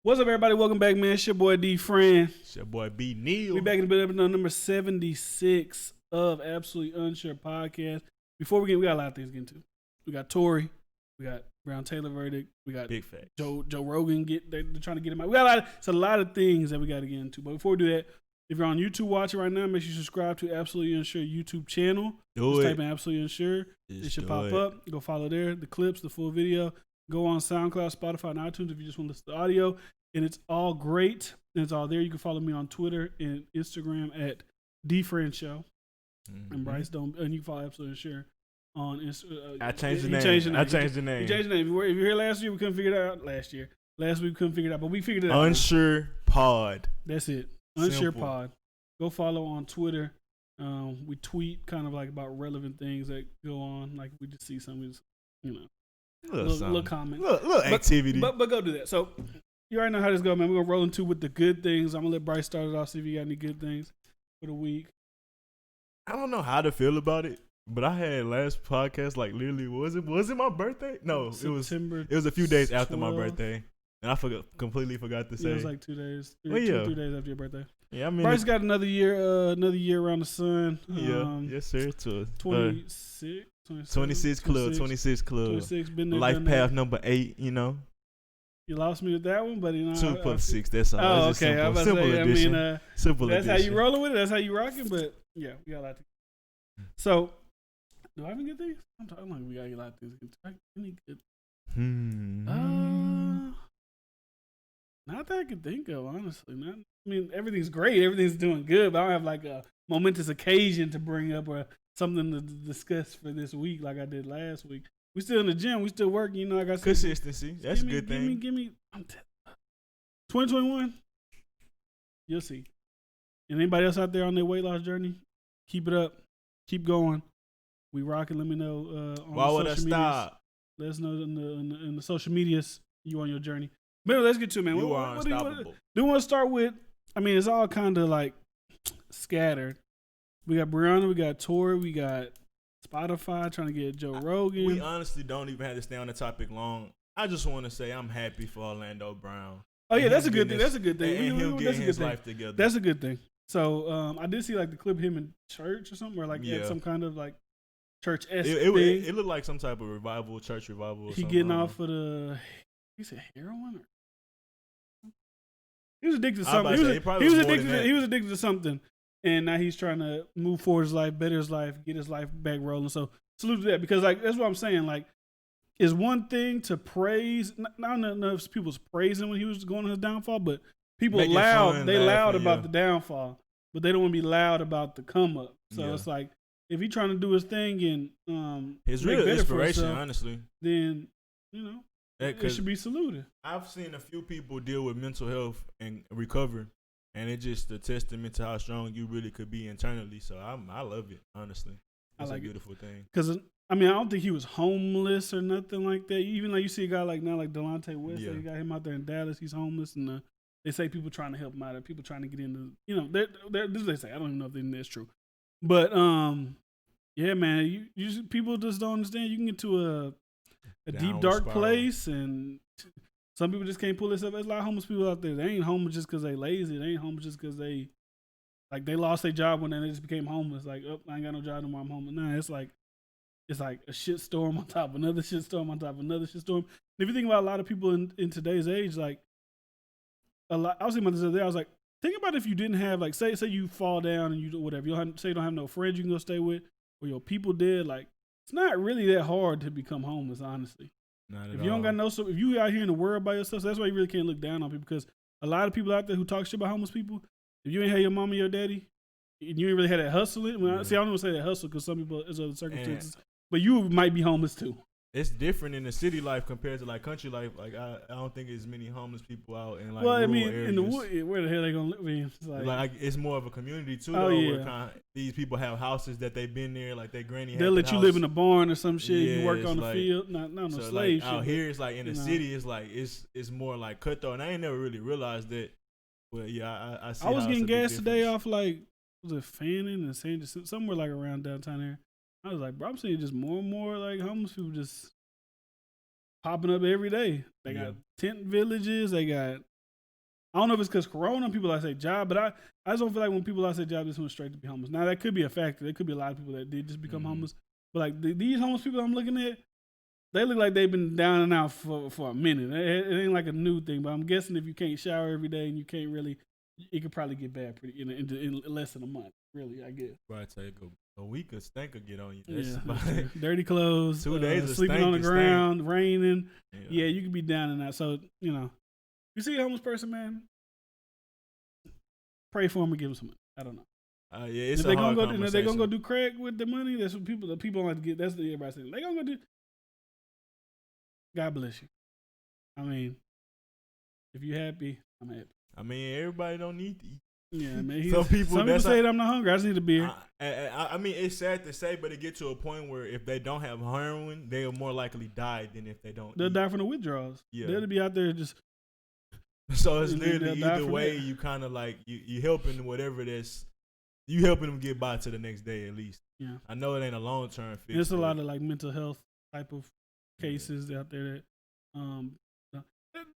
What's up, everybody? Welcome back, man. It's your boy D. Fran. It's your boy B. Neal. We back in the bit episode number 76 of Absolutely Unsure Podcast. Before we got a lot of things to get into. We got Tory. We got Brown Taylor verdict. We got Big facts. Joe Rogan. They're trying to get him out. We got it's a lot of things that we got to get into. But before we do that, if you're on YouTube watching right now, make sure you subscribe to Absolutely Unsure YouTube channel. Just type in Absolutely Unsure. It should pop up. Go follow there. The clips, the full video. Go on SoundCloud, Spotify, and iTunes if you just want to listen to the audio. And it's all great. And it's all there. You can follow me on Twitter and Instagram at DFriendShow. Mm-hmm. And Bryce don't. And you can follow Absolutely Unsure on Instagram. I changed the name. You changed the name. If you were here last year, we couldn't figure it out. Last week we couldn't figure it out, but we figured it out. Unsure Pod. That's it. Unsure Pod. Go follow on Twitter. We tweet kind of like about relevant things that go on. Like we just see something, little comment, little activity. But go do that. So you already know how this goes, man. We're gonna roll into with the good things. I'm gonna let Bryce start it off. See if you got any good things for the week. I don't know how to feel about it, but I had last podcast like literally was it my birthday? No, September it was a few days after my birthday, and I completely forgot to say. It was like 2 days, 3 days after your birthday. Yeah, I mean, Bryce got another year around the sun. Yes, sir. To 26. 26 club. 26. Been there, Life path number 8. You lost me with that one, but 2 plus 6. That's all. Oh, okay. I was about to say, addition. Simple that's addition. how you rolling with it. That's how you rocking. But yeah, we got a lot to. So, do I have any good things? I'm talking like we got a lot of things. Any good? Not that I can think of, honestly. Everything's great. Everything's doing good, but I don't have like a momentous occasion to bring up or something to discuss for this week like I did last week. We still in the gym. We still working. Like I said, consistency. That's a good thing. Give me. 2021. You'll see. And anybody else out there on their weight loss journey, keep it up. Keep going. We rocking. Let me know. Why would I stop? Let us know in the social medias you on your journey. But let's get to it, man. You are unstoppable. Do you want to start with? It's all kind of like scattered. We got Brianna, we got Tori, we got Spotify trying to get Joe Rogan. We honestly don't even have to stay on the topic long. I just want to say I'm happy for Orlando Brown. Oh yeah, that's a good thing. That's a good thing. And him getting his life together. That's a good thing. So I did see like the clip of him in church or something, or like some kind of like church-esque thing. It looked like some type of church revival. He getting off of the. He said heroin. He was addicted to something. He was addicted to something, and now he's trying to move forward his life, better his life, get his life back rolling. So salute to that, because like that's what I'm saying. Like, it's one thing to praise. I don't know if people's praising when he was going on his downfall, but people loud about the downfall, but they don't want to be loud about the come up. So it's like if he's trying to do his thing and his real inspiration, honestly, then it should be saluted. I've seen a few people deal with mental health and recover, and it's just a testament to how strong you really could be internally. So I love it, honestly. It's a beautiful thing. Because I don't think he was homeless or nothing like that. Even like you see a guy like now like Delonte West, they got him out there in Dallas. He's homeless, and they say people trying to help him out, or people trying to get into this is what they say. I don't even know if that's true, but yeah, man, you people just don't understand. You can get to a deep dark place, and some people just can't pull this up. There's a lot of homeless people out there. They ain't homeless just because they lazy. They ain't homeless just because they lost their job when they just became homeless. Like, oh, I ain't got no job no more. I'm homeless. Nah, it's like a shit storm on top of another shit storm on top of another shit storm. And if you think about a lot of people in today's age, like a lot. I was thinking about this the other day. I was like, think about if you didn't have like say you fall down and you do whatever. Say you don't have no friends you can go stay with, or your people dead. Like, it's not really that hard to become homeless, honestly. Not at if all. you don't got if you out here in the world by yourself, so that's why you really can't look down on people, because a lot of people out there who talk shit about homeless people, if you ain't had your mama or your daddy, and you ain't really had that hustle, I don't want to say that hustle because some people, there's other circumstances, but you might be homeless too. It's different in the city life compared to like country life. Like I don't think there's many homeless people out in like rural areas. In the wood, where the hell they gonna live? It's like it's more of a community too. Where these people have houses that they've been there. Like their granny. They'll let you live in a barn or some shit. Yeah, you work on the field. Not no so slave like shit. Out here, it's like in the city, it's like it's more like cutthroat. And I ain't never really realized that. But yeah, I see. I was getting gas today off like was it Fannin and San Jacinto, somewhere like around downtown here. I was like, bro, I'm seeing just more and more like homeless people just popping up every day. They got tent villages. They got I don't know if it's because Corona, people I say job, but I just don't feel like when people I say job, just went straight to be homeless. Now that could be a factor. There could be a lot of people that did just become homeless. But like these homeless people I'm looking at, they look like they've been down and out for a minute. It ain't like a new thing, but I'm guessing if you can't shower every day and you can't really, it could probably get bad pretty in less than a month. Really, I guess. Right, take a week of stank will get on you. Yeah, dirty clothes, 2 days of sleeping stank on the ground, raining. Yeah, you could be down and out. So you see a homeless person, man, pray for him and give him some money. I don't know. Yeah, it's if a hard conversation. If they're gonna go do crack with the money, that's what people don't like to get. That's what everybody saying. They gonna go do. God bless you. I mean, if you happy, I'm happy. I mean, everybody don't need to eat. Yeah, man. Some people say I'm not hungry. I just need a beer. I mean, it's sad to say, but it gets to a point where if they don't have heroin, they'll more likely die than if they don't. They'll die from the withdrawals. Yeah, they'll be out there just. So it's literally either way. You kind of like you helping whatever it is. You helping them get by to the next day at least. Yeah, I know it ain't a long term fix. There's a lot of like mental health type of cases out there that.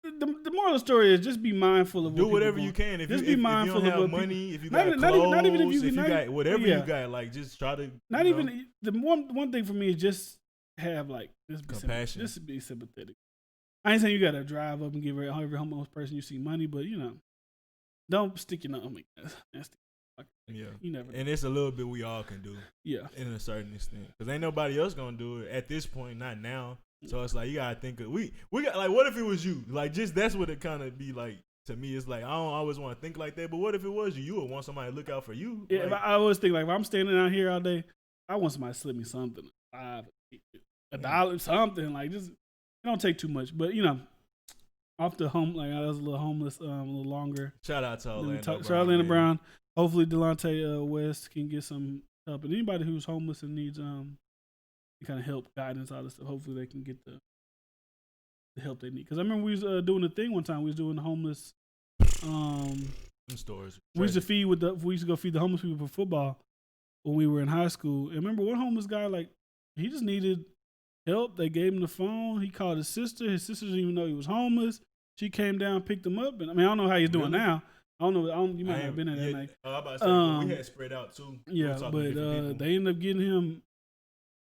The moral of the story is just be mindful of do whatever you can. If just you, be mindful if you don't of have money, if you not got even, clothes, not even if you got whatever you got, like just try to. Not even the one thing for me is just have like compassion. Just be sympathetic. I ain't saying you gotta drive up and give every homeless person you see money, but don't stick your nose. That's yeah, you never. And it's a little bit we all can do. Yeah, in a certain extent, because ain't nobody else gonna do it at this point. Not now. So it's like you gotta think of we got like what if it was you? Like just that's what it kind of be like to me. It's like I don't always want to think like that, but what if it was you? You would want somebody to look out for you. Yeah, like, I always think like if I'm standing out here all day, I want somebody to slip me something, $1, something like just. It don't take too much, but off the home like I was a little homeless, a little longer. Shout out to Orlando Brown. Hopefully Delonte West can get some help, and anybody who's homeless and needs kind of help, guidance, all this stuff. Hopefully they can get the help they need. Because I remember we was doing a thing one time. We was doing the homeless stores. We used to go feed the homeless people for football when we were in high school. And remember one homeless guy, like he just needed help. They gave him the phone. He called his sister. His sister didn't even know he was homeless. She came down, picked him up, and I mean I don't know how he's doing now. I don't know. You might not have been there that night. I'm about to say, we had spread out too. Yeah, but they ended up getting him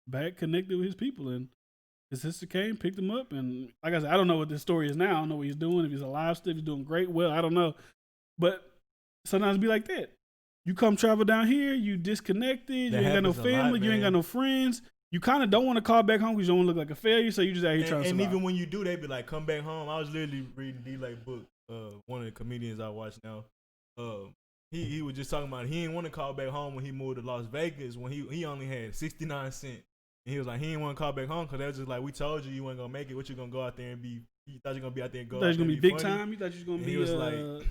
back connected with his people, and his sister came, picked him up, and like I said, I don't know what this story is now. I don't know what he's doing. If he's alive still, if he's doing great, well, I don't know. But sometimes it be like that. You come travel down here, you disconnected, you ain't got no family, you ain't got no friends. You kind of don't want to call back home because you don't want to look like a failure, so you just out here trying to survive. And even when you do, they be like, come back home. I was literally reading D-Lake book, one of the comedians I watch now. He was just talking about he didn't want to call back home when he moved to Las Vegas when he only had 69 cents. And he was like, he didn't want to call back home because they was just like, we told you weren't going to make it. What you going to go out there and be? You thought you were going to be out there and go out there and be big funny? time? You thought you was going to be he was like,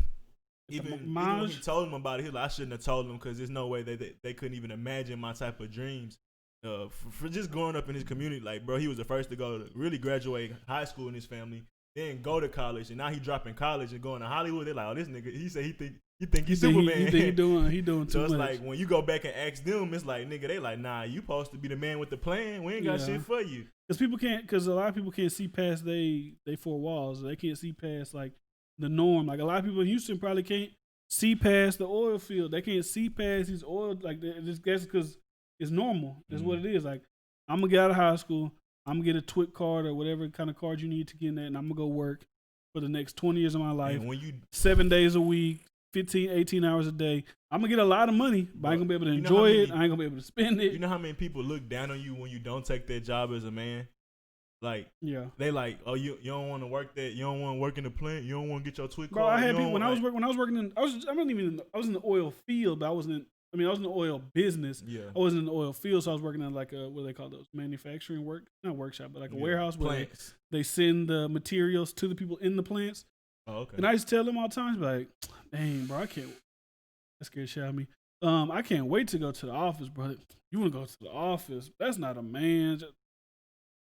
even when he told him about it, he was like, I shouldn't have told him because there's no way they couldn't even imagine my type of dreams. For just growing up in his community, like, bro, he was the first to go to really graduate high school in his family, then go to college, and now he dropping college and going to Hollywood. They're like, oh, this nigga, he said he think he's Superman. He doing too much. So it's like when you go back and ask them, it's like, nigga, they like, nah, you supposed to be the man with the plan. We ain't got shit for you. Because a lot of people can't see past they four walls. They can't see past like the norm. Like a lot of people in Houston probably can't see past the oil field. They can't see past these oil like this. That's because it's normal. That's what it is. Like I'm gonna get out of high school. I'm gonna get a TWIC card or whatever kind of card you need to get in there, and I'm gonna go work for the next 20 years of my life. And when you 7 days a week, 15, 18 hours a day, I'm gonna get a lot of money, but I ain't gonna be able to enjoy it. I ain't gonna be able to spend it. You know how many people look down on you when you don't take that job as a man? Like, yeah, they like, oh, you don't want to work that, you don't want to work in the plant, you don't want to get your TWIC card. Bro, I had people when I was working in, I was in the oil field, but I was in the oil business. Yeah, I wasn't in the oil field, so I was working in like what do they call those, manufacturing not workshop, but like a warehouse where they send the materials to the people in the plants. Oh, okay. And I used to tell them all the time, like, dang, bro, I can't. That scared shit out of me. I can't wait to go to the office, bro. You want to go to the office? That's not a man.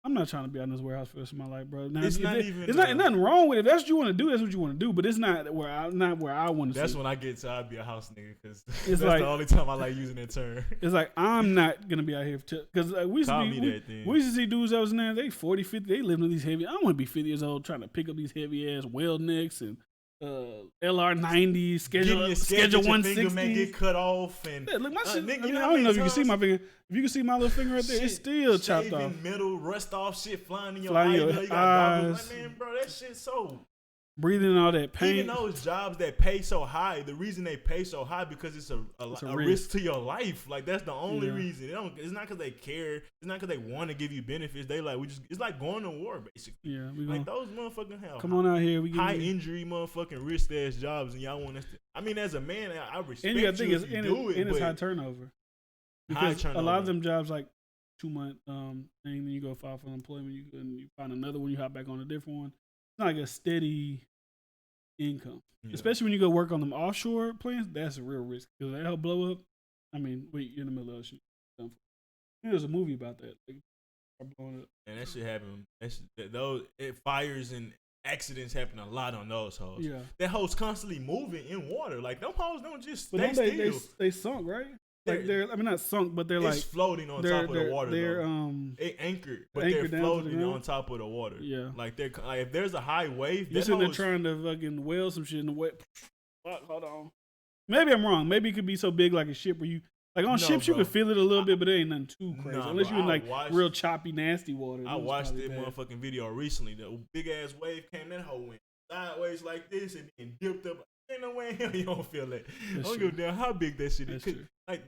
I'm not trying to be out in this warehouse for the rest of my life, bro. Now, it's nothing wrong with it. If that's what you want to do, that's what you want to do. But it's not where I want to. That's when I get to I'd be a house nigga because that's like, the only time I like using that term. It's like I'm not gonna be out here because we used to see dudes that was in there. They 40, 50. They living in these heavy. I don't want to be 50 years old trying to pick up these heavy ass weld necks and LR90 schedule 160. May get cut off and look, my shit. I don't know if you can see my finger. If you can see my little finger right there, it's still chopped off. Metal, rust off shit flying in your eyes. You got goggles. Like, man, bro, that shit so. Breathing all that pain. Even those jobs that pay so high, the reason they pay so high because it's a risk to your life. Like that's the only reason. It's not because they care. It's not because they want to give you benefits. They like it's like going to war basically. Yeah, like those motherfucking hell. Come on out here. We high injury motherfucking risk ass jobs, and y'all want us to. I mean, as a man, I respect you if you do it. And it's high turnover. Because a lot of them jobs like 2 month thing, then you go file for unemployment. You find another one. You hop back on a different one. It's not like a steady income, especially when you go work on them offshore plants. That's a real risk because that help blow up. I mean, you're in the middle of shit. There's a movie about that. Like, blowing up. And that shit happen. Fires and accidents happen a lot on those hoes. Yeah, that hoes constantly moving in water. Like them hoes don't just stay still. They sunk, right? Like they're not sunk, but they're like floating on top of the water. They're they anchored, but they're floating on top of the water. Yeah, like they're like if there's a high wave, you're sitting there trying to fucking whale some shit in the wet. Hold on, maybe I'm wrong. Maybe it could be so big like a ship where you like on ships you could feel it a little bit, but it ain't nothing too crazy unless you're in like real choppy, nasty water. I watched that motherfucking video recently. The big ass wave came, that hoe went sideways like this and then dipped up. Ain't no way in hell you don't feel that. I don't give a damn how big that shit is. Like.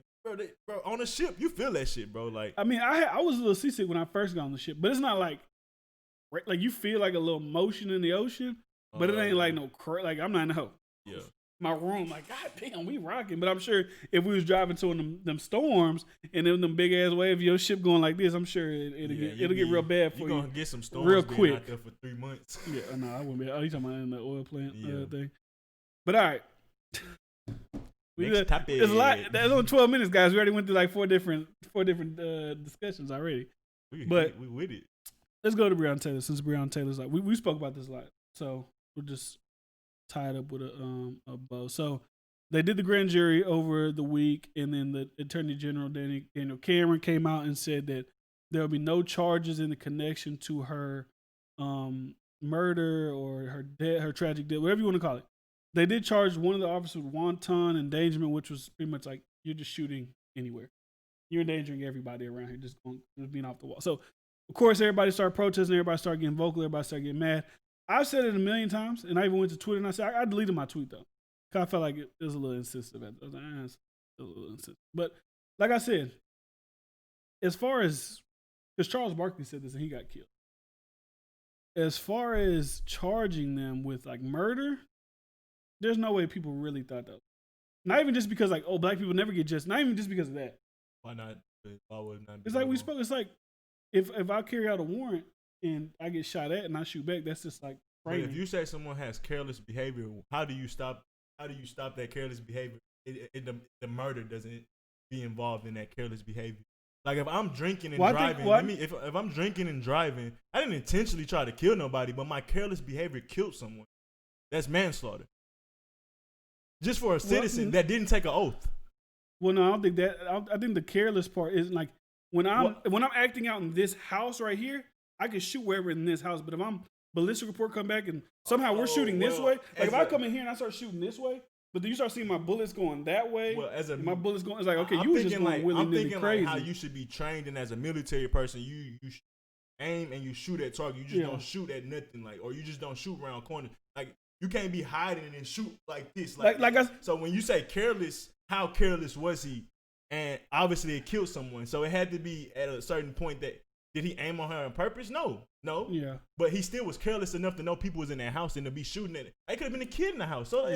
Bro, on a ship, you feel that shit, bro. Like, I mean, I was a little seasick when I first got on the ship, but it's not like you feel like a little motion in the ocean, but it ain't like no like I'm not in the hoe. Yeah, my room, like God damn, we rocking. But I'm sure if we was driving to them storms and them big ass waves, your ship going like this, I'm sure it'll get real bad for you. You gonna get some storms real quick out there for 3 months. Yeah, no, I wouldn't be. Oh, you talking about in the oil plant thing? But all right. There's a lot. There's only 12 minutes, guys. We already went through like four different discussions already. We with it. Let's go to Breonna Taylor since Breonna Taylor's like we spoke about this a lot, so we'll just tie it up with a bow. So they did the grand jury over the week, and then the Attorney General Daniel Cameron came out and said that there will be no charges in the connection to her murder or her death, her tragic death, whatever you want to call it. They did charge one of the officers with wanton endangerment, which was pretty much like you're just shooting anywhere. You're endangering everybody around here, just being off the wall. So, of course, everybody started protesting. Everybody started getting vocal. Everybody started getting mad. I've said it a million times, and I even went to Twitter and I said I deleted my tweet though, because I felt like it was a little insensitive. I was like, it's a little insensitive. But like I said, as far as because Charles Barkley said this and he got killed. As far as charging them with like murder. There's no way people really thought that. Not even just because like, oh, black people never get justice. Not even just because of that. Why not? Why would not? It's like we spoke. It's like if I carry out a warrant and I get shot at and I shoot back, that's just like frightening. But if you say someone has careless behavior, how do you stop that careless behavior? The murder doesn't be involved in that careless behavior. Like if I'm drinking and driving, if I'm drinking and driving, I didn't intentionally try to kill nobody, but my careless behavior killed someone. That's manslaughter. Just for a citizen that didn't take an oath. Well, no, I don't think that. I think the careless part is like when I'm acting out in this house right here, I can shoot wherever in this house. But if I'm ballistic report come back and somehow we're shooting this way, like if I come in here and I start shooting this way, but then you start seeing my bullets going that way. Well, my bullets going, it's like okay, you were just going willy-nilly crazy. Like how you should be trained, and as a military person, you aim and you shoot at target. You just don't shoot at nothing, like, or you just don't shoot around corners, like. You can't be hiding and shoot like this. So when you say careless, how careless was he? And obviously it killed someone. So it had to be at a certain point that did he aim on her on purpose? No. Yeah. But he still was careless enough to know people was in that house and to be shooting at it. It could have been a kid in the house. So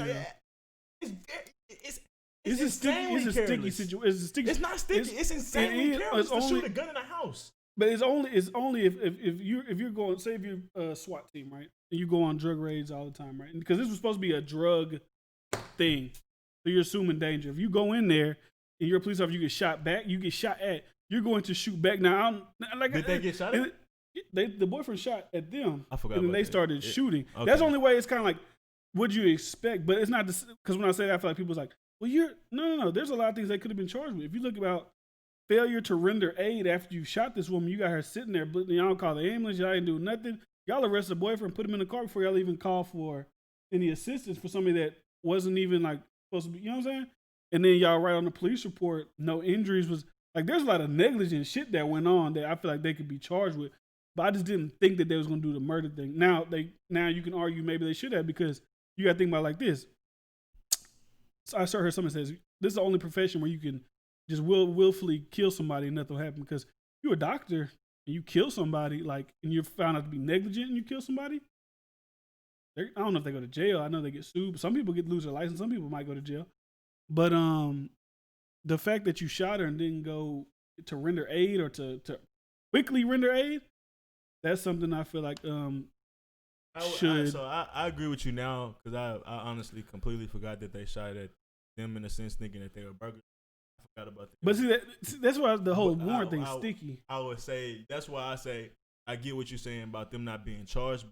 it's a sticky situation. It's not sticky. It's insanely careless to shoot a gun in a house. But it's only if you're going, say if you're a SWAT team, right, and you go on drug raids all the time, right, because this was supposed to be a drug thing, so you're assuming danger. If you go in there and you're a police officer, you get shot back, you get shot at, you're going to shoot back. Now, did they get shot at? The boyfriend shot at them. I forgot. And then they started shooting. Okay. That's the only way. It's kind of like, what'd you expect? But it's not because when I say that, I feel like people's like, well, no. There's a lot of things they could have been charged with. If you look about failure to render aid after you shot this woman, you got her sitting there, y'all don't call the ambulance, y'all ain't do nothing. Y'all arrest the boyfriend, put him in the car before y'all even call for any assistance for somebody that wasn't even like supposed to be, you know what I'm saying? And then y'all write on the police report, no injuries was like, there's a lot of negligent shit that went on that I feel like they could be charged with. But I just didn't think that they was going to do the murder thing. Now you can argue maybe they should have, because you got to think about it like this. So I heard someone says, this is the only profession where you can just willfully kill somebody and nothing will happen, because you're a doctor and you kill somebody, like, and you're found out to be negligent and you kill somebody. I don't know if they go to jail. I know they get sued. Some people lose their license. Some people might go to jail. But the fact that you shot her and didn't go to render aid or to quickly render aid, that's something I feel like should. So I agree with you now, because I honestly completely forgot that they shot at them, in a sense, thinking that they were burglars. I forgot about that. But see, that's why the whole warrant thing is sticky. I would say that's why I say I get what you're saying about them not being charged,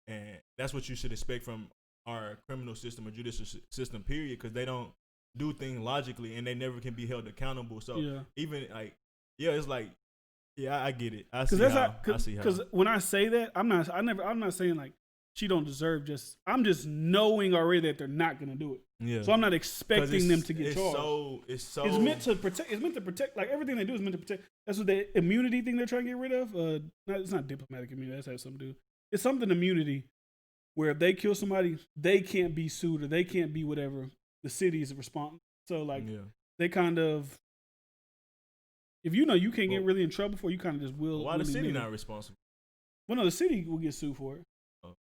and that's what you should expect from our criminal system or judicial system, period, because they don't do things logically and they never can be held accountable. So even like, it's like, I get it. I see how. Because when I say that, I'm not saying like she don't deserve I'm just knowing already that they're not gonna do it. Yeah. So I'm not expecting them to get charged. It's meant to protect. It's meant to protect. Like everything they do is meant to protect. That's what the immunity thing they're trying to get rid of. It's not diplomatic immunity. That's has something to do. It's something immunity, where if they kill somebody, they can't be sued or they can't be whatever. The city is responsible. So like they kind of, if you know you can't get really in trouble for, you kind of just will. Why the city not responsible? Well, no, the city will get sued for it. Oh.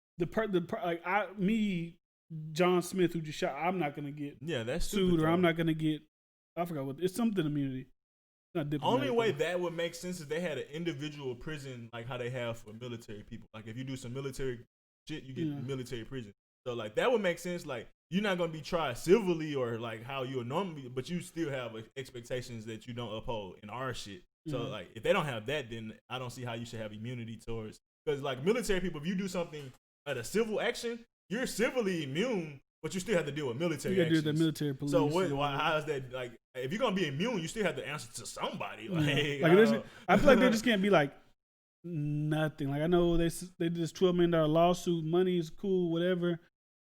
John Smith, who just shot, I'm not gonna get that's sued, or I'm not gonna get. I forgot what it's something immunity. Not diplomatic. Only way that would make sense is they had an individual prison, like how they have for military people. Like if you do some military shit, you get military prison. So like that would make sense. Like you're not gonna be tried civilly or like how you would normally, but you still have expectations that you don't uphold in our shit. So like if they don't have that, then I don't see how you should have immunity towards, because like military people, if you do something at a civil action, you're civilly immune, but you still have to deal with military actions. You got to do the military police. So how is that, like, if you're gonna be immune, you still have to answer to somebody. I feel like they just can't be like nothing. Like I know they did this $12 million lawsuit. Money is cool, whatever.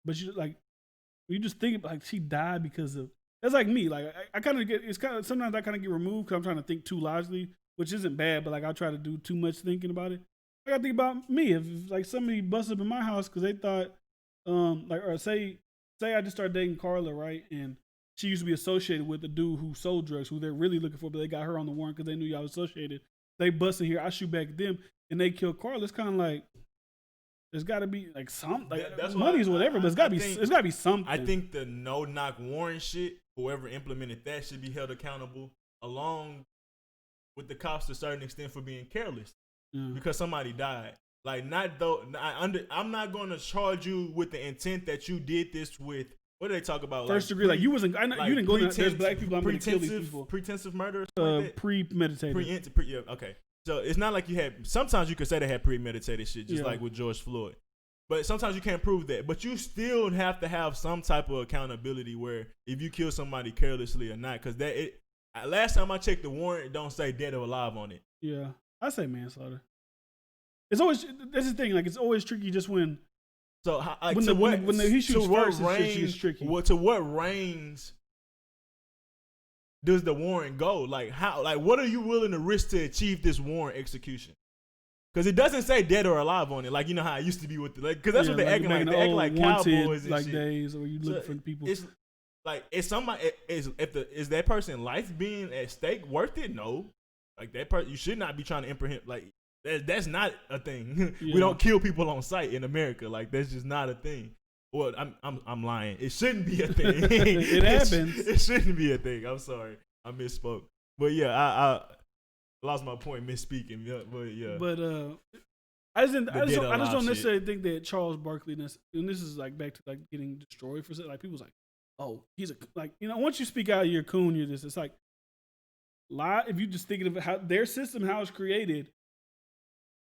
But you just think like she died because of. That's like me. Like I kind of get. It's kind of sometimes I kind of get removed because I'm trying to think too logically, which isn't bad. But like I try to do too much thinking about it. I gotta think about me. If like somebody busted up in my house because they thought, or say I just started dating Carla, right? And she used to be associated with the dude who sold drugs, who they're really looking for, but they got her on the warrant because they knew y'all was associated. They busted here, I shoot back at them, and they kill Carla. It's kind of like there's got to be like some like money's whatever, but it's got to be something. I think the no knock warrant shit, whoever implemented that should be held accountable, along with the cops to a certain extent for being careless, because somebody died. Like I'm not going to charge you with the intent that you did this with. What do they talk about? First degree, like you wasn't. I know you didn't go there. There's black people. I'm going to kill these people. Pretensive murder. Premeditated. Okay. So it's not like you had. Sometimes you could say they had premeditated shit, just like with George Floyd. But sometimes you can't prove that. But you still have to have some type of accountability where if you kill somebody carelessly or not, because last time I checked the warrant, it don't say dead or alive on it. Yeah, I say manslaughter. It's always that's the thing. Like it's always tricky just when. So like, when he shoots first, it's tricky. To what range does the warrant go? Like how? Like what are you willing to risk to achieve this warrant execution? Because it doesn't say dead or alive on it. Like you know how it used to be with because that's what they acting like. They act like cowboys and like shit. Days where you look for people. It's like is that person's life being at stake worth it? No. Like that person, you should not be trying to apprehend. Like that's not a thing. We don't kill people on sight in America. Like that's just not a thing. Well, I'm lying. It shouldn't be a thing. It happens. It shouldn't be a thing. I'm sorry. I misspoke. But yeah, I lost my point misspeaking. But I just don't necessarily think that Charles Barkley, and this is like back to like getting destroyed for like people's like, oh, he's a like once you speak out, you're a coon. You're this. It's like lie. If you just thinking of how their system, how it's created.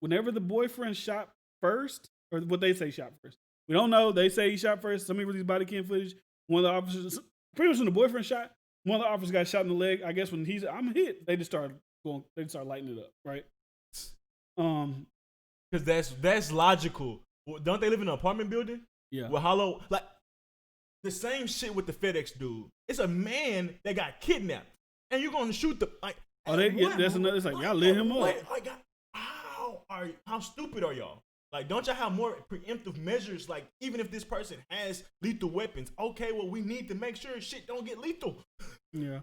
Whenever the boyfriend shot first, or what they say shot first, we don't know. They say he shot first. Somebody released body cam footage. One of the officers, pretty much when the boyfriend shot, one of the officers got shot in the leg. I guess when he's, I'm hit. They just started going. They just started lighting it up, right? Because that's logical. Don't they live in an apartment building? Yeah. With hollow, like the same shit with the FedEx dude. It's a man that got kidnapped, and you're gonna shoot the like. Oh, that's another. It's like y'all lit him up. Like, how stupid are y'all? Like, don't y'all have more preemptive measures? Like, even if this person has lethal weapons, okay, well, we need to make sure shit don't get lethal. Yeah,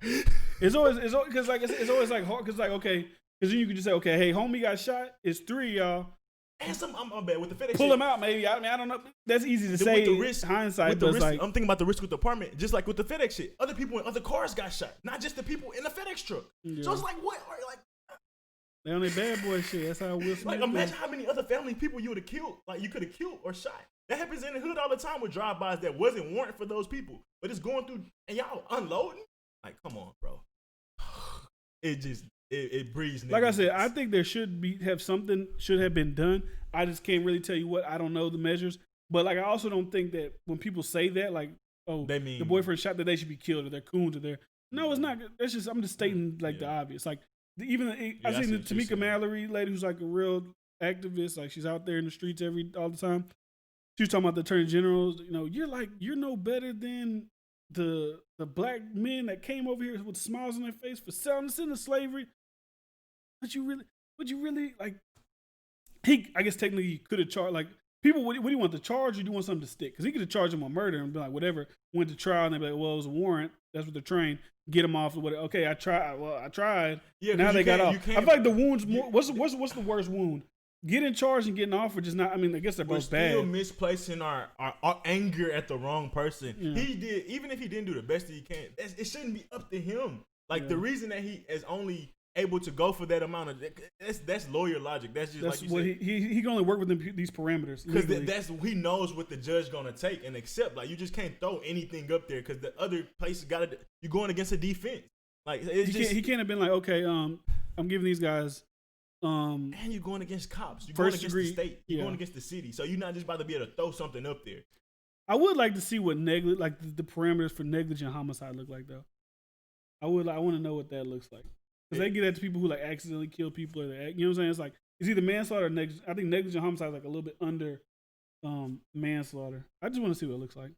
it's always because like it's always like hard because like okay, because then you can just say okay, hey, homie got shot. It's 3 y'all. And I'm bad with the FedEx. Pull him out, maybe. I mean, I don't know. That's easy to say. With the risk, hindsight, but like, I'm thinking about the risk with the apartment, just like with the FedEx shit. Other people in other cars got shot, not just the people in the FedEx truck. Yeah. So it's like what? Like they on their bad boy shit. That's how Will Smith. Like imagine how many other family people you would have killed. Like you could have killed or shot. That happens in the hood all the time with drive-bys that wasn't warrant for those people, but it's going through and y'all unloading. Like, come on, bro. It breeds. Like I said, I think there should have been done. I just can't really tell you what. I don't know the measures, but like I also don't think that when people say that, like, oh, they mean the boyfriend shot that they should be killed or they're coons or they're no, it's not. It's just I'm just stating like the obvious. Like I seen the Tamika Mallory lady who's like a real activist. Like she's out there in the streets all the time. She was talking about the attorney generals. You know, you're no better than the black men that came over here with smiles on their face for selling us into slavery. Would you really like? I guess technically he could have charged like people. What do you want the charge, or do you want something to stick? Because he could have charged him on murder and be like whatever. Went to trial and they'd be like, well, it was a warrant. That's what they're trained. Get him off. Whatever. Okay, I tried. Well, I tried. Yeah. Now they got off. I feel like the wounds more. What's the worst wound? Getting charged and getting off, or just not? I mean, I guess they're both bad. We're still misplacing our anger at the wrong person. Yeah. He did, even if he didn't do the best that he can. It shouldn't be up to him. Like the reason that he is only able to go for that amount of that's lawyer logic. That's just like you said. He can only work within these parameters because he knows what the judge gonna take and accept. Like you just can't throw anything up there because the other places you're going against a defense. Like he can't have been like okay, I'm giving these guys. And you're going against cops. You're going against the state. You're going against the city. So you're not just about to be able to throw something up there. I would like to see what the parameters for negligent homicide look like though. I want to know what that looks like. Because they get at the people who like accidentally kill people or you know what I'm saying? It's like it's either manslaughter or negligent. I think negligent homicide is like a little bit under manslaughter. I just want to see what it looks like.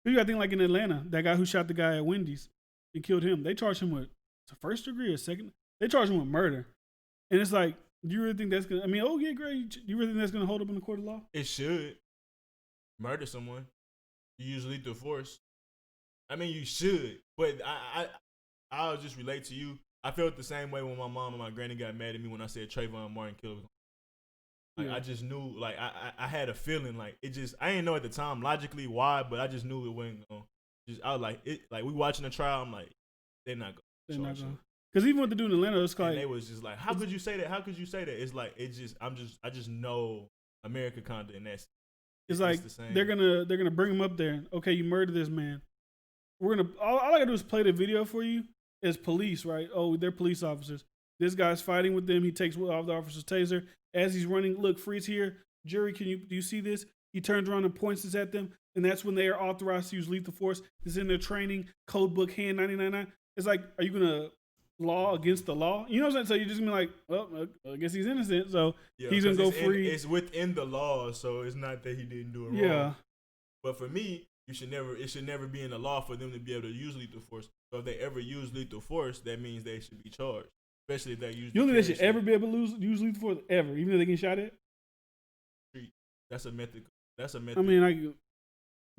You got to think like in Atlanta, that guy who shot the guy at Wendy's and killed him. They charged him with a first degree or second. They charged him with murder. And it's like, do you really think that's gonna? I mean, oh yeah, great. Do you really think that's gonna hold up in the court of law? It should. Murder someone, you use lethal force. I mean, you should, but I'll just relate to you. I felt the same way when my mom and my granny got mad at me when I said Trayvon Martin killed. Like I just knew, like I had a feeling, like it just I didn't know at the time logically why, but I just knew it wasn't going. I was like it, like we watching the trial. I'm like, they're not going. Because even with the dude in Atlanta, it's like they was just like, how could you say that? How could you say that? It's like I just know America kinda, and that's it's like they're gonna bring him up there. Okay, you murdered this man. We're gonna all I gotta do is play the video for you as police, right? Oh, they're police officers. This guy's fighting with them. He takes off the officer's taser as he's running. Look, freeze here, jury. Do you see this? He turns around and points this at them, and that's when they are authorized to use lethal force. It's in their training code book, hand 999. It's like, are you gonna law against the law? You know what I'm saying? So you're just gonna be like, well, I guess he's innocent, so he's gonna go free. It's within the law, so it's not that he didn't do it wrong. Yeah. But for me, it should never be in the law for them to be able to use lethal force. So if they ever use lethal force, that means they should be charged. Especially if they use. You don't think they should ever be able to use lethal force ever, even if they get shot at? That's a method. I mean,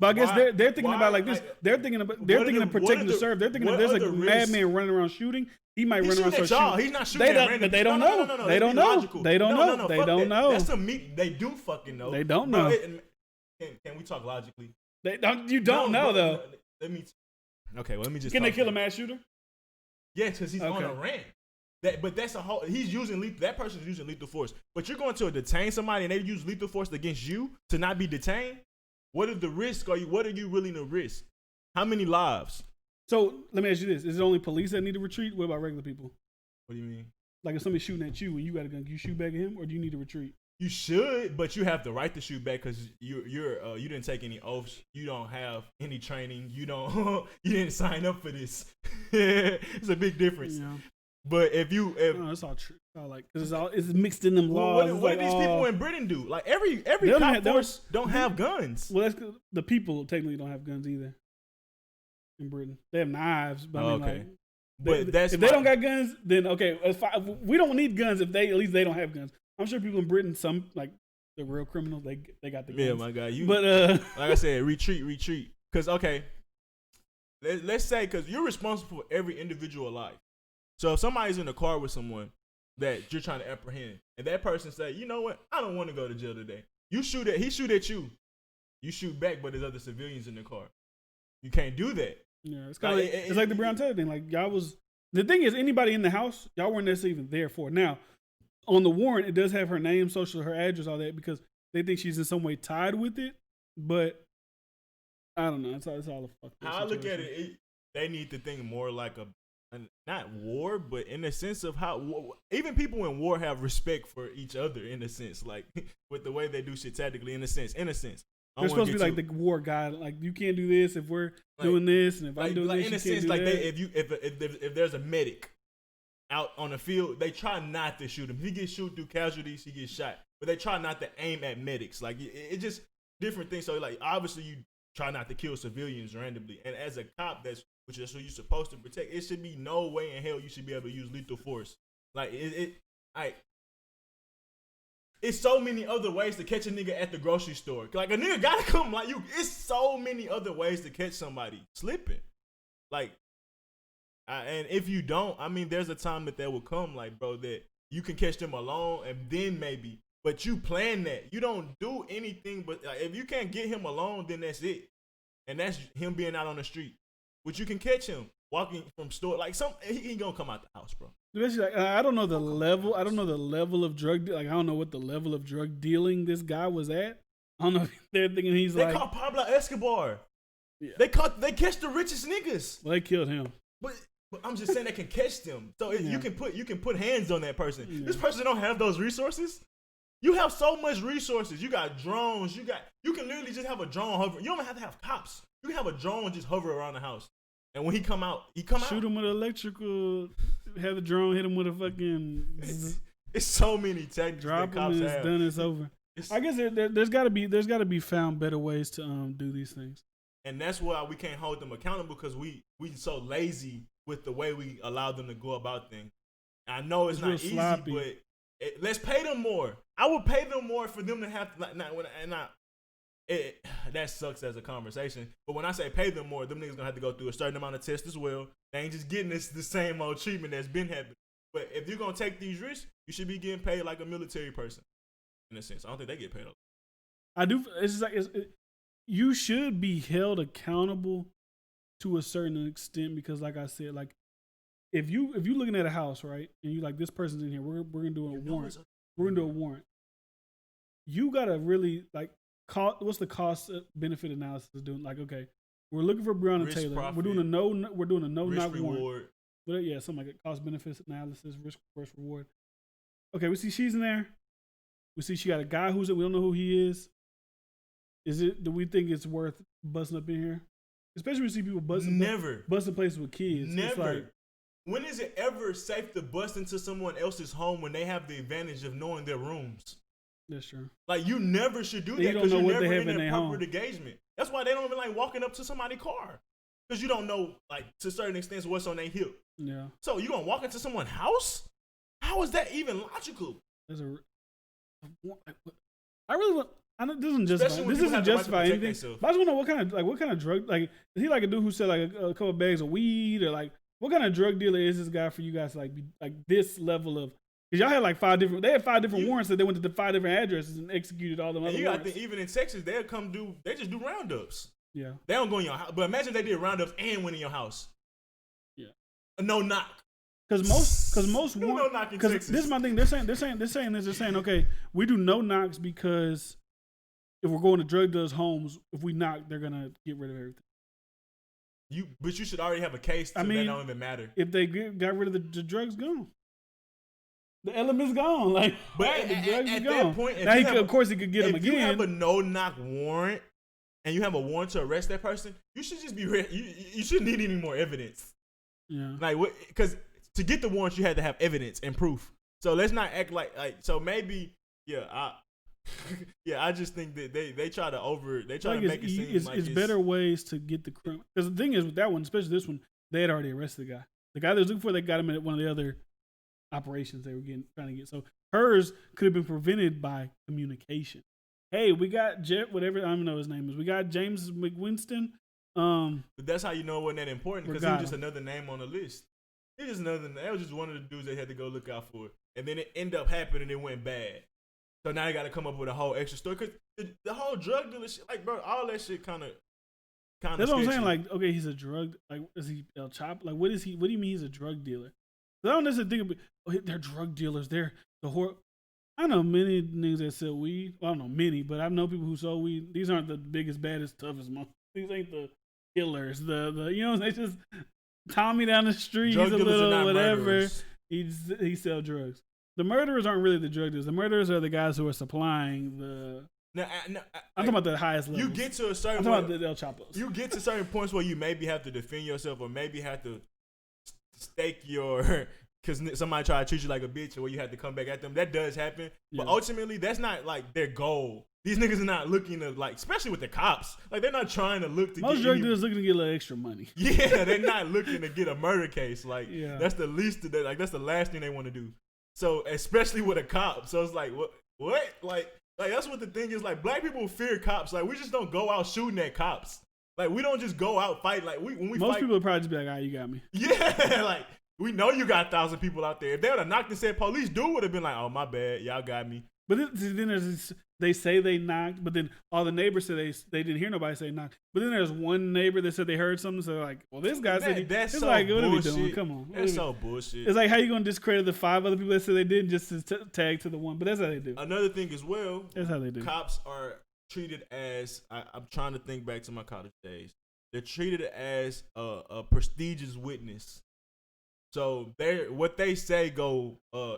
but I guess they're thinking about like this. They're thinking of protecting the serve. They're thinking if there's a madman running around shooting, he might run around shooting. He's not shooting at random. But they don't know. They don't know. They don't know. They don't know. That's a meat. They do fucking know. They don't know. Can we talk logically? They don't. You don't know though. Okay, well, let me just. Can they kill a mass shooter? Yeah, because he's on a rant. But that's a whole. He's using lethal. That person's using lethal force. But you're going to detain somebody and they use lethal force against you to not be detained. What is the risk? What are you willing to risk? How many lives? So let me ask you this: is it only police that need to retreat? What about regular people? What do you mean? Like if somebody's shooting at you and you got a gun, you shoot back at him, or do you need to retreat? You should, but you have the right to shoot back because you didn't take any oaths. You don't have any training. You didn't sign up for this. It's a big difference. Yeah. But if no, it's all true. It's all like because it's mixed in them laws. What do these people in Britain do? Like every cop force don't have guns. Well, that's the people technically don't have guns either. In Britain, they have knives. But I mean, like, if they don't got guns, then okay, we don't need guns if at least they don't have guns. I'm sure people in Britain, some like the real criminals, they got the guns. Yeah, my guy. But like I said, retreat. Because okay, let's say because you're responsible for every individual life. So if somebody's in a car with someone that you're trying to apprehend, and that person say, you know what, I don't want to go to jail today. He shoot at you. You shoot back, but there's other civilians in the car. You can't do that. Yeah, it's kind of it's like the Breonna Taylor thing. Like y'all was the thing is anybody in the house, y'all weren't necessarily even there for. Now, on the warrant, it does have her name, social, her address, all that because they think she's in some way tied with it. But I don't know. It's all a fuck. How I look at it, they need to think more like a not war, but in the sense of how even people in war have respect for each other in a sense, like with the way they do shit tactically. In a sense, they're supposed to be like the war guy. Like you can't do this if we're doing this, and if I'm doing this, in a sense, like if there's a medic out on the field, they try not to shoot him. If he gets shoot through casualties, he gets shot, but they try not to aim at medics. Like it just different things. So like obviously you try not to kill civilians randomly, and as a cop, which is who you're supposed to protect. It should be no way in hell you should be able to use lethal force. Like it's so many other ways to catch a nigga at the grocery store. Like a nigga gotta come like you. It's so many other ways to catch somebody slipping. Like, and if you don't, I mean, there's a time that will come, like bro, that you can catch them alone, and then maybe. But you plan that. You don't do anything. But like, if you can't get him alone, then that's it, and that's him being out on the street. Which you can catch him walking from store like he gonna come out the house, bro. Like, I don't know the level. I don't know the level of drug. Like I don't know what the level of drug dealing this guy was at. I don't know if they're thinking they caught Pablo Escobar. Yeah. They catch the richest niggas. Well, they killed him. But I'm just saying they can catch them. So you can put hands on that person. Yeah. This person don't have those resources. You have so much resources. You got drones. You can literally just have a drone hover. You don't even have to have cops. You can have a drone just hover around the house. And when he come out. Shoot him with an electrical, have the drone hit him with a fucking. It's so many tactics. Drop him and it's done, it's over. I guess there's gotta be found better ways to do these things. And that's why we can't hold them accountable because we so lazy with the way we allow them to go about things. I know it's not easy, sloppy. But let's pay them more. I would pay them more for them to have that sucks as a conversation. But when I say pay them more, them niggas gonna have to go through a certain amount of tests as well. They ain't just getting the same old treatment that's been happening. But if you're gonna take these risks, you should be getting paid like a military person. In a sense, I don't think they get paid. I do. It's just like you should be held accountable to a certain extent because, like I said, like if you looking at a house, right, and you like this person's in here, we're gonna do a warrant. We're gonna do a warrant. You gotta really like. What's the cost benefit analysis doing? Like, okay, we're looking for Breonna Taylor. Profit, we're doing a no knock warrant. But yeah, something like a cost benefit analysis, risk versus reward. Okay, we see she's in there. We see she got a guy we don't know who he is. Do we think it's worth busting up in here? Especially when we see people busting places with kids. Never. Like, when is it ever safe to bust into someone else's home when they have the advantage of knowing their rooms? That's true. Like you never should do that because you're never in their proper engagement. That's why they don't even like walking up to somebody's car because you don't know like to a certain extent what's on their hip. Yeah. So you gonna walk into someone's house? How is that even logical? I really want. I know this isn't justify anything. But I just want to know what kind of drug is he like a dude who said like a couple of bags of weed or like what kind of drug dealer is this guy for you guys to like be like this level of. Cause y'all had like five different warrants that they went to the 5 different addresses and executed all them other warrants. Even in Texas, they just do roundups. Yeah. They don't go in your house. But imagine if they did roundups and went in your house. Yeah. No knock. Cause most no knock in Texas. This is my thing. They're saying okay, we do no knocks because if we're going to drug dealers' homes, if we knock, they're gonna get rid of everything. But you should already have a case. That don't even matter. If they got rid of the drugs, gone. The element's gone. Like, but at that point, of course he could get them again. If you have a no-knock warrant and you have a warrant to arrest that person, you should just be you shouldn't need any more evidence. Yeah. Like, because to get the warrants, you had to have evidence and proof. So let's not act like so maybe I just think that they try to make it seem like it's better ways to get the criminal. Because the thing is with that one, especially this one, they had already arrested the guy. The guy they was looking for, they got him at one of the other operations they were trying to get. So hers could have been prevented by communication. Hey, we got Jeff, whatever, I don't even know his name is. We got James McWinston. But that's how you know it wasn't that important, because he was just another name on the list. He just another. That was just one of the dudes they had to go look out for, and then it ended up happening and it went bad. So now they got to come up with a whole extra story, because the whole drug dealer shit, like, bro, all that shit kind of. That's what I'm saying. Like, okay, he's a drug. Like, is he El Chapo? Like, what is he? What do you mean he's a drug dealer? I don't necessarily think of they're drug dealers. They're the horror. I know many niggas that sell weed. Well, I don't know many, but I know people who sell weed. These aren't the biggest, baddest, toughest. These ain't the killers. The you know, they just Tommy down the street. He's a little whatever. Murderers. He sell drugs. The murderers aren't really the drug dealers. The murderers are the guys who are supplying the. I'm talking about the highest level. You get to a certain. I'm talking about the El Chapos. You get to certain points where you maybe have to defend yourself, or maybe have to stake your. Because somebody try to treat you like a bitch, or where you have to come back at them. That does happen. Yeah. But ultimately, that's not like their goal. These niggas are not looking to, like, especially with the cops. Like, they're not trying to look to most drug dealers looking to get a little extra money. Yeah, they're not looking to get a murder case. Like, that's the least of that. Like, that's the last thing they want to do. So, especially with a cop. So, it's like, what? Like, that's what the thing is. Like, black people fear cops. Like, we just don't go out shooting at cops. Like, we don't just go out fight. Like, when we most fight, people would probably just be like, all right, you got me. Yeah, like, we know you got 1,000 people out there. If they would have knocked and said police, dude would have been like, oh, my bad. Y'all got me. But then there's they say they knocked, but then all the neighbors said they didn't hear nobody say knock. But then there's one neighbor that said they heard something. So they're like, well, this guy said that's it's so like, what bullshit. Are we doing? Come on. That's so bullshit. It's like, how you going to discredit the 5 other people that said they did just to tag to the one? But that's how they do. Another thing as well. That's how they do. Cops are treated as, I'm trying to think back to my college days. They're treated as a prestigious witness. So what they say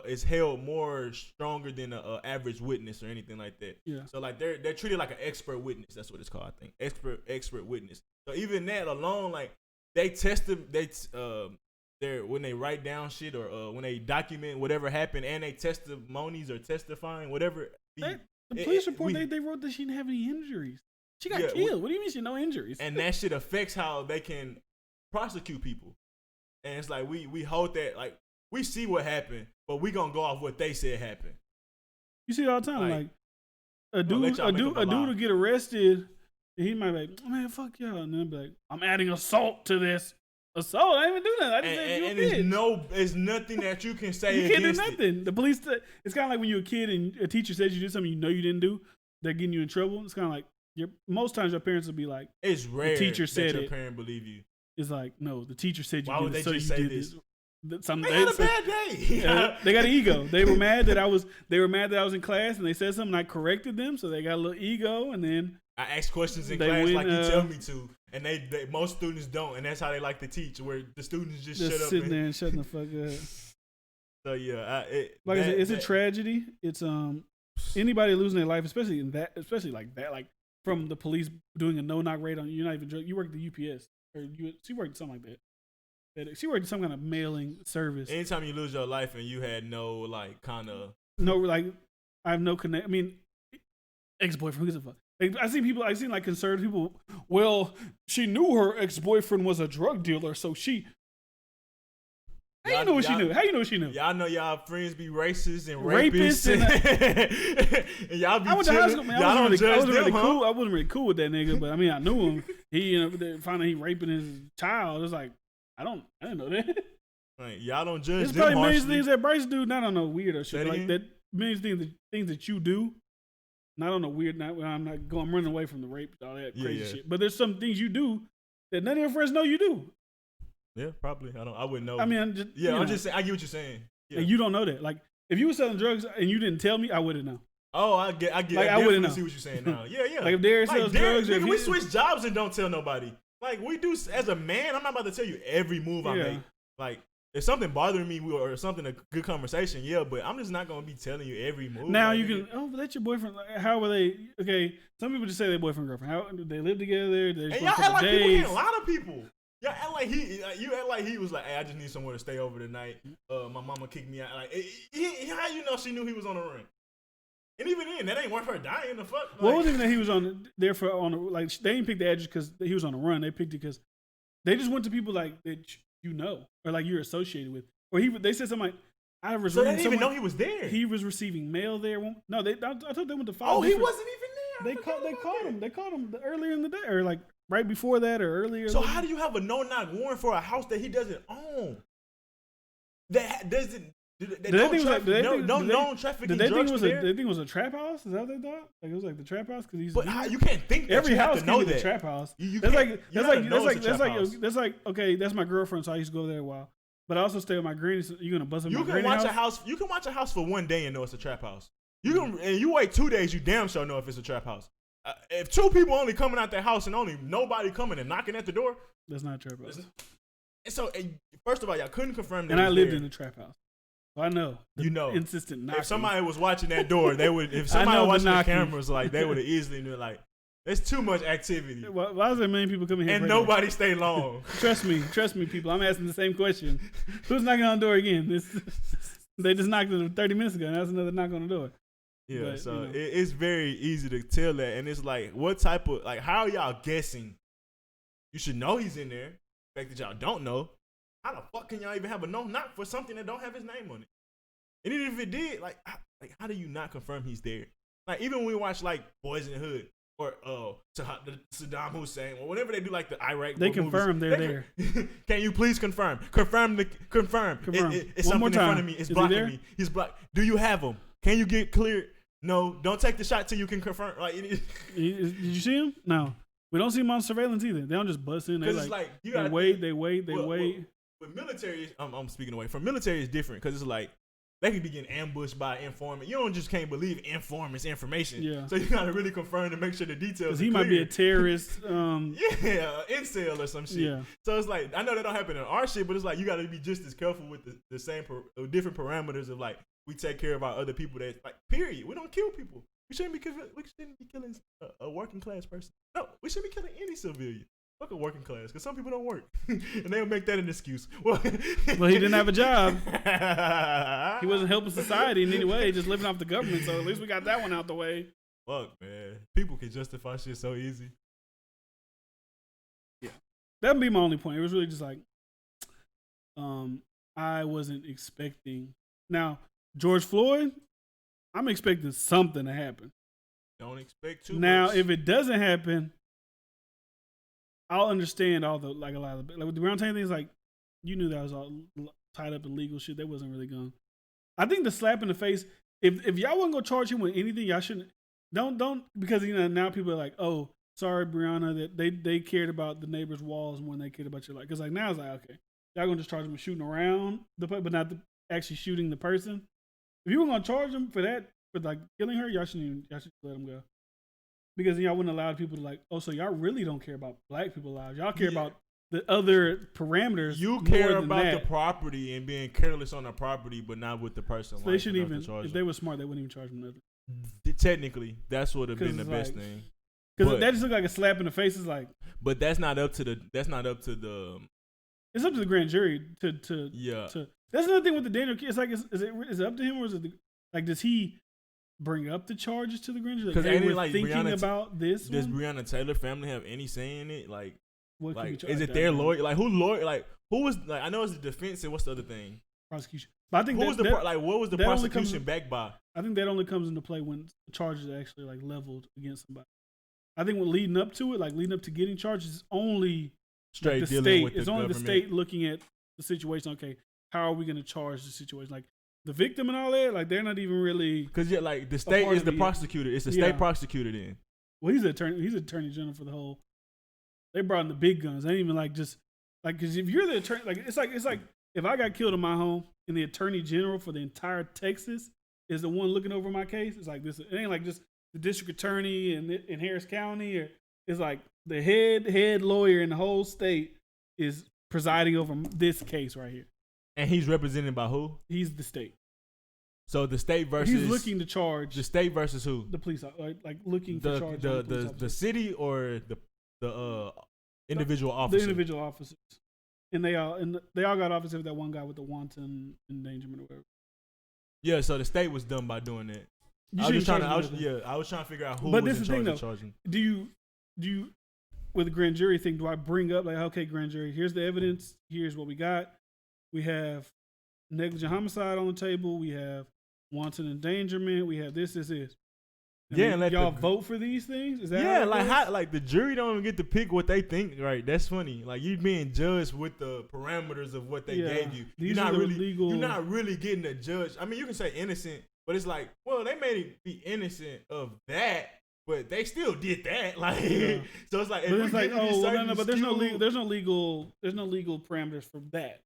is held more stronger than an average witness or anything like that. Yeah. So like they're treated like an expert witness. That's what it's called, I think. Expert witness. So even that alone, like they test them. When they write down shit or when they document whatever happened, and they testimonies or testifying whatever. The police report they wrote that she didn't have any injuries. She got killed. What do you mean she had no injuries? And that shit affects how they can prosecute people. And it's like we hold that, like, we see what happened, but we gonna go off what they said happened. You see it all the time, like a dude will get arrested, and he might be like, man, fuck y'all, and then be like, I'm adding assault to this. Assault? I didn't even do that. I just said you did. There's nothing that you can say. You can't do nothing. The police. It's kind of like when you're a kid and a teacher says you did something you know you didn't do. They're getting you in trouble. It's kind of like most times your parents will be like, it's rare the teacher said that your parent believe you. It's like, no, the teacher said you Why did would it, they so just you say did this? They had a bad day. They got an ego. They were mad that I was in class and they said something. I corrected them, so they got a little ego. And then I asked questions in class like you tell me to, and they most students don't, and that's how they like to teach, where the students just shut up, sitting there and shutting the fuck up. So yeah, it's a tragedy. It's anybody losing their life, especially like that, like from the police doing a no-knock raid on you. You're not even drunk. You work at the UPS. She worked at something like that. She worked at some kind of mailing service. Anytime you lose your life and you had no, like, kind of... No, like, I have no connect. I mean, ex-boyfriend, who gives a fuck? Like, I've seen like conservative people, well, she knew her ex-boyfriend was a drug dealer, so she... How you know what she knew? Y'all know y'all friends be racist and rapists. And y'all be chilling. Y'all don't judge them, cool. I wasn't really cool with that nigga, but I mean, I knew him. He found out he raping his child. It's like, I didn't know that. Like, y'all don't judge There's them probably harshly. millions of things that Bryce do, not on no weird or shit. Like that, millions of things that you do, not on no weird, I'm running away from the rape, all that crazy shit. But there's some things you do that none of your friends know you do. Yeah, probably. I wouldn't know. I mean, I'm just saying. I get what you're saying. Yeah. And you don't know that. Like, if you were selling drugs and you didn't tell me, I wouldn't know. Oh, I get. Like, I wouldn't know. See what you're saying now. Yeah. Like if Derek sells drugs, nigga, we switch jobs and don't tell nobody. Like we do as a man. I'm not about to tell you every move I make. Like if something bothering me or something, a good conversation, but I'm just not gonna be telling you every move. Now you can. Oh, but that's your boyfriend. How were they? Okay, some people just say they're boyfriend girlfriend. How do they live together? And y'all act like people can't lie to people. Yeah, you act like he was like, hey, I just need somewhere to stay over tonight. My mama kicked me out. Like, how you know she knew he was on the run? And even then, that ain't worth her dying. The fuck. Like, well, it wasn't even that he was like they didn't pick the address because he was on the run. They picked it because they just went to people like that or like you're associated with, or they said something like. So they didn't even know he was there. He was receiving mail there. No, I thought they went to five. Oh, he wasn't even there. They caught him. They caught him earlier in the day, or like right before that, or earlier. So how do you have a no-knock warrant for a house that he doesn't own? That doesn't. No known trafficking drugs there. They think it was a trap house. Is that what they thought? Like it was like the trap house because he's. But you can't think that every you house have to know can be that. The trap house. That's like okay. That's my girlfriend, so I used to go there a while. But I also stay with my granny. So you're gonna bust up my granny house? You can watch a house for one day and know it's a trap house. And you wait 2 days, you damn sure know if it's a trap house. If two people only coming out their house and only nobody coming and knocking at the door, that's not a trap house. And so, first of all, y'all couldn't confirm that. And I lived in a trap house, so I know. Insistent knocking. If somebody was watching that door, they would. If somebody was watching the cameras, like they would have easily knew. Like, there's too much activity. Why is there many people coming here? And nobody stay long. Trust me, people. I'm asking the same question. Who's knocking on the door again? They just knocked it 30 minutes ago, and that's another knock on the door. Yeah, but, so it's very easy to tell that. And it's like, what type of, like, how are y'all guessing? You should know he's in there. The fact that y'all don't know, how the fuck can y'all even have a no knock for something that don't have his name on it? And even if it did, like how do you not confirm he's there? Like, even when we watch, like, Boys in the Hood, or Saddam Hussein, or whatever they do, like the Iraq. They confirm they're there. Can you please confirm? Confirm. It's something in front of me. It's blocking me. He's blocked. Do you have him? Can you get cleared? No. Don't take the shot till you can confirm. Like, did you see him? No. We don't see him on surveillance either. They don't just bust in. They like you gotta wait. They wait. With military, I'm speaking away. For military, it's different because it's like. They could be getting ambushed by an informant. You can't believe informants' information. Yeah. So you gotta really confirm to make sure the details. Because he might be a terrorist. Incel or some shit. Yeah. So it's like I know that don't happen in our shit, but it's like you gotta be just as careful with the same different parameters of like we take care of our other people. That like period. We don't kill people. We shouldn't be killing a working class person. No, we shouldn't be killing any civilian. Fuck a working class, because some people don't work, and they'll make that an excuse. Well, he didn't have a job. He wasn't helping society in any way, just living off the government. So at least we got that one out the way. Fuck, man, people can justify shit so easy. Yeah, that'd be my only point. It was really just like, I wasn't expecting. Now, George Floyd, I'm expecting something to happen. Don't expect too much. Now, if it doesn't happen. I'll understand all the a lot of with the Brown Tank things. Like you knew that was all tied up in legal shit. That wasn't really going. I think the slap in the face. If y'all wasn't gonna charge him with anything, y'all shouldn't. Don't because now people are like, oh, sorry, Breonna, that they cared about the neighbor's walls more than they cared about your life. Because like now it's like okay, y'all gonna just charge him with shooting around the but not actually shooting the person. If you were gonna charge him for that for like killing her, y'all should let him go. Because y'all wouldn't allow people to like, oh, so y'all really don't care about black people's lives. Y'all care about the other parameters. You care about the property and being careless on the property, but not with the person. So they shouldn't even, if they were smart, they wouldn't even charge them nothing. Technically, that's would have been the best thing. Because that just looked like a slap in the face. It's like, but that's not up to the. It's up to the grand jury to. That's another thing with the Daniel. It's like, is it up to him or is it like does he? Bring up the charges to the grand jury. Because they were like thinking Breonna, about this. Does Breonna Taylor family have any say in it? Like, is it their their lawyer? Like, who lawyer? Like, who was like? I know it's the defense and what's the other thing? Prosecution. But I think what was the prosecution backed by? I think that only comes into play when charges are actually like leveled against somebody. I think when leading up to it, like leading up to getting charges, is only straight like the dealing state. with the it's only government. the state looking at the situation. Okay, how are we going to charge the situation? Like. The victim and all that, like they're not even really because like the state is the prosecutor. It's the state prosecutor then. Well, he's the attorney. He's the attorney general for the whole. They brought in the big guns. They ain't even like just like because if you're the attorney, like it's like if I got killed in my home and the attorney general for the entire Texas is the one looking over my case, it's like this. It ain't like just the district attorney in Harris County, or it's like the head lawyer in the whole state is presiding over this case right here. And he's represented by who? He's the state. So the state versus he's looking to charge the state versus who? The police, like looking to charge the city or the individual officers. The individual officers, and they all got officers with that one guy with the wanton endangerment or whatever. Yeah, so the state was done by doing that. I was trying to figure out who was in charge of charging. Do you with the grand jury thing? Do I bring up like, okay, grand jury, here's the evidence, here's what we got. We have negligent homicide on the table. We have wanton endangerment. We have this. And y'all vote for these things? Is that like the jury don't even get to pick what they think, right? That's funny. Like you being judged with the parameters of what they gave you. You're not really getting a judge. I mean, you can say innocent, but it's like, well, they may be innocent of that, but they still did that. Like, so it's like, but it's like, but there's no legal parameters for that.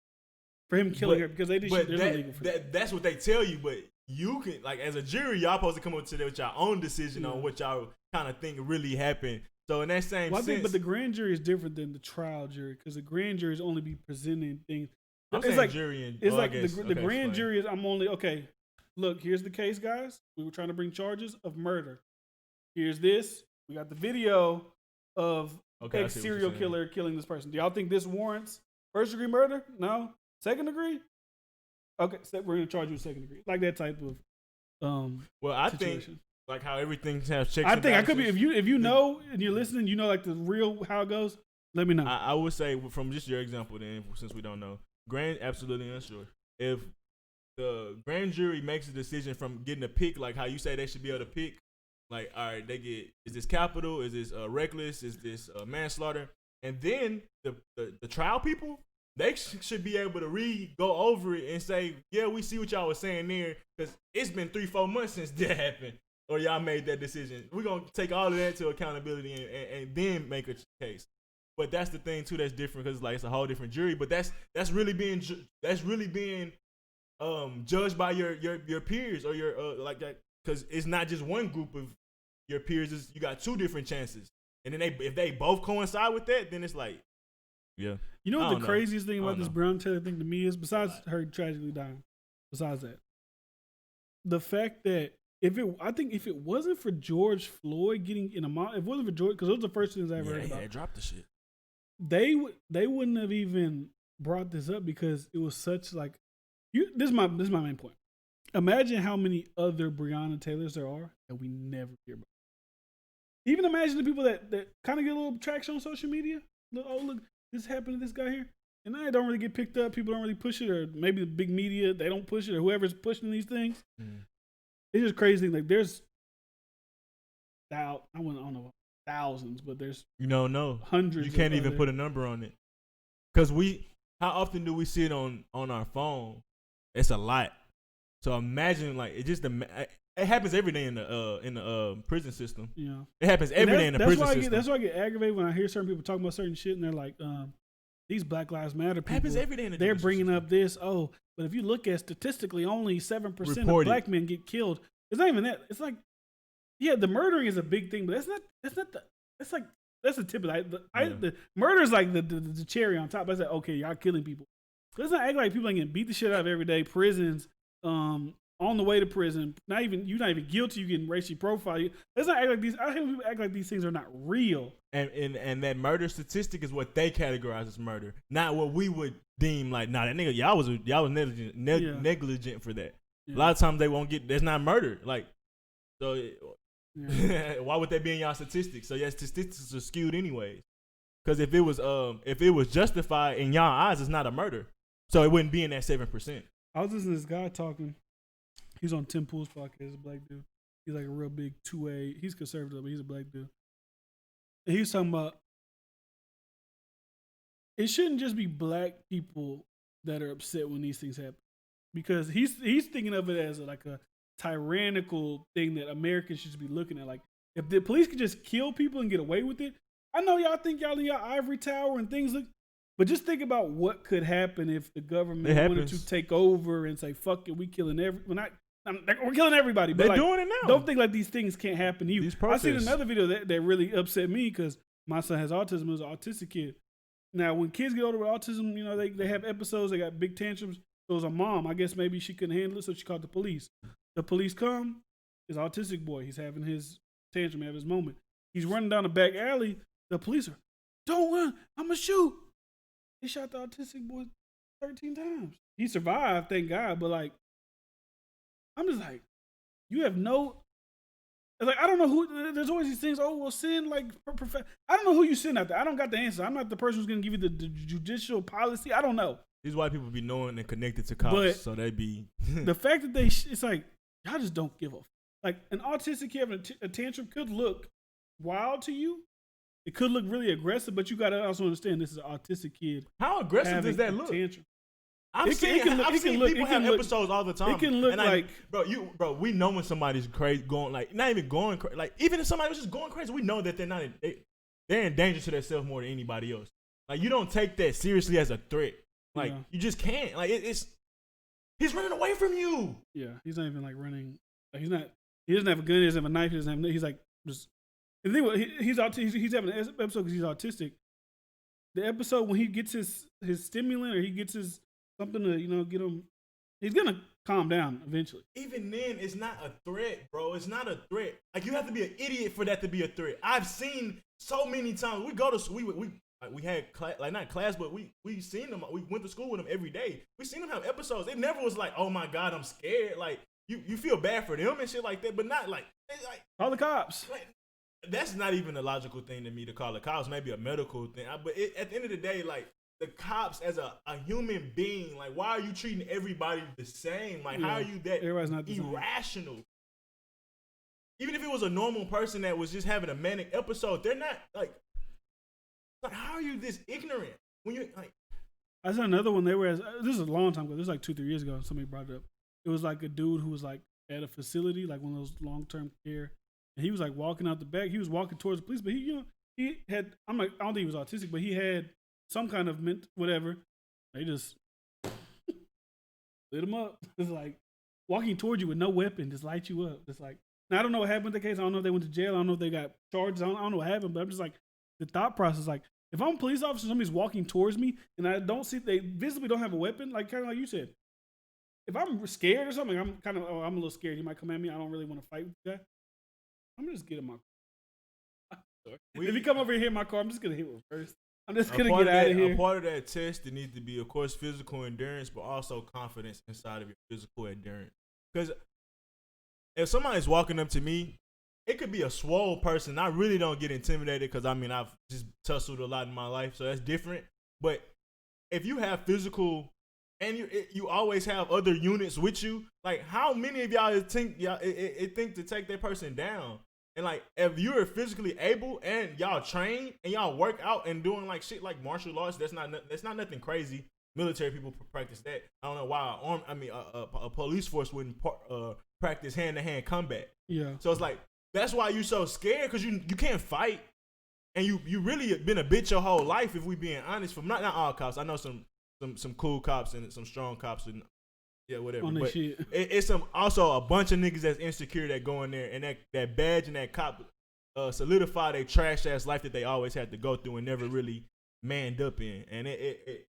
For him killing her because there's no legal for that. That's what they tell you, but you can, like, as a jury, y'all supposed to come up to with your own decision on what y'all kind of think really happened. So in that same sense, but the grand jury is different than the trial jury because the grand jury is only be presenting things. I'm saying like, jury and it's like the grand jury is. I'm only okay. Look, here's the case, guys. We were trying to bring charges of murder. Here's this. We got the video of ex-serial killer killing this person. Do y'all think this warrants first degree murder? No. Second degree? Okay, so we're gonna charge you with second degree, like that type of I situation. Think like how everything has checks. I think I could be if you know and you're listening, you know like the real how it goes. Let me know. I would say from just your example, then since we don't know, absolutely unsure. If the grand jury makes a decision from getting a pick, like how you say they should be able to pick, like all right, they get is this capital, is this reckless, is this manslaughter, and then the trial people. They should be able to go over it and say, yeah, we see what y'all was saying there because it's been 3-4 months since that happened or y'all made that decision. We're going to take all of that to accountability and then make a case. But that's the thing, too, that's different because it's a whole different jury. But that's really being judged by your peers or your like that because it's not just one group of your peers. You got two different chances. And then if they both coincide with that, then it's like, yeah. You know what the craziest thing about this Breonna Taylor thing to me is, besides her tragically dying, besides that, the fact that I think if it wasn't for George Floyd getting in a mob, if it wasn't for George, because those are the first things I ever heard about. Yeah, dropped the shit. They wouldn't have even brought this up because it was such like this is my main point. Imagine how many other Breonna Taylors there are that we never hear about. Even imagine the people that kind of get a little traction on social media. Look, this happened to this guy here. And they don't really get picked up. People don't really push it, or maybe the big media, they don't push it, or whoever's pushing these things. It's just crazy. Like there's I don't know, thousands, but there's hundreds. You can't even put a number on it. Because how often do we see it on our phone? It's a lot. So imagine like it happens every day in the prison system. Yeah, it happens every day in the prison system. That's why I get aggravated when I hear certain people talking about certain shit, and they're like, "These Black Lives Matter people." It happens every day in the they're bringing system. Up this. Oh, but if you look at statistically, only 7% of Black men get killed. It's not even that. It's like, yeah, the murdering is a big thing, but that's the tip of the murder is like the cherry on top. I said, okay, y'all killing people. Let's not act like people ain't getting beat the shit out of every day. Prisons, on the way to prison, you're not even guilty. You getting racially profiled. Let's not act like these. I hate when people act like these things are not real. And that murder statistic is what they categorize as murder, not what we would deem like. Nah, that nigga, y'all was negligent for that. Yeah. A lot of times they won't get. That's not murder. Like, so why would that be in y'all statistics? So statistics are skewed anyways. Because if it was justified in y'all eyes, it's not a murder. So it wouldn't be in that 7%. I was listening to this guy talking. He's on Tim Pool's podcast. He's a black dude. He's like a real big 2A. He's conservative, but he's a black dude. And he was talking about it shouldn't just be black people that are upset when these things happen, because he's thinking of it as a tyrannical thing that Americans should be looking at. Like, if the police could just kill people and get away with it, I know y'all think y'all in your ivory tower and things look. But just think about what could happen if the government wanted to take over and say, "Fuck it, we're killing everybody." But they're doing it now. Don't think like these things can't happen to you. I seen another video that really upset me because my son has autism. He was an autistic kid. Now, when kids get older with autism, they have episodes. They got big tantrums. So it was a mom. I guess maybe she couldn't handle it, so she called the police. The police come. His autistic boy. He's having his tantrum, having his moment. He's running down the back alley. The police are, Don't run. I'm gonna shoot. He shot the autistic boy 13 times. He survived, thank God. But like, I'm just like, you have no. It's like I don't know who. There's always these things. Oh, well, send like. I don't know who you send out there. I don't got the answer. I'm not the person who's gonna give you the judicial policy. I don't know. These white people be knowing and connected to cops, but so they be. The fact that it's like y'all just don't give a. Like an autistic kid having a tantrum could look wild to you. It could look really aggressive, but you gotta also understand this is an autistic kid. How aggressive does that look? Tantrum. I've seen people have episodes all the time. It can look like, bro. We know when somebody's crazy, going like not even going crazy. Like even if somebody was just going crazy, we know that they're not. They're in danger to themselves more than anybody else. Like you don't take that seriously as a threat. Like you just can't. Like it's he's running away from you. Yeah, he's not even like running. Like, he's not. He doesn't have a gun. He doesn't have a knife. He doesn't have. He's like just. The thing he's having an episode because he's autistic. The episode when he gets his stimulant or he gets his something to get him, he's gonna calm down eventually. Even then, it's not a threat, bro. It's not a threat. Like you have to be an idiot for that to be a threat. I've seen so many times. We go to we had class, like not class, but we seen them. We went to school with them every day. We seen them have episodes. It never was like, oh my God, I'm scared. Like you feel bad for them and shit like that, but not like call the cops. Like, that's not even a logical thing to me to call the cops. Maybe a medical thing. But at the end of the day, like the cops as a human being, like why are you treating everybody the same? Like how are you that everybody's not the irrational? Same. Even if it was a normal person that was just having a manic episode, they're not like how are you this ignorant when you like? I saw another one. This is a long time ago. This was like 2-3 years ago. Somebody brought it up. It was like a dude who was like at a facility, like one of those long-term care. And he was like walking out the back. He was walking towards the police, but he had. I'm like, I don't think he was autistic, but he had some kind of whatever. They just lit him up. It's like walking towards you with no weapon, just light you up. It's like now I don't know what happened with the case. I don't know if they went to jail. I don't know if they got charged. I don't know what happened, but I'm just like the thought process. Like if I'm a police officer, somebody's walking towards me, and I don't see they visibly don't have a weapon. Like kind of like you said, if I'm scared or something, I'm I'm a little scared. He might come at me. I don't really want to fight with the guy. I'm just getting my car. If he come over here and hit my car, I'm just gonna hit him first. I'm just gonna get out of here. A part of that test, it needs to be, of course, physical endurance, but also confidence inside of your physical endurance. Because if somebody's walking up to me, it could be a swole person. I really don't get intimidated because I've just tussled a lot in my life, so that's different. But if you have physical and you always have other units with you, like how many of y'all think to take that person down? And like if you're physically able and y'all train and y'all work out and doing like shit like martial arts, that's not nothing crazy. Military people practice that. I don't know why a police force wouldn't practice hand-to-hand combat. Yeah. So it's like that's why you so scared because you can't fight and you really been a bitch your whole life if we being honest. From not all cops, I know some cool cops and some strong cops and whatever. But it's also a bunch of niggas that's insecure that go in there and that badge and that cop solidify their trash ass life that they always had to go through and never really manned up in. And it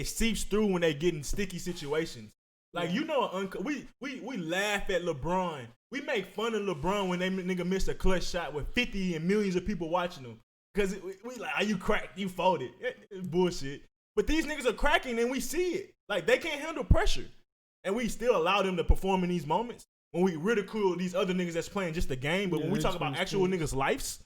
seeps through when they get in sticky situations. Like we laugh at LeBron. We make fun of LeBron when they nigga missed a clutch shot with 50 and millions of people watching him. Cause we like, are you cracked? You folded. It's bullshit. But these niggas are cracking and we see it. Like they can't handle pressure. And we still allow them to perform in these moments when we ridicule these other niggas that's playing just a game. But when we talk about actual niggas' lives,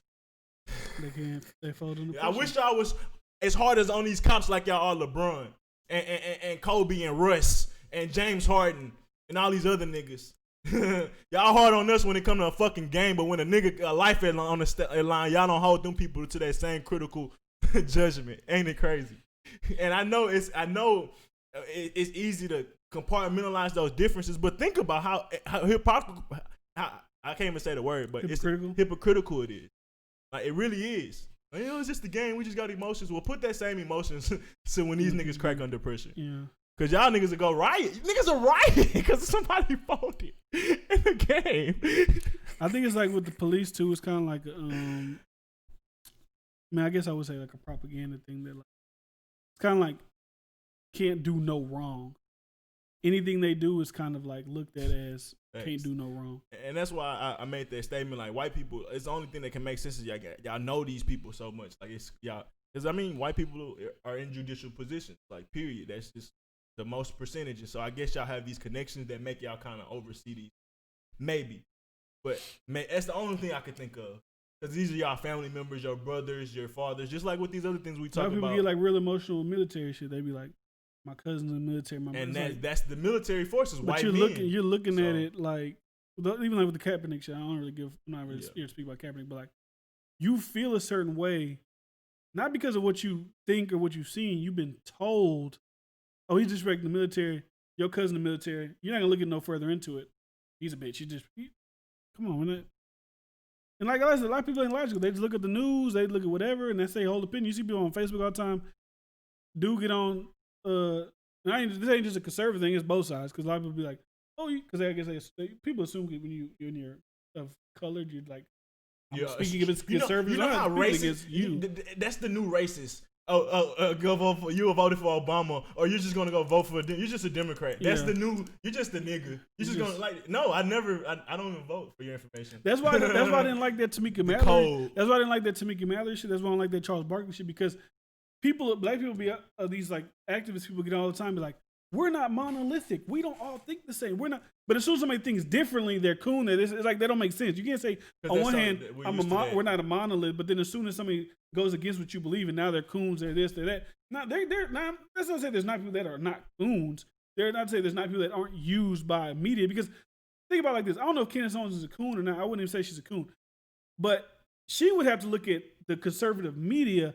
they fold in the pressure. I wish y'all was as hard as on these cops like y'all are LeBron and Kobe and Russ and James Harden and all these other niggas. Y'all hard on us when it come to a fucking game, but when a life on the line, y'all don't hold them people to that same critical judgment. Ain't it crazy? And I know it's easy to compartmentalize those differences, but think about how hypocritical. I can't even say the word, but it's hypocritical it is. Like it really is. Like, it's just the game. We just got emotions. We'll put that same emotions to when these niggas crack under pressure. Yeah. Cause y'all niggas will go riot. Niggas are rioting because somebody folded in the game. I think it's like with the police too. It's kind of like, I guess I would say like a propaganda thing that like it's kind of like can't do no wrong. anything they do is kind of like looked at as can't do no wrong. And that's why I made that statement. Like, white people, it's the only thing that can make sense is y'all know these people so much. Like, it's y'all, because I mean, white people are in judicial positions. Like, period. That's just the most percentages. So I guess y'all have these connections that make y'all kind of oversee these. Maybe, but that's the only thing I could think of. Because these are y'all family members, your brothers, your fathers, just like with these other things we talk about. People get like real emotional military shit. They be like, my cousin's in the military. That's the military forces. But white you're looking at it like, even like with the Kaepernick shit. I don't really I'm not really scared to speak about Kaepernick, but like, you feel a certain way, not because of what you think or what you've seen. You've been told, oh, he's disrespecting the military. Your cousin in the military. You're not gonna look at no further into it. He's a bitch. Come on, man. And like I said, a lot of people ain't logical. They just look at the news, they look at whatever, and they say whole opinion. You see people on Facebook all the time. Do get on. This ain't just a conservative thing. It's both sides, because a lot of people be like, "Oh," because I guess people assume when you're in your of colored, you're like, speaking of conservative. You know how racist you. That's the new racist. Go vote for you. Voted for Obama, or you're just gonna go vote for. You're just a Democrat. That's the new. You're just a nigga. You're just gonna like. No, I never. I don't even vote for your information. That's why. That's why I didn't like that Tamika Mallory. That's why I didn't like that Tamika Mallory shit. That's why I don't like that Charles Barkley shit, because black people be these like activist people get all the time be like, we're not monolithic. We don't all think the same. We're not. But as soon as somebody thinks differently, they're coon. It's like they don't make sense. You can't say on one hand we're not a monolith, but then as soon as somebody goes against what you believe, and now they're coons, they're this, they're that. Now they're not. That's not to say there's not people that are not coons. They're not to say there's not people that aren't used by media. Because think about it like this. I don't know if Candace Owens is a coon or not. I wouldn't even say she's a coon, but she would have to look at the conservative media.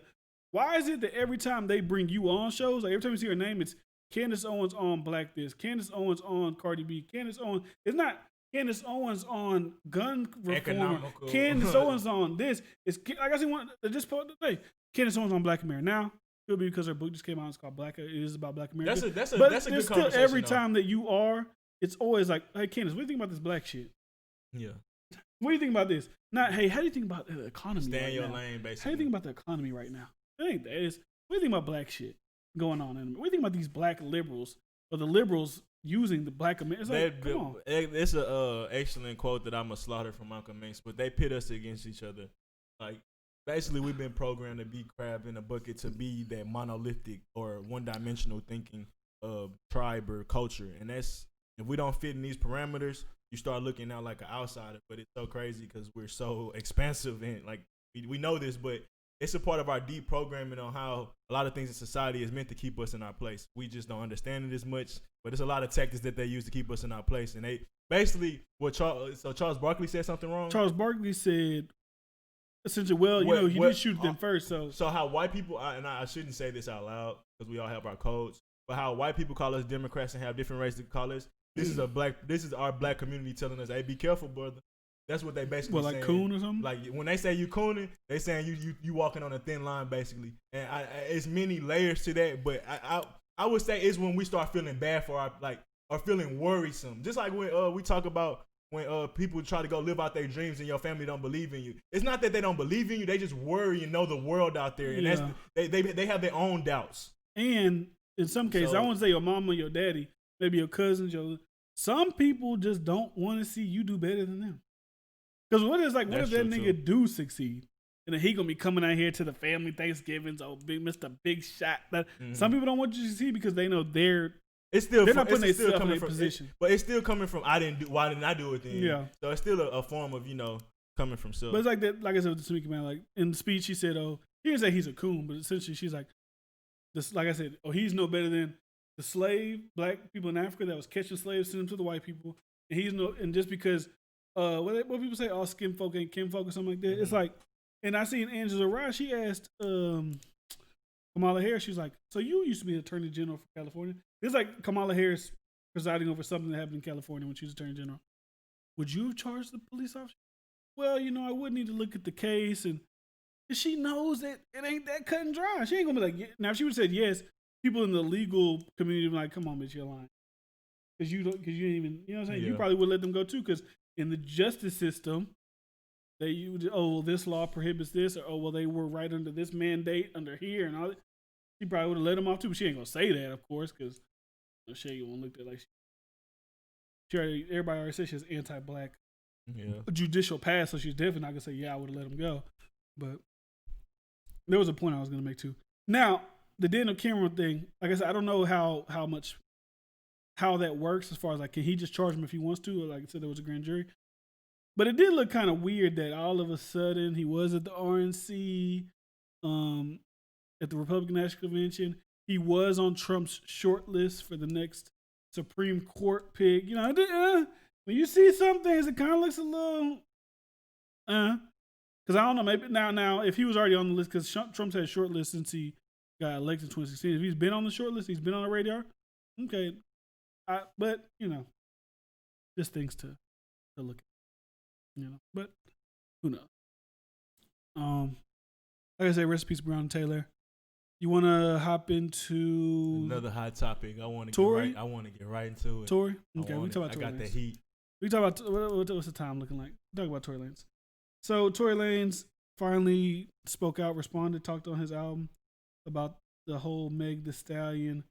Why is it that every time they bring you on shows, like every time you see her name, it's Candace Owens on Black This, Candace Owens on Cardi B, Candace Owens. It's not Candace Owens on gun reform. Candace Owens on this. It's like I see one just put today. Candace Owens on Black America. Now it'll be because her book just came out. It's called Black. It is about Black America. That's a good conversation. Every time that you are, it's always like, hey Candace, what do you think about this black shit? Yeah. What do you think about this? Not, hey, how do you think about the economy? Stay in your lane, basically. How do you think about the economy right now? I think that is. What do you think about black shit going on? And what do you think about these black liberals or the liberals using the black Americans? Like, come on. It's a excellent quote that I'm gonna slaughter from Malcolm X, but they pit us against each other. Like, basically, we've been programmed to be crab in a bucket, to be that monolithic or one-dimensional thinking tribe or culture, and that's, if we don't fit in these parameters, you start looking out like an outsider. But it's so crazy because we're so expansive, and like we know this, but it's a part of our deep programming on how a lot of things in society is meant to keep us in our place. We just don't understand it as much, but there's a lot of tactics that they use to keep us in our place. And they basically, Charles Barkley said something wrong? Charles Barkley said, essentially, he did shoot them first. So how white people, and I shouldn't say this out loud because we all have our codes, but how white people call us Democrats and have different races to call us, this is our black community telling us, hey, be careful, brother. That's what they basically saying. Like coon or something? Like when they say you cooning, they saying you walking on a thin line basically. And it's many layers to that, but I would say it's when we start feeling bad for or feeling worrisome. Just like when we talk about when people try to go live out their dreams and your family don't believe in you. It's not that they don't believe in you, they just worry and know the world out there. And that's they have their own doubts. And in some cases, I won't say your mama, your daddy, maybe your cousins, some people just don't want to see you do better than them. Because what if that nigga do succeed? And then he gonna be coming out here to the family Thanksgivings, Mr. Big Shot. Some people don't want you to see because they know they're not putting themselves in a position. But it's still coming from why didn't I do it then? Yeah. So it's still a form of, coming from self. But it's like that, like I said with the Tamika Man, like in the speech she said, he didn't say he's a coon, but essentially she's like, this, like I said, he's no better than the slave black people in Africa that was catching slaves, sending them to the white people. And just because what people say, all skin folk ain't kin folk or something like that. Mm-hmm. It's like, and I seen Angela Rye, she asked Kamala Harris, she's like, so you used to be Attorney General for California. It's like Kamala Harris presiding over something that happened in California when she was Attorney General. Would you have charged the police officer? Well, I would need to look at the case, and she knows that it ain't that cut and dry. She ain't gonna be like, yeah. Now if she would have said yes, people in the legal community would be like, come on, bitch, you're lying. Because you didn't even, you know what I'm saying? Yeah. You probably would let them go too, because in the justice system, this law prohibits this, or they were right under this mandate under here, and all that. She probably would have let them off too, but she ain't gonna say that, of course, because she ain't gonna look at like everybody already said she has anti-black judicial past, so she's definitely not gonna say, yeah, I would have let him go. But there was a point I was gonna make too. Now, the Daniel Cameron thing, like I said, I don't know how that works as far as like, can he just charge him if he wants to, or like I said, there was a grand jury. But it did look kind of weird that all of a sudden he was at the RNC, at the Republican National Convention. He was on Trump's short list for the next Supreme Court pick. You know, when you see some things, it kind of looks a little, because I don't know, maybe now if he was already on the list, because Trump's had a short list since he got elected in 2016. If he's been on the short list, he's been on the radar. Okay, but you know, just things to look at. You know, but who knows? Like I say, rest in peace, Breonna Taylor. You want to hop into another hot topic? I want to get right into it. Tory. Okay, we talk about Tory Lanez. I got the heat. We talk about what's the time looking like? Talk about Tory Lanez. So Tory Lanez finally spoke out, responded, talked on his album about the whole Meg Thee Stallion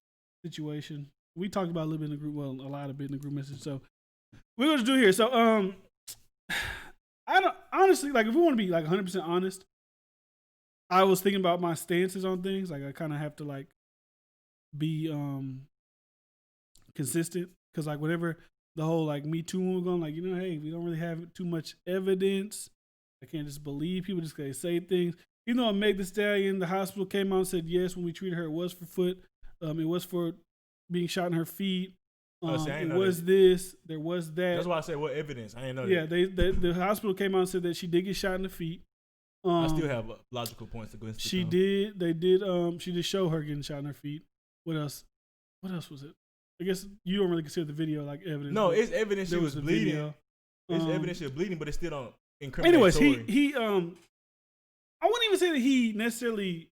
situation. We talked about a little bit in the group, well, a lot of it in the group message. So we're going to do here. So I don't honestly, like, if we want to be like 100% honest, I was thinking about my stances on things. Like, I kind of have to like be consistent, because like whenever the whole like Me Too movement going, like, you know, hey, we don't really have too much evidence. I can't just believe people just gonna say things. Even though Meg Thee Stallion, the hospital came out and said yes, when we treated her, it was for foot. It was for being shot in her feet. It was this. There was that. That's why I said what evidence. I didn't know. Yeah, the hospital came out and said that she did get shot in the feet. I still have logical points to go into. She did. They did. She did show her getting shot in her feet. What else? What else was it? I guess you don't really consider the video like evidence. No, it's evidence she was bleeding. It's evidence she was bleeding, but it still don't incriminate. Anyways, he I wouldn't even say that he necessarily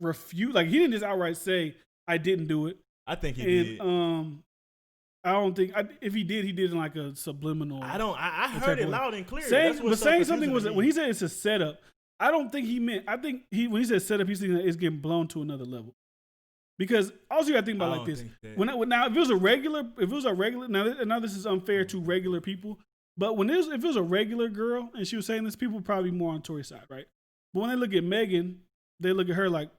refused. Like, he didn't just outright say I didn't do it. I think he did. I don't think if he did in like a subliminal. I heard it loud and clear. Saying something was when he said it's a setup. I don't think he meant. I think when he said setup, he's thinking that it's getting blown to another level. Because also you got to think about like this. Now if it was a regular, now this is unfair to regular people. But if it was a regular girl and she was saying this, people would probably be more on Tory's side, right? But when they look at Megan, they look at her like,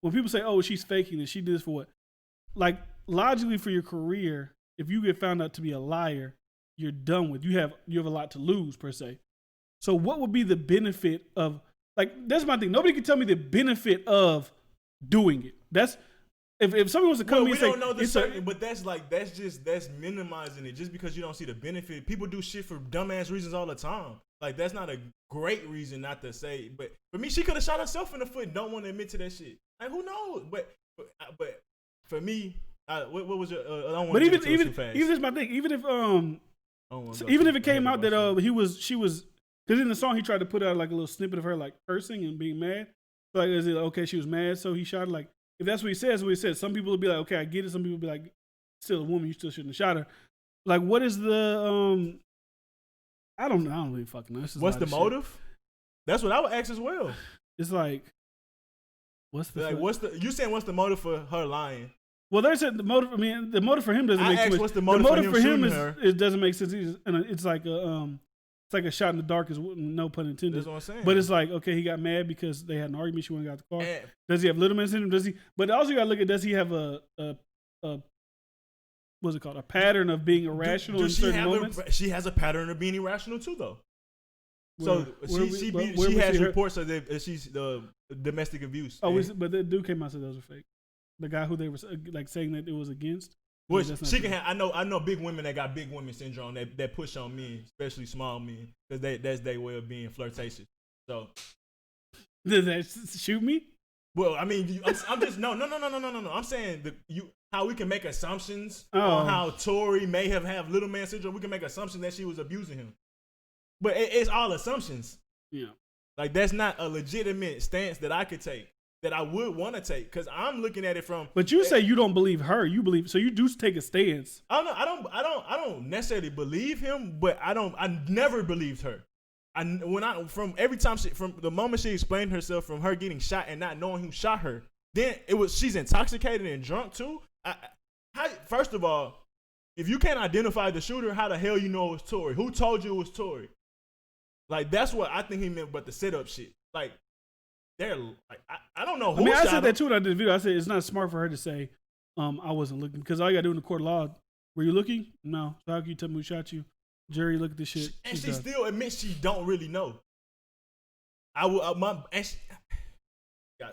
when people say, "Oh, she's faking this. She did this for what?" Like, logically for your career, if you get found out to be a liar, you're done with. You have a lot to lose per se. So what would be the benefit of, like, that's my thing. Nobody can tell me the benefit of doing it. That's if somebody wants to come to me and say, we don't know the certain, but that's minimizing it just because you don't see the benefit. People do shit for dumbass reasons all the time. Like, that's not a great reason not to say. But for me, she could have shot herself in the foot and don't want to admit to that shit. Like, who knows? But for me, what was your? I don't want to get too fast. Even my thing. Even if it came out that she was, because in the song he tried to put out like a little snippet of her like cursing and being mad. So like, is it okay? She was mad, so he shot her. Like, if that's what he says, what he said. Some people will be like, okay, I get it. Some people will be like, still a woman, you still shouldn't have shot her. Like, what is the I don't really fucking know. What's the motive? That's what I would ask as well. It's like, what's the motive for her lying? Well, they said the motive. I mean, the motive for him doesn't make sense. What's the motive for him it doesn't make sense. It's like a shot in the dark, is no pun intended. That's what I'm saying. But it's like, okay, he got mad because they had an argument. She went and got the car. Does he have Littleman syndrome? Does he? But also you got to look at, does he have a what's it called? A pattern of being irrational in certain moments. She has a pattern of being irrational too, though. So she has reports of that she's domestic abuse. Oh, but the dude came out and said those were fake. The guy who they were like saying that it was against. Which she can have. I know big women that got big women syndrome that push on men, especially small men, because that's their way of being flirtatious. So did that shoot me? Well, I mean, I'm just no. I'm saying how we can make assumptions on how Tory may have little man syndrome. We can make assumptions that she was abusing him, but it's all assumptions. Yeah, like, that's not a legitimate stance that I could take, that I would want to take, because I'm looking at it from. But you say you don't believe her. You believe, so you do take a stance. I don't necessarily believe him, but I never believed her. From the moment she explained herself, from her getting shot and not knowing who shot her, then she's intoxicated and drunk too. First of all, If you can't identify the shooter, how the hell you know it was Tory? Who told you it was Tory? Like, that's what I think he meant, but the setup shit. Like, they're like, I don't know who. I mean, I said that too when I did the video. I said it's not smart for her to say, I wasn't looking, because all you gotta do in the court of law, were you looking? No. So how can you tell me who shot you? Jury, look at this shit. And she still admits she don't really know.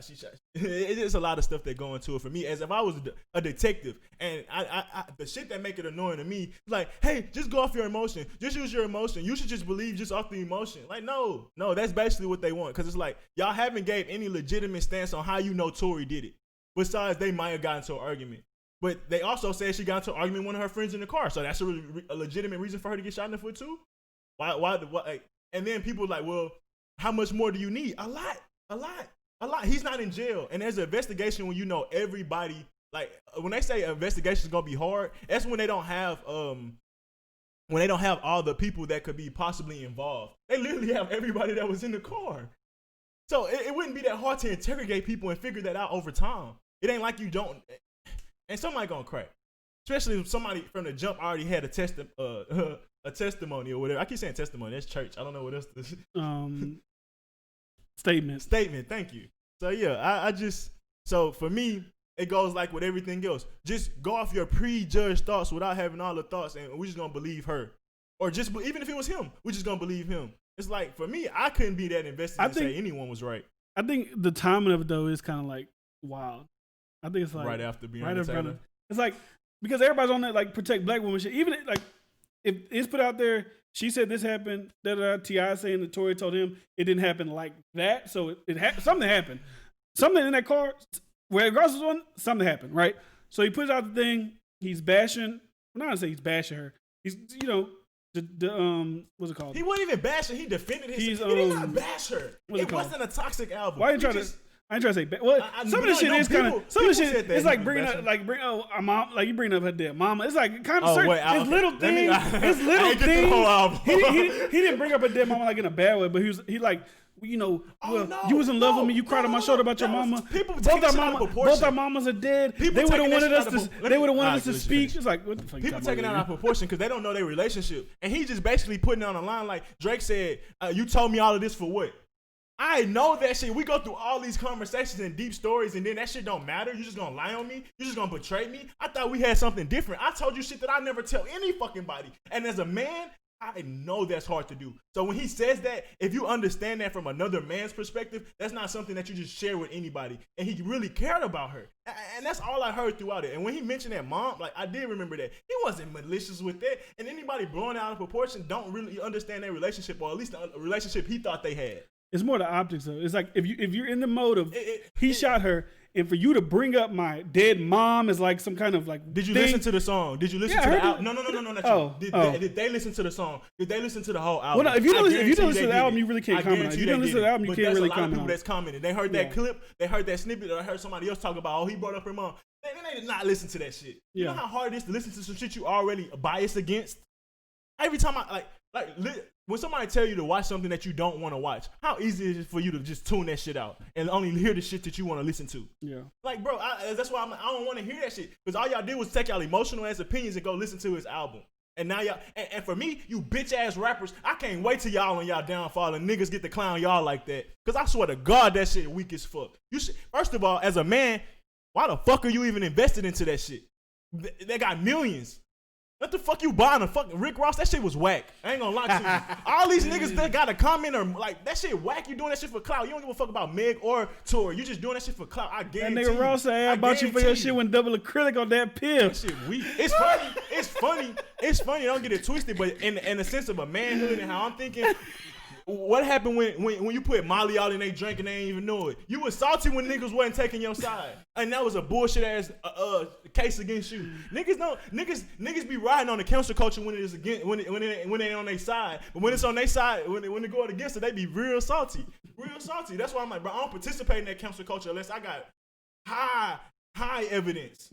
She shot. It's a lot of stuff that go into it for me. As if I was a detective, and I the shit that make it annoying to me, like, hey, just go off your emotion. Just use your emotion. You should just believe just off the emotion. Like, no, that's basically what they want. Because it's like, y'all haven't gave any legitimate stance on how you know Tory did it. Besides, they might have gotten into an argument. But they also said she got into an argument with one of her friends in the car. So that's a legitimate reason for her to get shot in the foot too? Why? And then people like, well, how much more do you need? A lot. He's not in jail. And there's an investigation when you know everybody. Like, when they say investigation is going to be hard, that's when they don't have all the people that could be possibly involved. They literally have everybody that was in the car. So it wouldn't be that hard to interrogate people and figure that out over time. It ain't like you don't. And somebody gonna crack, especially if somebody from the jump already had a testimony or whatever. I keep saying testimony. That's church. I don't know what else. Statement. Thank you. So yeah, so for me, it goes like with everything else. Just go off your prejudged thoughts without having all the thoughts, and we're just gonna believe her, or just even if it was him, we're just gonna believe him. It's like, for me, I couldn't be that invested and say anyone was right. I think the timing of it though is kind of like wild. I think it's like right after Breonna Taylor. It's like, because everybody's on that like protect black women shit. Even like if it's put out there, she said this happened. T.I. saying that Tory told him it didn't happen like that. So something happened. Something in that car where Ross was on. Something happened, right? So he puts out the thing. He's bashing. I'm not gonna say he's bashing her. He's what's it called? He wasn't even bashing. He defended his. He did not bash her. It wasn't a toxic album. Why are you trying to? I ain't trying to say bad. Well, some of this shit is kind of. Some of this shit is like bringing up, a mom, like you bring up her dead mama. It's like kind of certain. It's little things. It's little things. He didn't bring up her dead mama like in a bad way, but he like, you know, you was in love with me. You cried on my shoulder about your mama. Both our mamas are dead. They would have wanted us to. They would have wanted us to speak. It's like, what the fuck? People taking out of proportion because they don't know their relationship, and he just basically putting it on the line like Drake said. You told me all of this for what? I know that shit. We go through all these conversations and deep stories, and then that shit don't matter. You just gonna lie on me? You just gonna betray me? I thought we had something different. I told you shit that I never tell any fucking body. And as a man, I know that's hard to do. So when he says that, if you understand that from another man's perspective, that's not something that you just share with anybody. And he really cared about her. And that's all I heard throughout it. And when he mentioned that mom, like, I did remember that. He wasn't malicious with that. And anybody blowing out of proportion don't really understand their relationship, or at least the relationship he thought they had. It's more the optics though. It's like if you're in the mode of he shot her, and for you to bring up my dead mom is like some kind of like. Did you listen to the song? Did you listen to the album? No. Did they listen to the song? Did they listen to the whole album? Well, no, if you don't listen to the album, you really can't comment on it. If you don't listen to the album, you can't really comment on it. But there's a lot of people that's commenting. They heard that clip, they heard that snippet, or I heard somebody else talk about, he brought up her mom. They did not listen to that shit. You know how hard it is to listen to some shit you already biased against? Every time when somebody tell you to watch something that you don't want to watch, how easy is it for you to just tune that shit out and only hear the shit that you want to listen to? Yeah. Like, bro, that's why I don't want to hear that shit. Because all y'all did was take y'all emotional ass opinions and go listen to his album. And now y'all, and for me, you bitch ass rappers, I can't wait till y'all on y'all downfall and niggas get to clown y'all like that. Because I swear to God, that shit weak as fuck. You should, first of all, as a man, why the fuck are you even invested into that shit? They got millions. What the fuck you buying a fucking Rick Ross? That shit was whack. I ain't gonna lie to you. All these niggas that got a comment or like that shit whack. You doing that shit for clout. You don't give a fuck about Meg or Tory. You just doing that shit for clout. I guarantee you. That nigga Ross said I bought you for your shit when double acrylic on that pill. That shit weak. It's funny. It's funny. It's funny. Don't get it twisted. But in the sense of a manhood and how I'm thinking, what happened when you put Molly out and they drink and they ain't even know it? You was salty when niggas wasn't taking your side, and that was a bullshit ass case against you. Niggas be riding on the cancel culture when it is against when they on their side, but when it's on their side, when they go against it, they be real salty. That's why I'm like, bro, I don't participate in that cancel culture unless I got high evidence.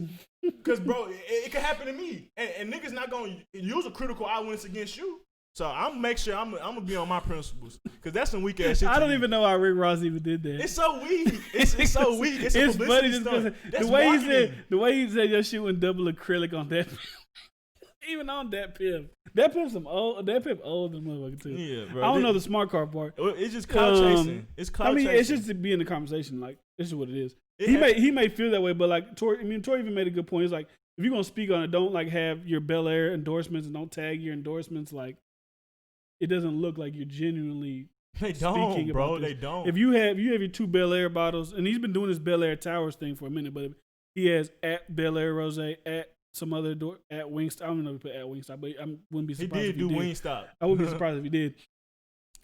Cause bro, it could happen to me, and niggas not gonna use a critical eye when it's against you. So I'm gonna make sure I'm gonna be on my principles, cause that's some weak ass shit. I don't even know how Rick Ross even did that. It's so weak. It's so weak. It's funny just the way he said your shit went double acrylic on that. even on that Pip. That Pip old than motherfucker too. Yeah, bro. I don't know the smart car part. It's just clout chasing. It's clout chasing. It's just to be in the conversation. Like, this is what it is. He may feel that way, but like Tori even made a good point. It's like, if you're gonna speak on it, don't like have your Bel Air endorsements and don't tag your endorsements. Like, it doesn't look like you're genuinely speaking bro. about this. They don't. If you have your 2 Bel Air bottles, and he's been doing this Bel Air Towers thing for a minute, but he has at Bel Air Rose, at some other at Wingstop. I don't know if he put at Wingstop, but I wouldn't be surprised. He did do Wingstop. I wouldn't be surprised if he did.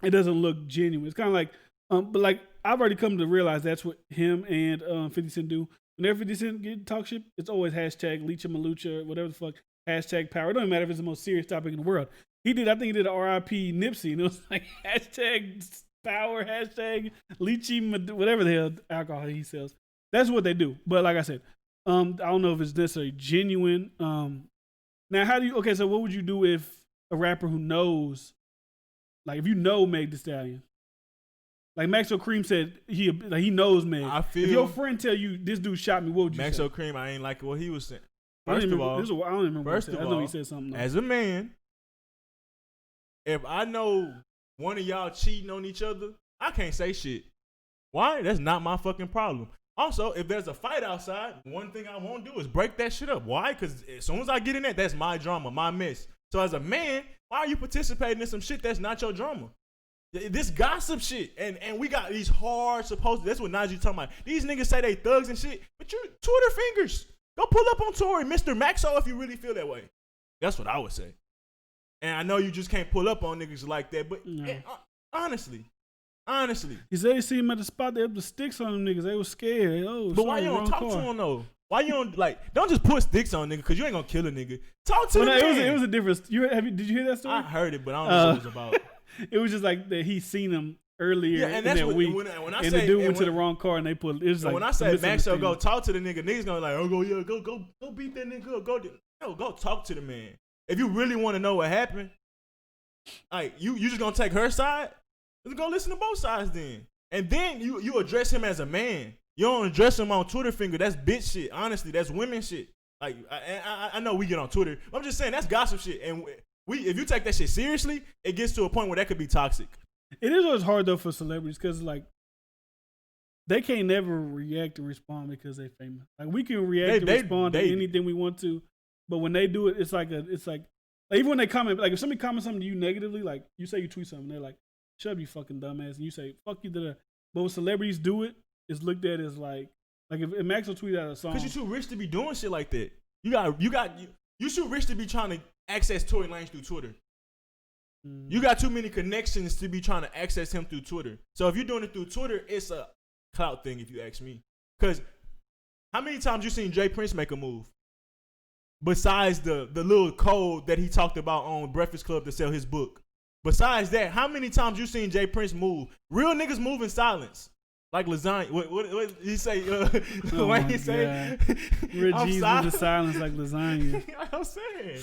It doesn't look genuine. It's kind of like, but like I've already come to realize that's what him and 50 Cent do. Whenever 50 Cent get talk shit, it's always hashtag Leecha Malucha, whatever the fuck, hashtag power. It doesn't matter if it's the most serious topic in the world. I think he did a RIP Nipsey, and it was like hashtag power, hashtag Leechy, whatever the hell alcohol he sells. That's what they do. But like I said, I don't know if it's necessarily genuine. Now, so what would you do if a rapper who knows, like if you know Meg Thee Stallion, like Maxo Cream said, he knows Meg. If your friend tell you this dude shot me, what would you say? Maxo Cream, I ain't like what he was saying. I don't remember. First of all, I know he said something. As a man, if I know one of y'all cheating on each other, I can't say shit. Why? That's not my fucking problem. Also, if there's a fight outside, one thing I won't do is break that shit up. Why? Because as soon as I get in that's my drama, my mess. So as a man, why are you participating in some shit that's not your drama? This gossip shit, and we got these hard that's what Najee talking about. These niggas say they thugs and shit, but you Twitter fingers. Go pull up on Tory, Mr. Maxo, if you really feel that way. That's what I would say. And I know you just can't pull up on niggas like that, but honestly. He said he see him at the spot, they up the sticks on them niggas. They was scared. But why you don't talk to him though? Why you don't don't just put sticks on nigga because you ain't gonna kill a nigga. Talk to him. It was a difference. Did you hear that story? I heard it, but I don't know what it was about. It was just like that he seen him earlier in that week. When the dude went to the wrong car and they pulled. It was like when I say Maxo go talk to the nigga, niggas gonna like, oh go beat that nigga up. Go talk to the man. If you really want to know what happened, like you just gonna take her side? Let's go listen to both sides then. And then you address him as a man. You don't address him on Twitter finger. That's bitch shit. Honestly, that's women shit. Like I know we get on Twitter. I'm just saying that's gossip shit. And if you take that shit seriously, it gets to a point where that could be toxic. It is always hard though for celebrities because like they can't never react and respond because they're famous. Like we can react and respond to anything we want to, but when they do it, it's like even when they comment, like if somebody comments something to you negatively, like you say you tweet something, they're like, "Shut up, you fucking dumbass," and you say, "Fuck you." But when celebrities do it, it's looked at as like if Max will tweet out a song, because you're too rich to be doing shit like that. You too rich to be trying to access Tory Lanez through Twitter. You got too many connections to be trying to access him through Twitter. So if you're doing it through Twitter, it's a clout thing, if you ask me. Because how many times you seen Jay Prince make a move? Besides the little code that he talked about on Breakfast Club to sell his book. Besides that, how many times you seen Jay Prince move? Real niggas move in silence. Like lasagna. What did he say? What he say? Real G's in silence like lasagna. I'm saying.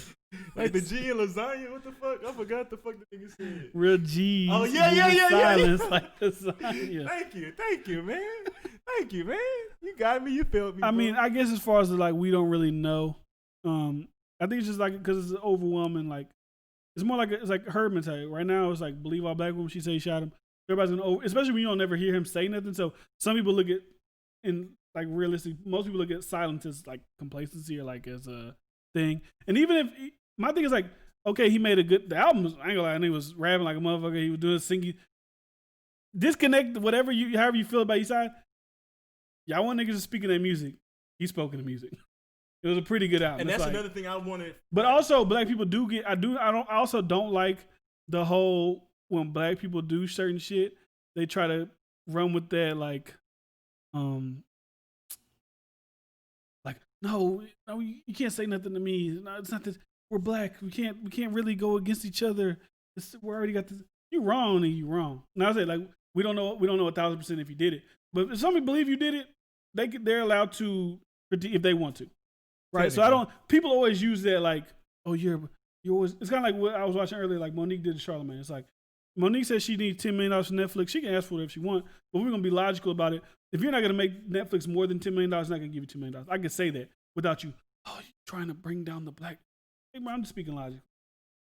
Like the G in lasagna? What the fuck? I forgot the fuck the nigga said. Real G's. Oh, yeah. Silence like lasagna. Thank you, man. Thank you, man. You got me. You felt me. I mean, I guess as far as like we don't really know. I think it's just like because it's overwhelming. Like it's more like it's like her mentality. Right now, it's like believe all black women. She say he shot him. Everybody's gonna especially when you don't never hear him say nothing. So some people look at like realistic. Most people look at silence as like complacency or like as a thing. And even if my thing is like, okay, he made the album. I ain't gonna lie, and he was rapping like a motherfucker. He was doing singing. Disconnect however you feel about each side. Y'all want niggas to speak in their music. He spoke in the music. It was a pretty good album. And that's another thing I wanted. But also, black people do get. I also don't like the whole when black people do certain shit. They try to run with that like no, you can't say nothing to me. No, it's not this. We're black. We can't really go against each other. We already got this. You're wrong, and you're wrong. Now I say like we don't know 1,000% if you did it. But if somebody believe you did it, they're allowed to if they want to. Right, so people always use that like, oh, you're always, it's kind of like what I was watching earlier, like Monique did to Charlamagne. It's like, Monique says she needs $10 million from Netflix. She can ask for it if she wants, but we're going to be logical about it. If you're not going to make Netflix more than $10 million, it's not going to give you $10 million. I can say that without you, you're trying to bring down the black. I'm just speaking logic.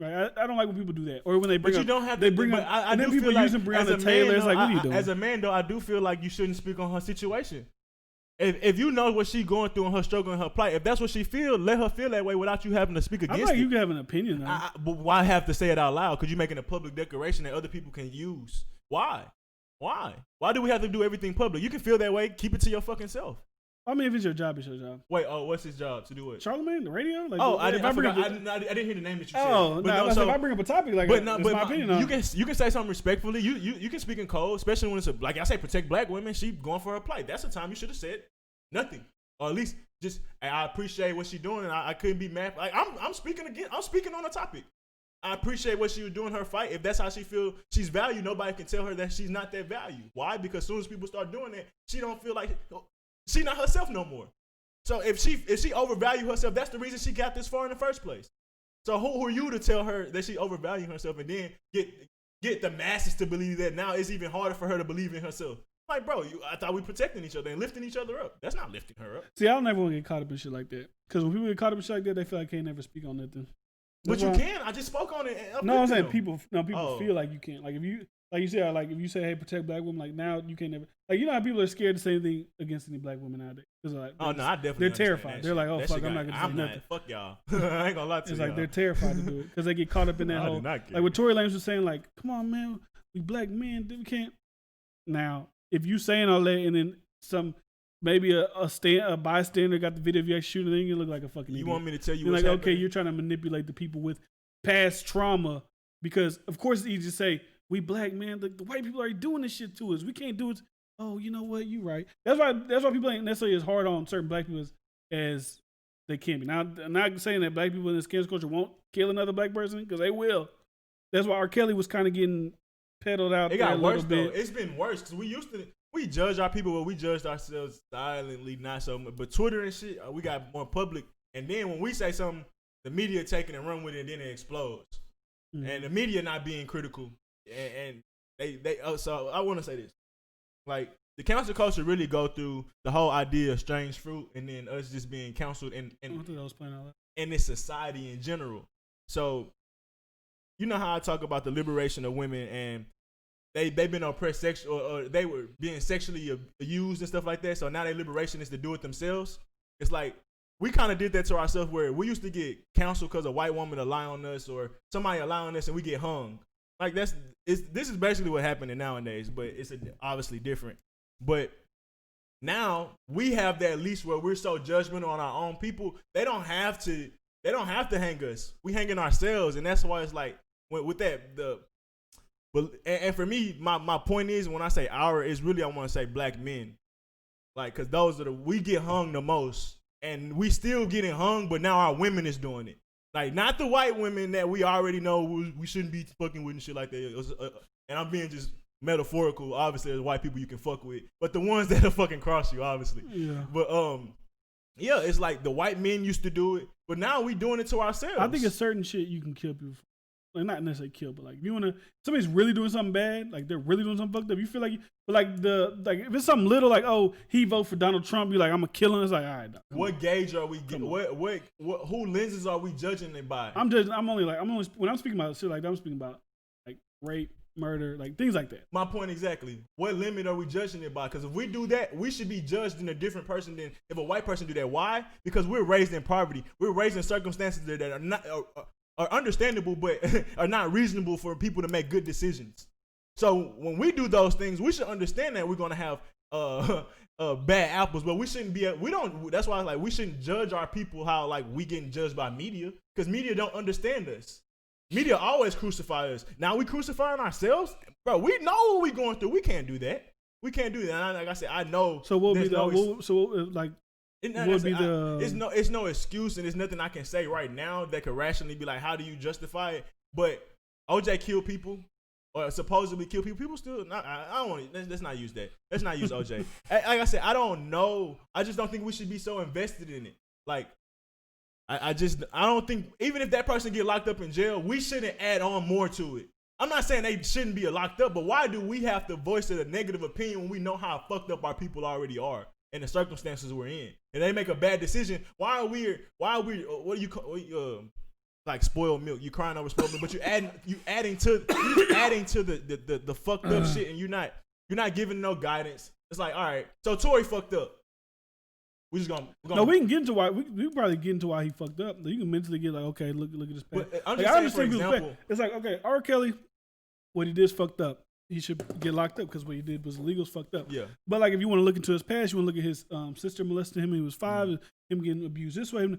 Right, I don't like when people do that, or when they bring. But you don't have to. Bring up. I do people feel using Breonna Taylor. It's like, what are you doing? As a man, though, I do feel like you shouldn't speak on her situation. If you know what she's going through and her struggle and her plight, if that's what she feels, let her feel that way without you having to speak against it. I feel like you can have an opinion. But why have to say it out loud? Because you're making a public declaration that other people can use. Why? Why do we have to do everything public? You can feel that way. Keep it to your fucking self. I mean, if it's your job, it's your job. Wait, what's his job? To do what? Charlamagne, the radio? Like, I didn't hear the name that you said. Oh, no. So if I bring up a topic, like, but my opinion. You can say something respectfully. You can speak in code, especially when it's like I say, protect black women. She going for her plight. That's the time you should have said nothing, or at least just I appreciate what she's doing. And I couldn't be mad. Like I'm speaking again. I'm speaking on the topic. I appreciate what she was doing her fight. If that's how she feel she's valued, nobody can tell her that she's not that value. Why? Because as soon as people start doing that, she don't feel like she's not herself no more. So if she overvalue herself, that's the reason she got this far in the first place. So who are you to tell her that she overvaluing herself and then get the masses to believe that now it's even harder for her to believe in herself? Like, bro, I thought we protecting each other and lifting each other up. That's not lifting her up. See, I don't ever want to get caught up in shit like that. Because when people get caught up in shit like that, they feel like they can't never speak on nothing. But you can. I just spoke on it. No, I'm saying people feel like you can't. Like if you said, like if you say, hey, protect black women, like now you can't never. Like, you know how people are scared to say anything against any black women nowadays. Like, I definitely. They're terrified. They're like, oh fuck, I'm not gonna say nothing. Fuck y'all. I ain't gonna lie to you. It's like they're terrified to do it because they get caught up in that whole. Like what Tory Lanez was saying, like, come on, man, we black men, we can't. Now, if you saying all that and then maybe a bystander got the video of you actually shooting, then you look like a fucking idiot. You want me to tell you? You're like, okay, you're trying to manipulate the people with past trauma because, of course, it's easy to say we black men. The white people are doing this shit to us. We can't do it. Oh, you know what? You right. That's why people ain't necessarily as hard on certain black people as they can be. Now, I'm not saying that black people in this cancel culture won't kill another black person because they will. That's why R. Kelly was kind of getting peddled out. It got worse though. It's been worse because we judge our people, but we judged ourselves silently, not so much. But Twitter and shit, we got more public. And then when we say something, the media take it and run with it, and then it explodes. Mm-hmm. And the media not being critical, and they. So I want to say this. Like, the cancel culture really go through the whole idea of strange fruit and then us just being counseled in this society in general. So, you know how I talk about the liberation of women and they've been oppressed or they were being sexually abused and stuff like that. So now their liberation is to do it themselves. It's like we kind of did that to ourselves where we used to get counseled because a white woman lie on us or somebody lie on us and we get hung. Like this is basically what happening nowadays, but it's obviously different. But now we have that leash where we're so judgmental on our own people. They don't have to hang us. We hanging ourselves, and that's why it's like with that and for me, my point is when I say our is really I want to say black men, like because those are we get hung the most, and we still getting hung, but now our women is doing it. Like, not the white women that we already know we shouldn't be fucking with and shit like that. And I'm being just metaphorical. Obviously, there's white people you can fuck with. But the ones that are fucking cross you, obviously. Yeah. But, yeah, it's like the white men used to do it. But now we doing it to ourselves. I think it's certain shit you can kill people for. Like, not necessarily kill, but like if you want to, somebody's really doing something bad, like they're really doing something fucked up. You feel like, but like if it's something little, like he vote for Donald Trump, you're like I'm gonna kill him. It's like all right. What gauge are we? What who lenses are we judging it by? I'm only when I'm speaking about shit like that, I'm speaking about like rape, murder, like things like that. My point exactly. What limit are we judging it by? Because if we do that, we should be judged in a different person than if a white person do that. Why? Because we're raised in poverty. We're raised in circumstances that are not. Are understandable, but are not reasonable for people to make good decisions. So when we do those things, we should understand that we're gonna have bad apples, but we shouldn't be. That's why like we shouldn't judge our people how like we getting judged by media because media don't understand us. Media always crucify us. Now we crucifying ourselves, bro. We know what we going through. We can't do that. We can't do that. And like I said, I know. So what would be it's no excuse and there's nothing I can say right now that could rationally be like, how do you justify it? But OJ killed people or supposedly killed people. People still not. I don't want to. Let's not use that. Let's not use OJ. Like I said, I don't know. I just don't think we should be so invested in it. Like I don't think even if that person get locked up in jail, we shouldn't add on more to it. I'm not saying they shouldn't be locked up, but why do we have to voice a negative opinion when we know how fucked up our people already are? And the circumstances we're in, and they make a bad decision. Why are we? What do you call? like spoiled milk. You crying over spoiled milk, but you adding to the fucked up shit, and you're not giving no guidance. It's like, all right, so Tory fucked up. We just gonna no. We can get into why we probably get into why he fucked up. You can mentally get like, okay, look at this. But I'm just saying, for example, it's like, okay, R. Kelly, what he did is fucked up. He should get locked up because what he did was illegal, fucked up. Yeah. But like, if you want to look into his past, you want to look at his sister molesting him when he was 5, him getting abused this way.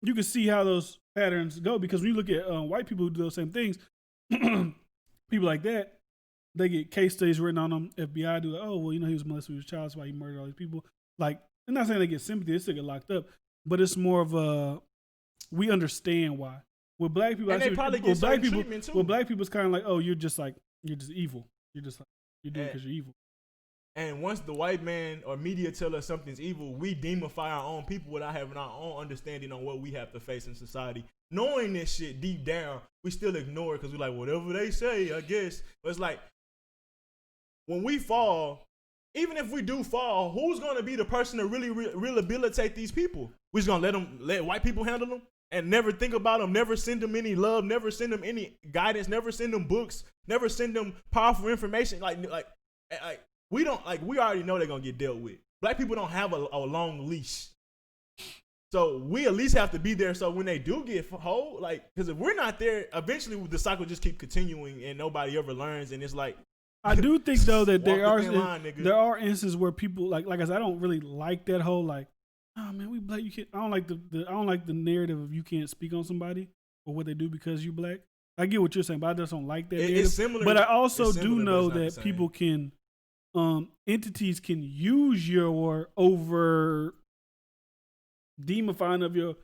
You can see how those patterns go, because when you look at white people who do those same things, people like that, they get case studies written on them. FBI do like, oh, well, he was molested when he was a child, that's why he murdered all these people. Like, I'm not saying they get sympathy, they still get locked up, but it's more of a, we understand why. With black people, and they probably get certain treatment too. With black people, it's kind of like, oh, you're just evil. You're just like, you're doing it because you're evil. And once the white man or media tell us something's evil, we demify our own people without having our own understanding on what we have to face in society. Knowing this shit deep down, we still ignore it because we're like, whatever they say, I guess. But it's like, when we fall, even if we do fall, who's going to be the person to really rehabilitate these people? We're just going to let white people handle them and never think about them, never send them any love, never send them any guidance, never send them books, never send them powerful information. Like we don't, like, we already know they're going to get dealt with. Black people don't have a long leash. So we at least have to be there so when they do get hold, like, because if we're not there, eventually the cycle just keep continuing and nobody ever learns. And it's like, I do think though that there are instances where people like I said, I don't really like that whole like, oh man, we black, you can't. I don't like the narrative of you can't speak on somebody or what they do because you black. I get what you're saying, but I just don't like that narrative. It's similar, but I also do know that people can, entities can use your over demifying of your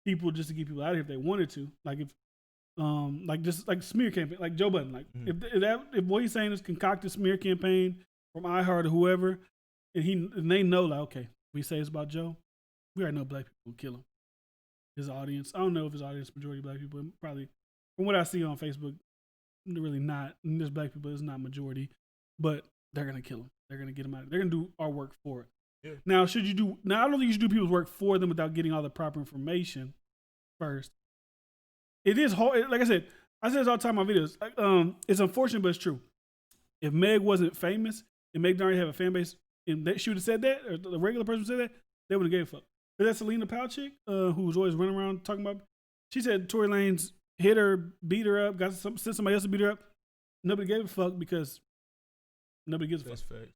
people just to get people out of here if they wanted to. Like if, like just like smear campaign, like Joe Budden. Like if what he's saying is concocted smear campaign from iHeart or whoever, and they know like, okay, we say it's about Joe, we already know black people will kill him. His audience, I don't know if his audience majority black people, probably from what I see on Facebook, really not. And there's black people, it's not majority, but they're gonna kill him. They're gonna get him out. They're gonna do our work for it. Yeah. Now, I don't think you should do people's work for them without getting all the proper information first. It is hard. Like I said this all the time in my videos. It's unfortunate, but it's true. If Meg wasn't famous and Meg didn't already have a fan base, and she would have said that, or the regular person said that, they wouldn't have gave a fuck. But that Selena Powell chick, who was always running around talking about, she said Tory Lanez hit her, beat her up, sent somebody else to beat her up. Nobody gave a fuck because nobody gives a fuck. That's fact.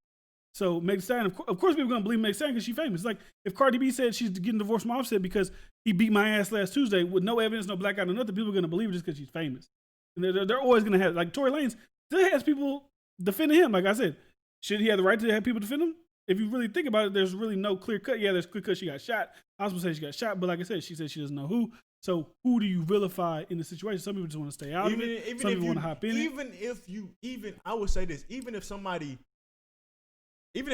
So Meg Thee Stallion, of course people are going to believe Meg Thee Stallion because she's famous. It's like if Cardi B said she's getting divorced from Offset because he beat my ass last Tuesday with no evidence, no black eye, no nothing, people are going to believe it just because she's famous. And they're always going to have, like Tory Lanez still has people defending him. Like I said, should he have the right to have people defend him? If you really think about it, there's really no clear cut. Yeah, there's clear cut she got shot. I was going to say she got shot, but like I said, she said she doesn't know who. So who do you vilify in the situation? Some people just want to stay out of it. Some people want to hop in it. I would say this, even if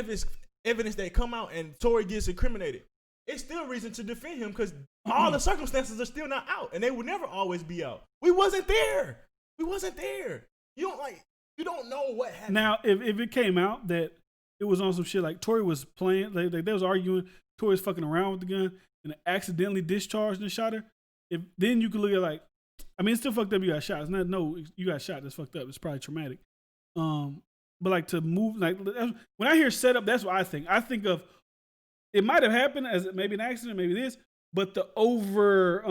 it's evidence that come out and Tory gets incriminated, it's still reason to defend him because all the circumstances are still not out and they will never always be out. We wasn't there. You don't know what happened. Now, if it came out that it was on some shit like Tory was playing, like they was arguing, Tory was fucking around with the gun and accidentally discharged and shot her, then you could look at like, I mean, it's still fucked up you got shot. It's not, no, you got shot, that's fucked up. It's probably traumatic. But like to move, like when I hear setup, that's what I think. I think of, it might have happened as maybe an accident, maybe this, but the over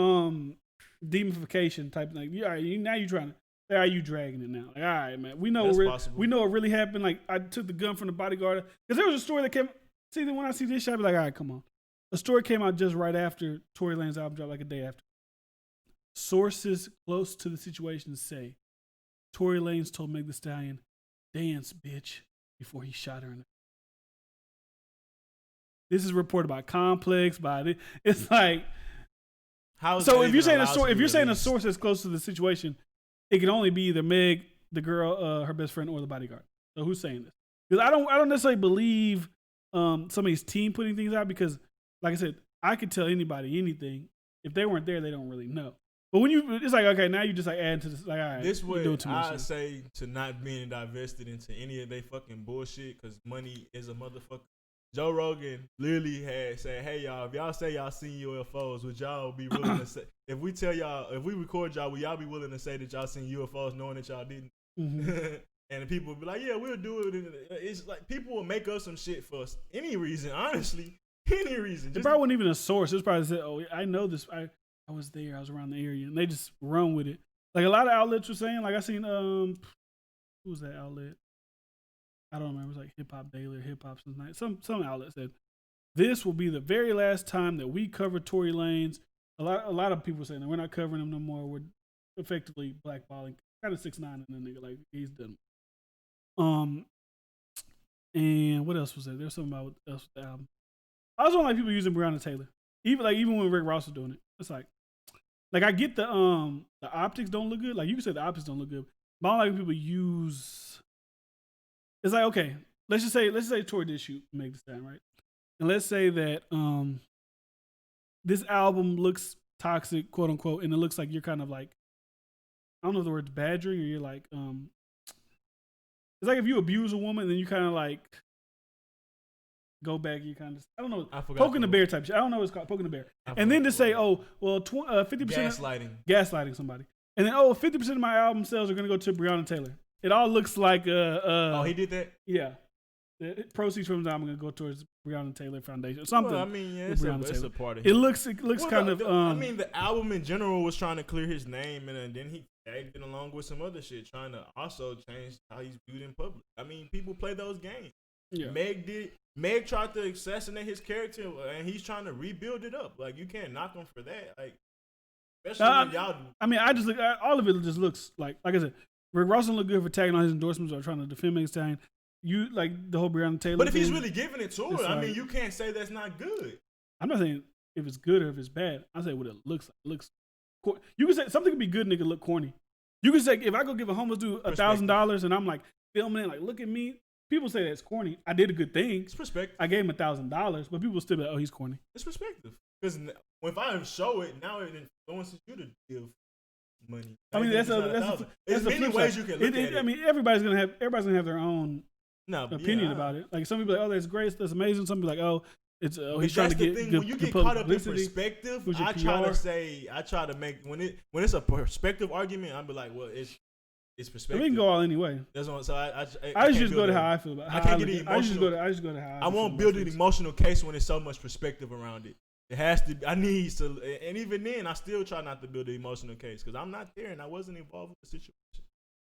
demonification type thing. Now you're trying to, are you dragging it now? Like, all right, man, we know what really happened. Like I took the gun from the bodyguard because there was a story that came. See, then when I see this shit, I be like, all right, come on. A story came out just right after Tory Lanez album dropped, like a day after. Sources close to the situation say Tory Lanez told Meg Thee Stallion, "Dance, bitch," before he shot her in the. This is reported by Complex. It's like, so if you're saying a source that's close to the situation, it can only be either Meg, the girl, her best friend, or the bodyguard. So who's saying this? Because I don't necessarily believe somebody's team putting things out because, like I said, I could tell anybody anything. If they weren't there, they don't really know. But when it's like, okay, now you just like add to this, like, all right, this way I say to not being divested into any of their fucking bullshit because money is a motherfucker. Joe Rogan literally had said, "Hey y'all, if y'all say y'all seen UFOs, would y'all be willing to say? If we tell y'all, if we record y'all, will y'all be willing to say that y'all seen UFOs, knowing that y'all didn't?" Mm-hmm. And the people would be like, "Yeah, we'll do it." It's like people will make up some shit for any reason, honestly, any reason. It probably wasn't even a source. It was probably said, "Oh, I know this. I was there. I was around the area," and they just run with it. Like a lot of outlets were saying. Like I seen who was that outlet? I don't remember. It was like Hip Hop Daily or Hip Hop Night. Some outlet said this will be the very last time that we cover Tory Lanez. A lot of people saying that we're not covering him no more. We're effectively blackballing kind of 6ix9ine and the nigga, like he's done. And what else was there? There's something about else with the album. I also don't like people using Breonna Taylor. Even when Rick Ross was doing it, it's like I get the optics don't look good. Like you can say the optics don't look good, but I don't like when people use. It's like, okay, let's just say Tory did shoot Meg Thee Stallion, right? And let's say that this album looks toxic, quote unquote, and it looks like you're kind of like, I don't know if the word's badgering, or you're like, it's like if you abuse a woman, then you kind of like go back, you kind of, I don't know, poking the bear type shit. I don't know what it's called, poking the bear. And then to say, oh, well, 50%. Gaslighting somebody. And then, 50% of my album sales are going to go to Breonna Taylor. It all looks like oh, he did that? Yeah. The proceeds from the album are going to go towards Breonna Taylor Foundation or something. Well, I mean, yeah, it's a part of it. It looks kind of. I mean, the album in general was trying to clear his name, and then he tagged it along with some other shit, trying to also change how he's viewed in public. I mean, people play those games. Yeah. Meg tried to assassinate his character, and he's trying to rebuild it up. Like, you can't knock him for that. Like, especially when y'all. I mean, I just look. All of it just looks like I said. Rick Ross don't look good for tagging on his endorsements or trying to defend Meg Thee Stallion. You like the whole Breonna Taylor. But if he's really giving it to her, I mean, you can't say that's not good. I'm not saying if it's good or if it's bad. I'm saying what it looks like. It looks. You can say something can be good and it can look corny. You can say if I go give a homeless dude $1,000 and I'm like filming it, like look at me. People say that's corny. I did a good thing. It's perspective. I gave him $1,000, but people still be like, oh, he's corny. It's perspective. Because if I show it, now it influences you to give money. I mean, there's many ways you can look at it. I mean, everybody's gonna have their own opinion about it. Like some people are like, oh, that's great, that's amazing. Some people are like, oh, it's he's trying to get good. When you get caught up in perspective, I try to make when it's a perspective argument, I'm be like, well, it's perspective. We can go all anyway. That's what. So I just go to how I feel about it. I can't get emotional. I just go to how I won't build an emotional case when there's so much perspective around it. It has to. I need to, and even then, I still try not to build an emotional case because I'm not there and I wasn't involved with the situation.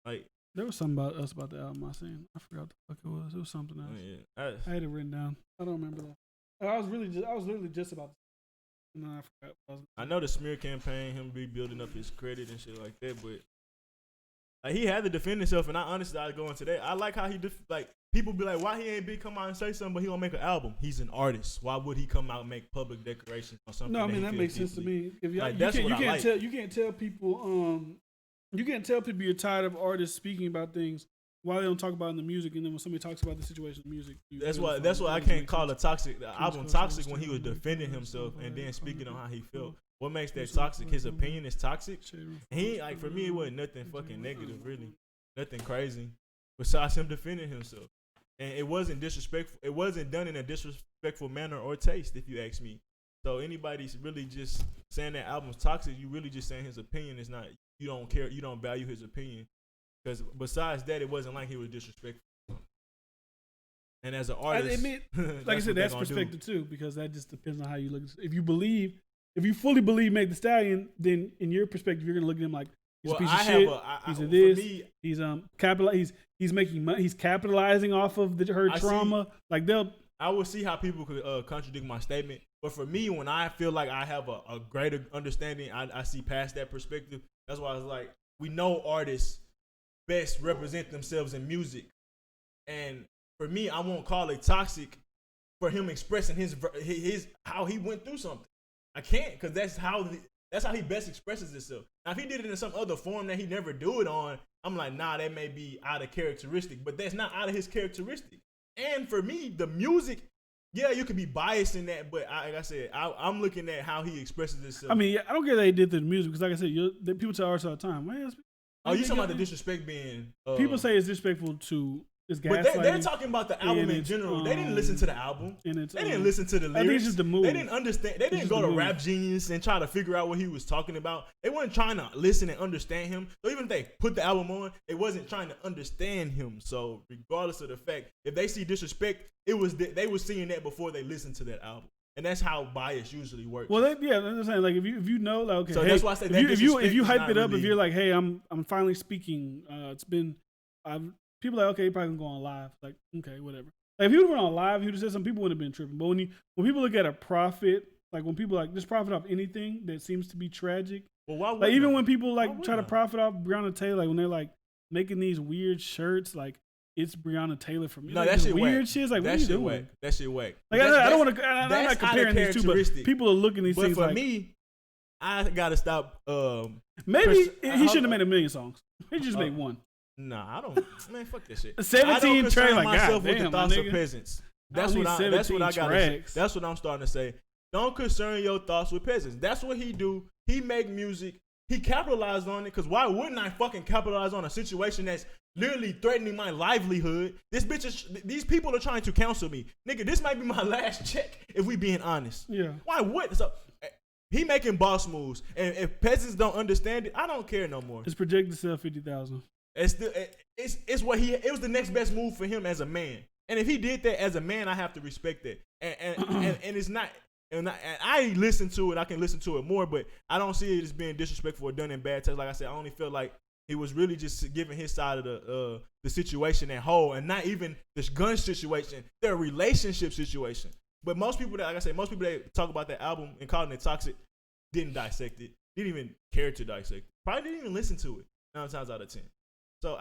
Like there was something about the album I seen. I forgot what the fuck it was. It was something else. Yeah, I had it written down. I don't remember that. I was literally just about. No, I forgot. I know the smear campaign, him rebuilding up his credit and shit like that, but he had to defend himself. And I go into that. I like how he people be like, why he ain't come out and say something, but he don't make an album. He's an artist. Why would he come out and make public declarations on something? No, I mean that makes sense to me. If you can't tell people you're tired of artists speaking about things while they don't talk about it in the music, and then when somebody talks about the situation in music, that's why I can't call the album toxic when he was defending himself and then speaking on how he felt. What makes that toxic? His opinion is toxic. And he for me, it wasn't nothing fucking negative, really, nothing crazy, besides him defending himself. And it wasn't disrespectful. It wasn't done in a disrespectful manner or taste, if you ask me. So anybody's really just saying that album's toxic, you really just saying his opinion is not. You don't care. You don't value his opinion. Because besides that, it wasn't like he was disrespectful. And as an artist, like I said, that's perspective too, because that just depends on how you look. If you fully believe Meg Thee Stallion, then in your perspective, you're gonna look at him like he's a piece of shit. He's a this. He's making money. He's capitalizing off of her trauma. I will see how people could contradict my statement, but for me, when I feel like I have a greater understanding, I see past that perspective. That's why I was like, we know artists best represent themselves in music, and for me, I won't call it toxic for him expressing his how he went through something. I can't, because that's how he best expresses himself. Now, if he did it in some other form that he never do it on, I'm like, nah, that may be out of characteristic, but that's not out of his characteristic. And for me, the music, yeah, you could be biased in that, but like I said, I'm looking at how he expresses himself. I mean, I don't care that he did the music, because like I said, people tell artists all the time, man. Oh, you talking about the disrespect being? People say it's disrespectful to But they're talking about the album in general. They didn't listen to the album. They didn't listen to the lyrics. I think it's just the move. They didn't understand. They didn't go to Rap Genius and try to figure out what he was talking about. They weren't trying to listen and understand him. So even if they put the album on, they wasn't trying to understand him. So regardless of the fact, if they see disrespect, they were seeing that before they listened to that album. And that's how bias usually works. Well, I'm saying, like, if you know, like, okay, so that's why I say if you hype it up, really, if you're like, hey, I'm finally speaking. It's been people are like, okay, you're probably gonna go on live. Like, okay, whatever. Like, if you went on live, you'd have said some people would have been tripping. But when people look at a profit, like when people like just profit off anything that seems to be tragic. Well, why like even when people like try to profit off Breonna Taylor, like when they're like making these weird shirts, like it's Breonna Taylor for me. No, like, that shit weird whack. shit. Like, that what are you shit doing? Whack. That shit whack. Like, I don't want to. I'm not comparing these two, but people are looking at these things. But for like, me, I gotta stop. Maybe he shouldn't have made a million songs. He just made one. Nah, I don't. Man, fuck that shit. 17 tracks. Like, myself with the thoughts of peasants. That's what I gotta. That's what I'm starting to say. Don't concern your thoughts with peasants. That's what he do. He make music. He capitalized on it. Because why wouldn't I fucking capitalize on a situation that's literally threatening my livelihood? These people are trying to counsel me. Nigga, this might be my last check if we being honest. Yeah. Why would so? He making boss moves, and if peasants don't understand it, I don't care no more. It's projected to sell 50,000. It's what it was the next best move for him as a man. And if he did that as a man, I have to respect that. And it's not. And I listen to it. I can listen to it more, but I don't see it as being disrespectful or done in bad taste. Like I said, I only feel like he was really just giving his side of the situation at whole, and not even this gun situation, their relationship situation. But most people that talk about that album and calling it toxic didn't dissect it. Didn't even care to dissect it. Probably didn't even listen to it 9 times out of 10. So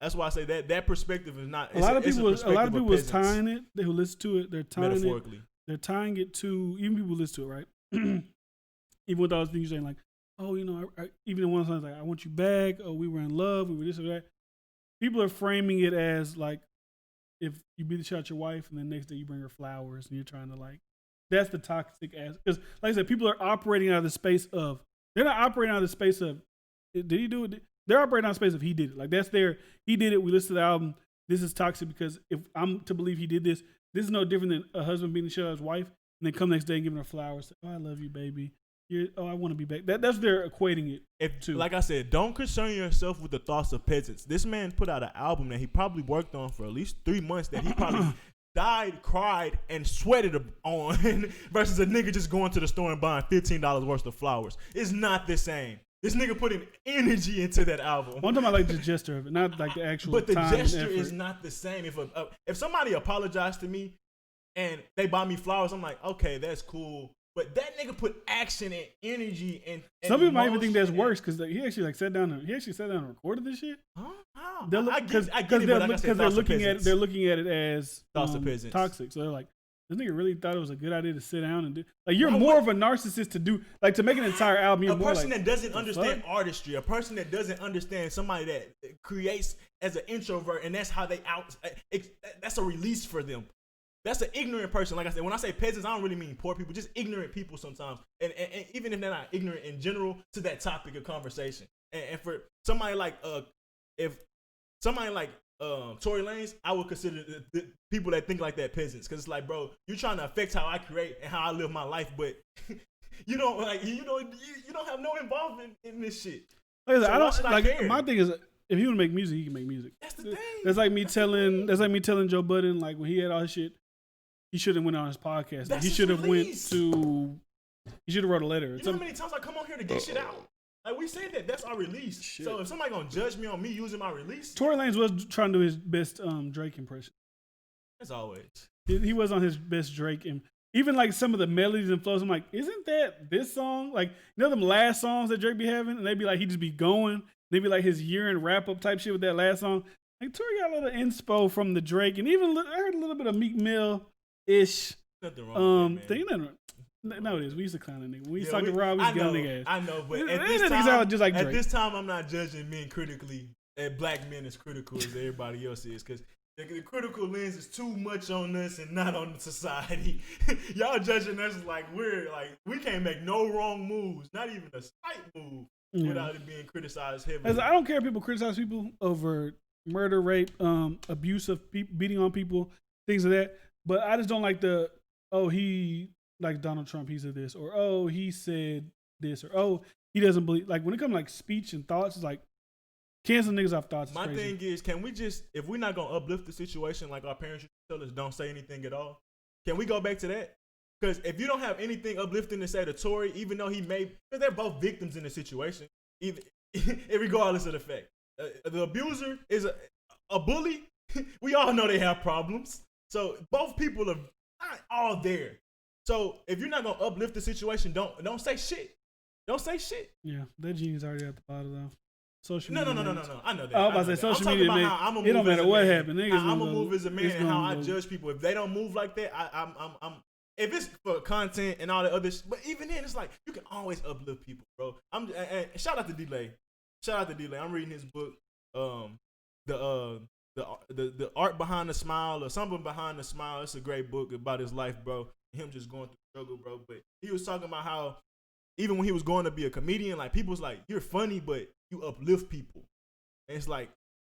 that's why I say that perspective is not. A lot of people was tying it. They who listen to it, they're tying metaphorically. They're tying it to, even people listen to it, right? Even with all those things saying like, oh, you know, even in one song like, I want you back. Oh, we were in love. We were this or that. People are framing it as like, if you beat the shit out your wife and then next day you bring her flowers and you're trying to like, that's the toxic ass. Because like I said, people are operating out of the space of, they're not operating out of the space of, did he do it? They're operating out of the space of he did it. Like that's he did it. We listened to the album. This is toxic because if I'm to believe he did this is no different than a husband beating the shit out of his wife and then come next day and giving her flowers. Oh, I love you, baby. I want to be back. That's what they're equating it to. Like I said, don't concern yourself with the thoughts of peasants. This man put out an album that he probably worked on for at least 3 months that he probably died, cried, and sweated on versus a nigga just going to the store and buying $15 worth of flowers. It's not the same. This nigga putting energy into that album. One time I like the gesture of it, not like the actual. But the time gesture is not the same. If somebody apologized to me and they buy me flowers, I'm like, okay, that's cool. But that nigga put action and energy and some people might even think that's worse because he actually sat down and recorded this shit. Huh? How? Because they're looking at it as thoughts of peasants. Toxic. So they're like, this nigga really thought it was a good idea to sit down and do. Like you're more of a narcissist to do like to make an entire album. You're a person that doesn't understand artistry, a person that doesn't understand somebody that creates as an introvert, and that's how they that's a release for them. That's an ignorant person. Like I said, when I say peasants, I don't really mean poor people, just ignorant people sometimes. And even if they're not ignorant in general to that topic of conversation. And for somebody like Tory Lanez, I would consider the people that think like that peasants. Cause it's like, bro, you're trying to affect how I create and how I live my life, but you don't have no involvement in this shit. Like I don't my thing is, if he want to make music, he can make music. That's the thing. That's like me telling Joe Budden, like when he had all his shit, he should have went on his podcast. He should have wrote a letter. You know how many times I come on here to get shit out? Like we say that's our release. Shit. So if somebody gonna judge me on me using my release, Tory Lanez was trying to do his best Drake impression. As always, he was on his best Drake, and even like some of the melodies and flows. I'm like, isn't that this song? Like you know them last songs that Drake be having, and they be like he just be going. They be like his year-end wrap-up type shit with that last song. Like Tory got a little inspo from the Drake, and even I heard a little bit of Meek Mill-ish. Nothing wrong with that, man. No, it is. We used to clown a nigga. When we used to talk to Rob, we used to get on nigga ass. I know, but at this time, I'm not judging men critically. And black men as critical as everybody else is, because the critical lens is too much on us and not on society. Y'all judging us like we can't make no wrong moves, not even a slight move, without it being criticized heavily. I don't care if people criticize people over murder, rape, abuse of beating on people, things of that. But I just don't like he like Donald Trump, he said this, or he said this, or he doesn't believe. Like when it comes to like speech and thoughts, it's like cancel niggas off thoughts. My thing is, can we just, if we're not gonna uplift the situation like our parents used to tell us, don't say anything at all? Can we go back to that? Because if you don't have anything uplifting to say to Tory, even though because they're both victims in the situation, even regardless of the fact, the abuser is a bully. We all know they have problems. So both people are not all there. So if you're not gonna uplift the situation, don't say shit. Don't say shit. Yeah, that genie's already at the bottom though. Social media. No. I know that. I was about to say social media. It don't matter what happened. I'm gonna move as a man and how I judge people. If they don't move like that, I'm. If it's for content and all the other, but even then, it's like you can always uplift people, bro. And shout out to D-Lay. I'm reading his book, the art behind the smile or something behind the smile. It's a great book about his life, bro. Him just going through struggle, bro. But he was talking about how even when he was going to be a comedian, like people was like, "You're funny, but you uplift people." And it's like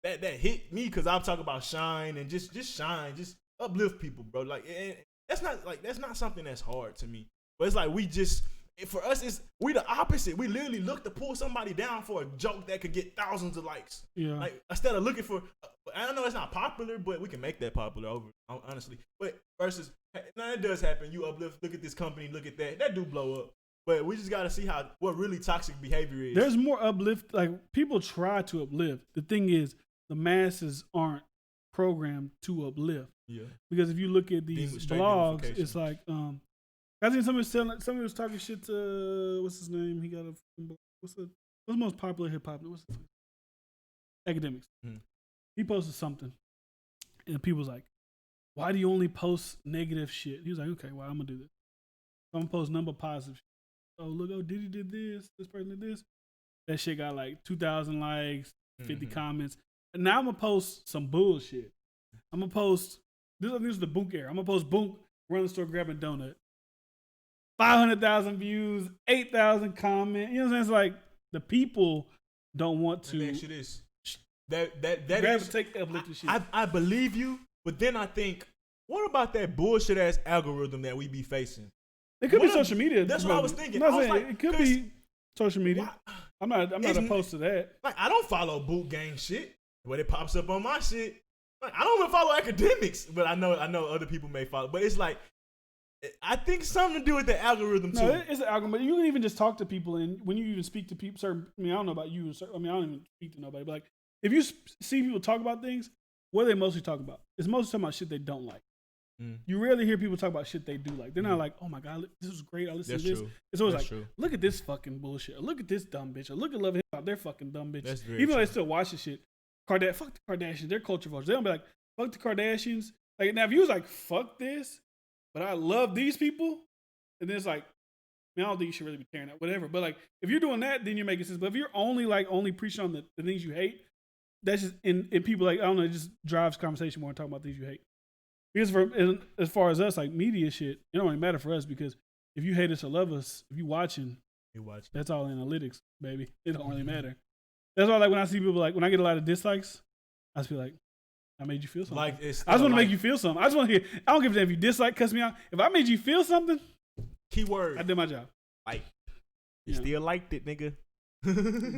that hit me because I'm talking about shine and just shine, just uplift people, bro. Like that's not something that's hard to me. But it's like for us, we the opposite. We literally look to pull somebody down for a joke that could get thousands of likes. Yeah. Like instead of looking for, I don't know, it's not popular, but we can make that popular over, honestly. But versus, now it does happen. You uplift. Look at this company. Look at that. That do blow up. But we just gotta see what really toxic behavior is. There's more uplift. Like people try to uplift. The thing is, the masses aren't programmed to uplift. Yeah. Because if you look at these blogs, it's like I think somebody was talking shit to what's his name? He got what's the most popular hip hop? What's his name? Academics. He posted something, and people was like, "Why do you only post negative shit?" He was like, "Okay, well I'm gonna do this. I'm gonna post number positive shit. Oh look, Diddy did this. This person did this. That shit got like 2,000 likes, 50 comments. And now I'm gonna post some bullshit. I'm gonna post this is the Boonk era. I'm gonna post Boonk run the store grabbing a donut. 500,000 views, 8,000 comments. You know what I'm saying? It's like the people don't want to. Let me ask you this. That is take uplifting shit. I believe you, but then I think, what about that bullshit ass algorithm that we be facing? It could be social media. That's what I was thinking. I was saying, it could be social media. I'm not opposed to that. Like I don't follow boot gang shit, but it pops up on my shit. Like I don't even follow academics, but I know other people may follow. But it's like I think something to do with the algorithm too. No, it's an algorithm. You can even just talk to people, and when you even speak to people, I don't know about you. I don't even speak to nobody. But like, if you see people talk about things, what do they mostly talk about? It's mostly talking about shit they don't like. You rarely hear people talk about shit they do like. They're not like, oh my God, this is great. I listen to this. True. It's always That's like, true. Look at this fucking bullshit. Or look at this dumb bitch. Or look at Love Hip Hop. They're fucking dumb bitches. Even though they still watch the shit. Fuck the Kardashians. They're culture vultures. They don't be like, fuck the Kardashians. Like now, if you was like, fuck this, but I love these people, and then it's like, I don't think you should really be tearing that, whatever. But like, if you're doing that, then you're making sense. But if you're only preaching on the things you hate, that's just and people like I don't know, it just drives conversation more and talking about things you hate. Because as far as us, like media shit, it don't really matter for us because if you hate us or love us, if you watching, that's all analytics, baby. It don't really matter. That's why like when I see people like when I get a lot of dislikes, I just feel like I made you feel something. Like I just want to make you feel something. I just want to hear. I don't give a damn if you dislike, cuss me out. If I made you feel something, keyword, I did my job. Like you still liked it, nigga.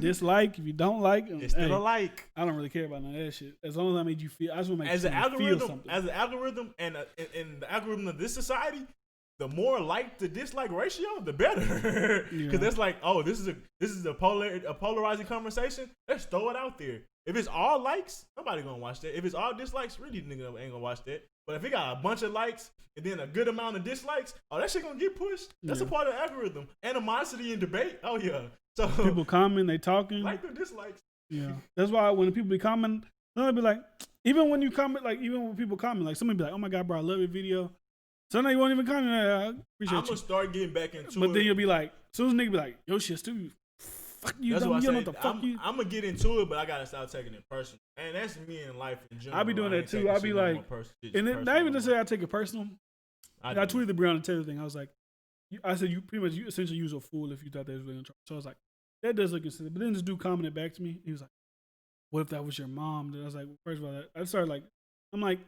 Dislike if you don't like it's still a like. I don't really care about none of that shit as long as I made you feel. I just want to make you feel something. As an algorithm and the algorithm of this society, the more like to dislike ratio, the better. Because that's like, oh, this is a polarizing conversation. Let's throw it out there. If it's all likes, nobody gonna watch that. If it's all dislikes, really nigga ain't gonna watch that. But if it got a bunch of likes and then a good amount of dislikes, oh, that shit gonna get pushed. That's a part of the algorithm. Animosity and debate, oh yeah. So people comment, they talking. Like the dislikes. Yeah. That's why when people be commenting, they'll be like, even when you comment, like even when people comment, like somebody be like, oh my God, bro, I love your video. Sometimes you won't even comment. I appreciate I'm gonna start getting back into it. But then you'll be like, as soon as nigga be like, yo, shit, stupid. Fuck you, that's what I said. I'm gonna get into it, but I gotta stop taking it personal. And that's me in life in general. I be doing that too. I be like, and then not even to say I take it personal. I tweeted the Breonna Taylor thing. I was like, I said you pretty much you essentially use a fool if you thought they was really in trouble. So I was like, that does look considered. But then this dude commented back to me. He was like, what if that was your mom? Then I was like, first of all, I started like, I'm like,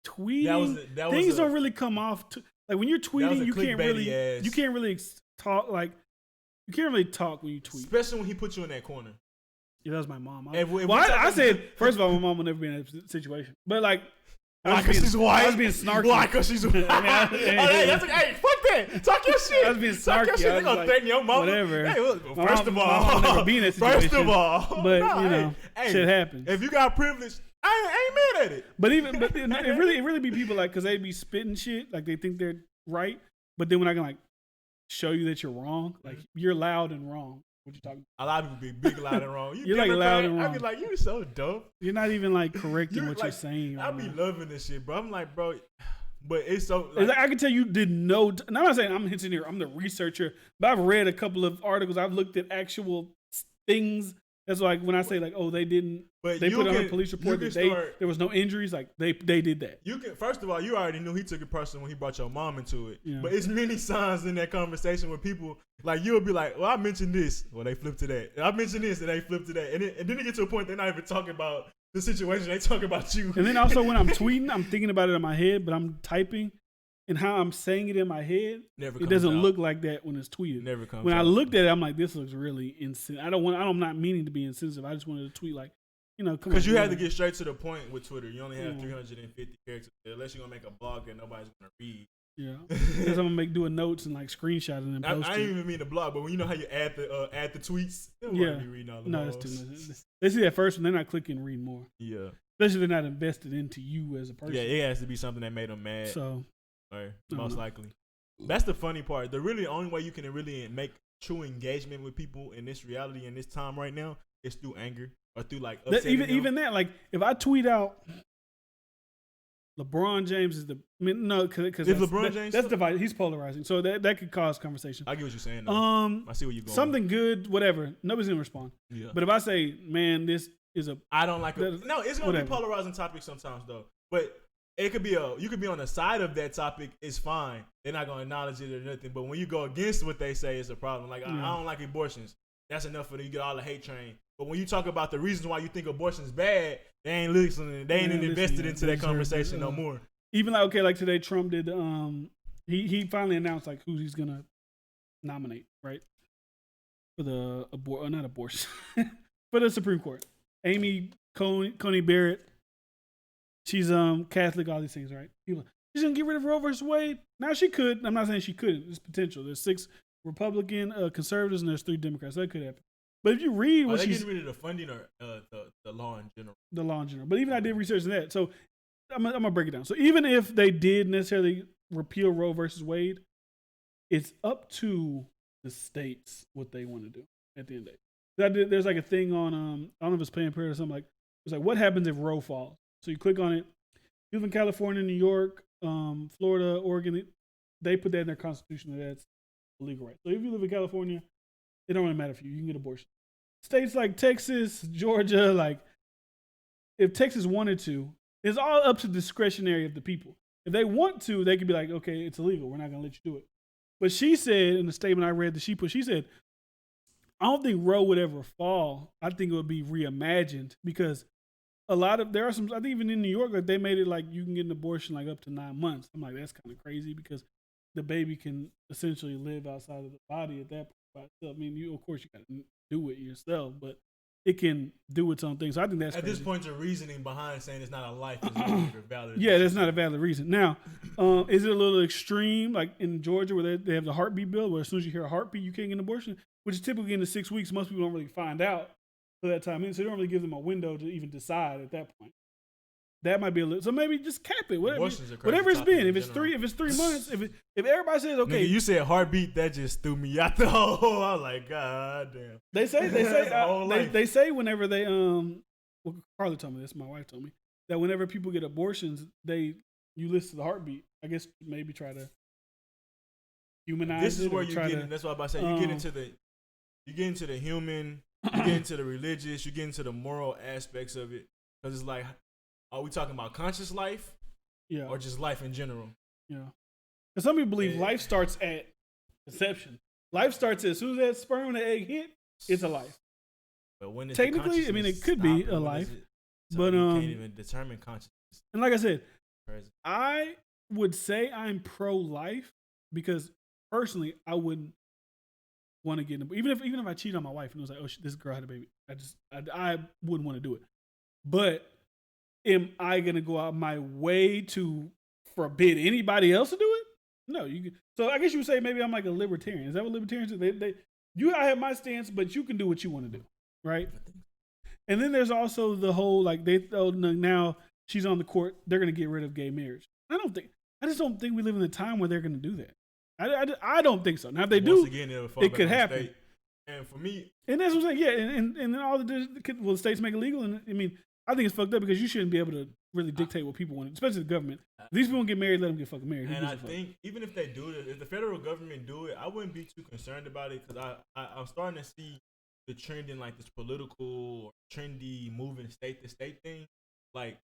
tweeting. Things don't really come off. Like when you're tweeting, you can't really talk. Like you can't really talk when you tweet, especially when he put you in that corner. Yeah, that was my mom. I said first of all, my mom would never be in that situation, but like. Why? Because she's white. I was being snarky. Why? Because she's white. Hey, fuck that. Talk your shit. I was being snarky. They're going to threaten your mom. Whatever. Hey, look, first of all. Never be in that situation. First of all. But, shit happens. If you got privilege, I ain't mad at it. But it really be people like, because they be spitting shit. Like, they think they're right. But then when I can, like, show you that you're wrong, like, you're loud and wrong. What you talking about? A lot of people be big, loud, and wrong. You're like loud and wrong. I be like, you so dumb. You're not even like correcting what you're saying. I be loving this shit, bro. I'm like, bro, but it's so. Like, I can tell you didn't know. And I'm not saying I'm hitting here. I'm the researcher, but I've read a couple of articles. I've looked at actual things. That's like when I say like, oh, they didn't. But they put on a police report that there was no injuries. Like they did that. You can first of all, you already knew he took it personal when he brought your mom into it. Yeah. But it's many signs in that conversation where people like you'll be like, well, I mentioned this, well they flip to that. I mentioned this, and they flip to that, and then they get to a point they're not even talking about the situation. They talk about you. And then also when I'm tweeting, I'm thinking about it in my head, but I'm typing. And how I'm saying it in my head, it doesn't look like that when it's tweeted. Never comes when out. I looked at it, I'm like, this looks really insensitive. I'm not meaning to be insensitive. I just wanted to tweet like, come on. Because you have to get straight to the point with Twitter. You only have 350 characters unless you're gonna make a blog that nobody's gonna read. Yeah, because I'm gonna do a notes and like screenshot it and post it. I didn't even mean the blog, but when you know how you add the tweets, they don't be reading all the No, that's too much. They see that first, and they're not clicking read more. Yeah, especially if they're not invested into you as a person. Yeah, it has to be something that made them mad. So. Most likely. That's the funny part. The really only way you can really make true engagement with people in this reality in this time right now is through anger or through like even that. Like if I tweet out LeBron James is because LeBron James that's divided. He's polarizing, so that could cause conversation. I get what you're saying. Though. I see where you're going. Something good, whatever. Nobody's gonna respond. Yeah. But if I say, man, this is I don't like it. No, it's gonna be polarizing topic sometimes though. But it could be you could be on the side of that topic. It's fine. They're not gonna acknowledge it or nothing. But when you go against what they say, it's a problem. Like I don't like abortions. That's enough for you get all the hate train. But when you talk about the reasons why you think abortion's bad, they ain't listening. They ain't invested into that conversation no more. Even like today, Trump did. He finally announced like who he's gonna nominate right for the not abortion for the Supreme Court. Amy Coney Barrett. She's Catholic, all these things, right? She's gonna get rid of Roe versus Wade. Now she could. I'm not saying she couldn't. There's potential. There's 6 Republican conservatives and there's 3 Democrats. That could happen. But if you read what she's getting rid of the funding or the law in general. The law in general. But even I did research on that. So I'm gonna break it down. So even if they did necessarily repeal Roe versus Wade, it's up to the states what they want to do at the end of the day. There's like a thing on I don't know if it's Planned Parenthood or something like. It's like what happens if Roe falls. So you click on it. You live in California, New York, Florida, Oregon. They put that in their constitution that that's a legal right. So if you live in California, it don't really matter for you. You can get abortion. States like Texas, Georgia, like if Texas wanted to, it's all up to discretionary of the people. If they want to, they could be like, okay, it's illegal. We're not going to let you do it. But she said in the statement I read that she put, she said, I don't think Roe would ever fall. I think it would be reimagined because there are some, I think even in New York, like they made it like you can get an abortion like up to 9 months. I'm like, that's kind of crazy because the baby can essentially live outside of the body at that point. I mean, of course you got to do it yourself, but it can do its own thing. So I think that's at crazy. This point, your reasoning behind saying it's not a life is not valid. Yeah, that's not a valid reason. Now, is it a little extreme, like in Georgia where they have the heartbeat bill, where as soon as you hear a heartbeat, you can't get an abortion, which is typically in the 6 weeks. Most people don't really find out for that time. So they don't really give them a window to even decide at that point. That might be a little. So maybe just cap it. Whatever it's been. If it's 3 months. If everybody says okay. Nigga, you said heartbeat, that just threw me out the hole. I was like, God damn. They say whenever they well, Carla told me this. My wife told me that whenever people get abortions, you listen to the heartbeat. I guess maybe try to humanize it. This is where you get in. That's what I'm about to say. You get into the human. You get into the religious. You get into the moral aspects of it because it's like. Are we talking about conscious life? Yeah. Or just life in general? Yeah. Because some people believe life starts at conception. Life starts as soon as that sperm and the egg hit, it's a life. But when it's technically, I mean, it could be a life, but you can't even determine consciousness. And like I said, Crazy. I would say I'm pro-life because personally, I wouldn't want to get in. Even if I cheat on my wife and it was like, oh, this girl had a baby, I wouldn't want to do it. But am I gonna go out my way to forbid anybody else to do it? No, you can. So I guess you would say maybe I'm like a libertarian. Is that what libertarians do? I have my stance, but you can do what you want to do, right? And then there's also the whole like now she's on the court, they're gonna get rid of gay marriage. I just don't think we live in a time where they're gonna do that. I don't think so. Now if they do, it could happen. State. And for me, and that's what I'm saying. Yeah, and then all the states make it legal, and I mean, I think it's fucked up because you shouldn't be able to really dictate what people want, especially the government. If these people get married, let them get fucking married. And I think even if they do it, if the federal government do it, I wouldn't be too concerned about it because I'm starting to see the trend in like this political or trendy moving state to state thing. Like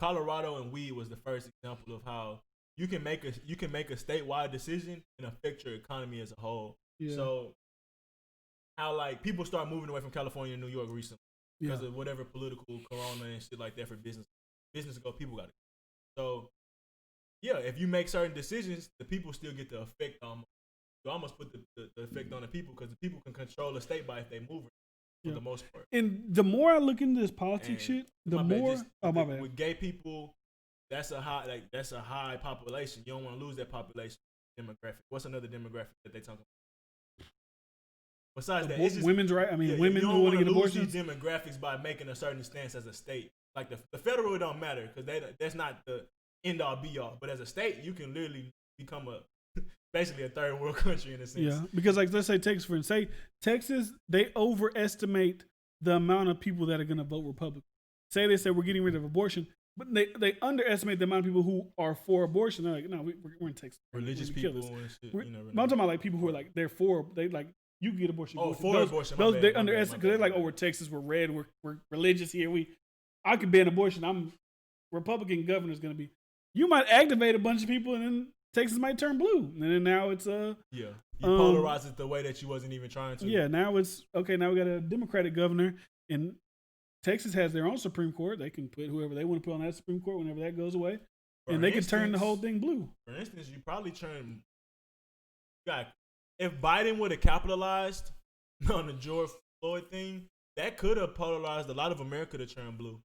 Colorado and weed was the first example of how you can make a statewide decision and affect your economy as a whole. Yeah. So how like people start moving away from California and New York recently because of whatever political corona and shit like that for business. Business go, people got it. So yeah, if you make certain decisions, the people still get the effect on. You almost put the effect on the people because the people can control the state by if they move it for the most part. And the more I look into this politics shit, the more my bad. With gay people, that's a high population. You don't want to lose that population demographic. What's another demographic that they talk about? Besides that, it's just, women's right. I mean, women who want to get abortions. These demographics by making a certain stance as a state. Like the federal, it don't matter because that's not the end all be all. But as a state, you can literally become basically a third world country in a sense. Yeah, because like let's say Texas, for instance, Texas, they overestimate the amount of people that are going to vote Republican. They say we're getting rid of abortion, but they underestimate the amount of people who are for abortion. They're like, no, we're in Texas. Religious people and shit. I'm talking about like people who are like they're for you can get abortion. Oh, for abortion. Those they underestimate because they're like, oh, we're Texas, we're red, we're religious here. I could ban abortion. I'm Republican governor's going to be. You might activate a bunch of people, and then Texas might turn blue, and then now it's you polarize it the way that you wasn't even trying to. Yeah, now it's okay. Now we got a Democratic governor, and Texas has their own Supreme Court. They can put whoever they want to put on that Supreme Court whenever that goes away, and they can turn the whole thing blue. For instance, you probably turn. God, if Biden would have capitalized on the George Floyd thing, that could have polarized a lot of America to turn blue.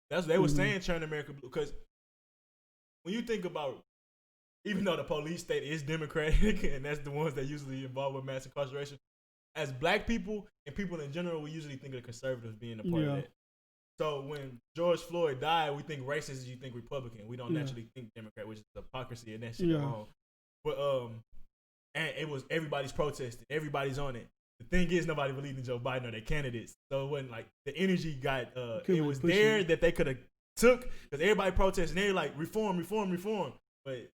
That's what they were saying, turn America blue. Because when you think about, even though the police state is Democratic, and that's the ones that usually involved with mass incarceration, as black people and people in general, we usually think of the conservatives being a part of that. So when George Floyd died, we think racist, you think Republican. We don't naturally think Democrat, which is hypocrisy and that shit wrong. But and it was everybody's protesting, everybody's on it. The thing is, nobody believed in Joe Biden or their candidates, so it wasn't like the energy got. It was there that they could have took because everybody protesting. They were like reform, but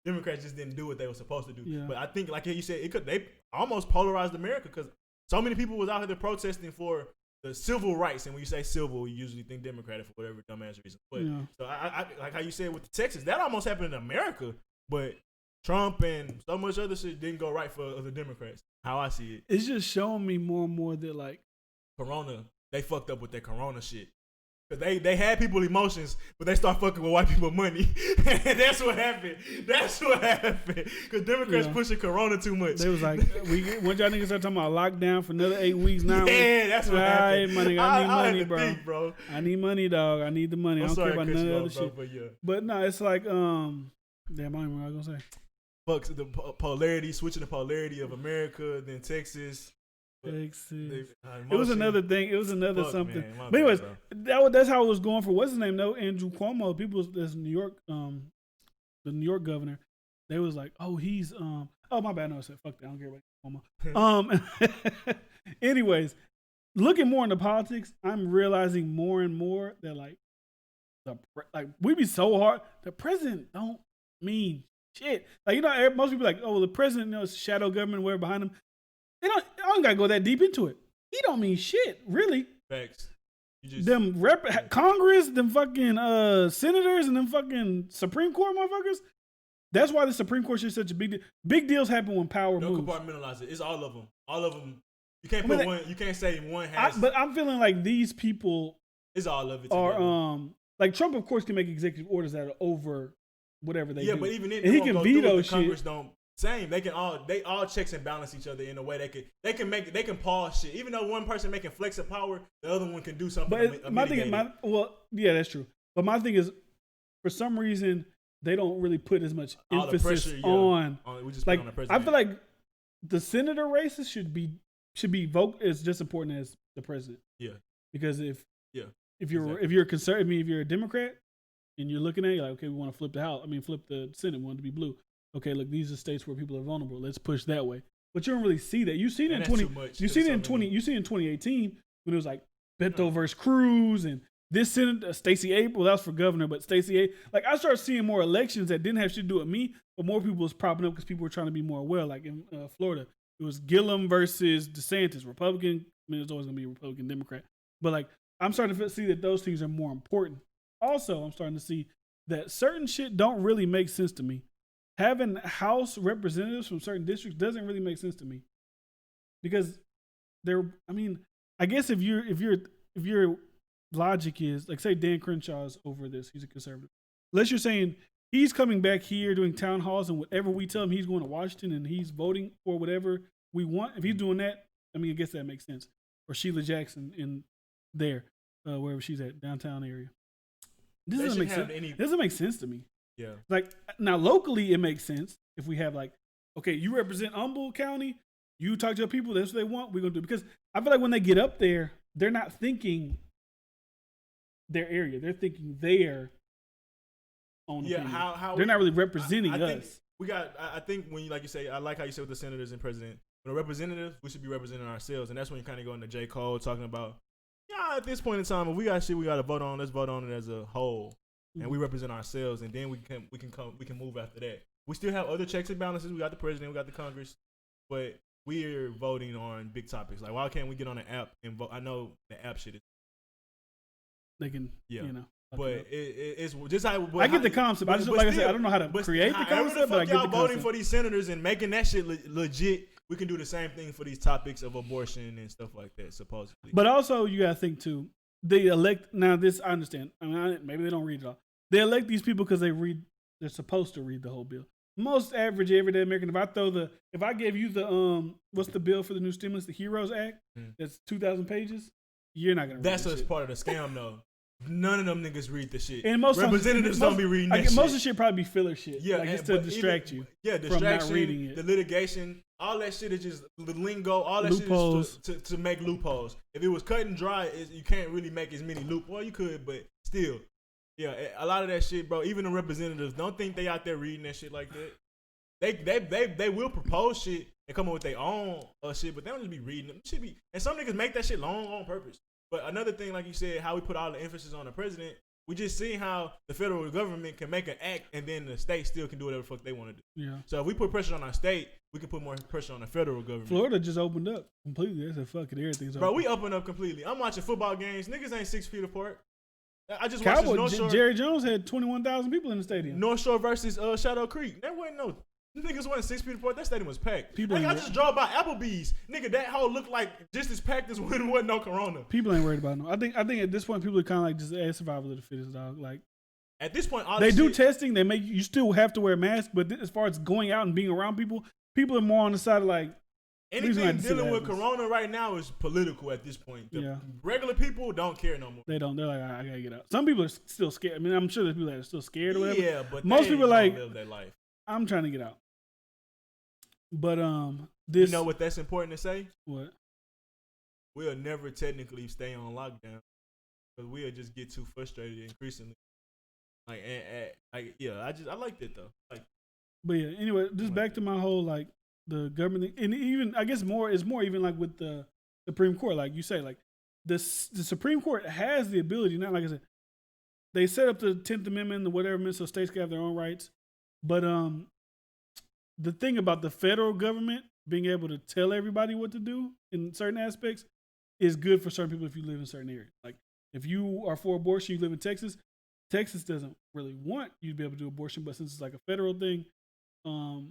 Democrats just didn't do what they were supposed to do. Yeah. But I think, like you said, they almost polarized America because so many people was out here protesting for the civil rights, and when you say civil, you usually think Democratic for whatever dumbass reason. But so I like how you said with Texas, that almost happened in America, but Trump and so much other shit didn't go right for the Democrats. How I see it. It's just showing me more and more that like Corona, they fucked up with their Corona shit. Cause they had people emotions, but they start fucking with white people money. And that's what happened. Cause Democrats pushing Corona too much. They was like, when y'all niggas start talking about lockdown for another 8 weeks now. Yeah, that's what happened. Money, I need money, bro. I need money, dog. I need the money. I don't care about none of the other shit. But no, it's like damn, I don't know what I was gonna say. Fuck the polarity, switching the polarity of America, then Texas. It was another thing. It was another something. Man, but anyways, that's how it was going for what's his name? No, Andrew Cuomo. People, this New York, the New York governor. They was like, oh, he's oh my bad. No, I said fuck that. I don't care about Cuomo. Anyways, looking more into politics, I'm realizing more and more that like we be so hard. The president don't mean shit. Like, you know, most people like, oh, the president, you know, it's shadow government, whatever behind him. I don't gotta go that deep into it. He don't mean shit, really. Facts. Congress, them fucking senators, and them fucking Supreme Court motherfuckers. That's why the Supreme Court shit is such a big deal. Big deals happen when power moves. Don't compartmentalize it. It's all of them. All of them. You can't put one. You can't say one has. But I'm feeling like these people. It's all of it. Are like Trump, of course, can make executive orders that are over whatever they do. Yeah, but even then, and he can veto shit. Congress don't. Same. They all checks and balance each other in a way they can pause shit. Even though one person making flex of power, the other one can do something. But my thing is, yeah, that's true. But my thing is, for some reason, they don't really put as much emphasis on. We just like put on the president. I feel like the senator races should be vote is just important as the president. Yeah. Because if you're exactly. a conservative, if you're a Democrat and you're looking at it, like, okay, we want to flip the Senate, we want it to be blue. Okay, look, these are states where people are vulnerable. Let's push that way. But you don't really see that. You see it in 2018 when it was like Beto versus Cruz and this Senator Stacey Abrams. Well, that was for governor, but Stacey Abrams. Like I started seeing more elections that didn't have shit to do with me, but more people was popping up because people were trying to be more aware. Like in Florida, it was Gillum versus DeSantis, Republican. I mean, it's always gonna be Republican, Democrat. But like I'm starting to see that those things are more important. Also, I'm starting to see that certain shit don't really make sense to me. Having House representatives from certain districts doesn't really make sense to me because I guess if your logic is like, say Dan Crenshaw's over this, he's a conservative. Unless you're saying he's coming back here doing town halls and whatever we tell him, he's going to Washington and he's voting for whatever we want. If he's doing that, I guess that makes sense. Or Sheila Jackson in there, wherever she's at, downtown area. This doesn't make sense. This doesn't make sense to me. Yeah. Like now locally it makes sense if we have like, okay, you represent Humboldt County, you talk to the people, that's what they want, we're gonna do. Because I feel like when they get up there, they're not thinking their area. They're thinking their own opinion. They're not really representing us. I think when you, like you say, I like how you said with the senators and president. When a representative, we should be representing ourselves. And that's when you kind of go into J. Cole talking about, at this point in time, if we got shit we got to vote on, let's vote on it as a whole. And we represent ourselves, and then we can move after that. We still have other checks and balances. We got the president, we got the Congress, but we're voting on big topics. Like, why can't we get on an app and vote? I know the app shit is. They can, but it's just how. I get the concept. I just like I said, I don't know how to create the concept, but I get the concept. Voting for these senators and making that shit legit. We can do the same thing for these topics of abortion and stuff like that, supposedly. But also, you gotta think too. They elect now. This I understand. Maybe they don't read it all. They elect these people because they're supposed to read the whole bill. Most average everyday American, if I gave you the what's the bill for the new stimulus, the HEROES Act, that's 2,000 pages, you're not gonna read That's just part of the scam though. None of them niggas read the shit. And most representatives don't be reading that shit. Most of the shit probably be filler shit. Yeah, like it's to distract you. Yeah, distraction, from not reading it. The litigation, all that shit is just the lingo. All that loopholes. Shit is to make loopholes. If it was cut and dry, you can't really make as many loopholes. Well, you could, but still. Yeah, a lot of that shit, bro. Even the representatives don't think they out there reading that shit like that. They will propose shit and come up with their own shit, but they don't just be reading them. Should be, and some niggas make that shit long on purpose. But another thing, like you said, how we put all the emphasis on the president, we just see how the federal government can make an act and then the state still can do whatever the fuck they want to do. Yeah. So if we put pressure on our state, we can put more pressure on the federal government. Florida just opened up completely. They said, fuck it, everything's bro, open. we opened up completely. I'm watching football games. Niggas ain't 6 feet apart. I just watched North Shore. Jerry Jones had 21,000 people in the stadium. North Shore versus Shadow Creek. There wasn't no... Niggas wasn't 6 feet apart. That stadium was packed. I just drove by Applebee's. Nigga, that hole looked like just as packed as when there wasn't no corona. People ain't worried about no. I think at this point, people are kind of like just survival of the fittest, dog. Like at this point, they do testing. They make you still have to wear a mask, but as far as going out and being around people are more on the side of like anything dealing with corona right now is political at this point. The regular people don't care no more. They don't. They're like, I gotta get out. Some people are still scared. I mean, I'm sure there's people that are still scared or whatever. Yeah, but most people are like, live their life. I'm trying to get out. But you know what that's important to say? What? We'll never technically stay on lockdown because we'll just get too frustrated increasingly. Like, I liked it though. Like, but yeah. Anyway, just back to my whole like the government, and even I guess it's more even like with the Supreme Court, like you say, like the Supreme Court has the ability. Not like I said, they set up the 10th Amendment or whatever, so states can have their own rights, but the thing about the federal government being able to tell everybody what to do in certain aspects is good for certain people if you live in certain areas. Like if you are for abortion, you live in Texas, Texas doesn't really want you to be able to do abortion, but since it's like a federal thing, I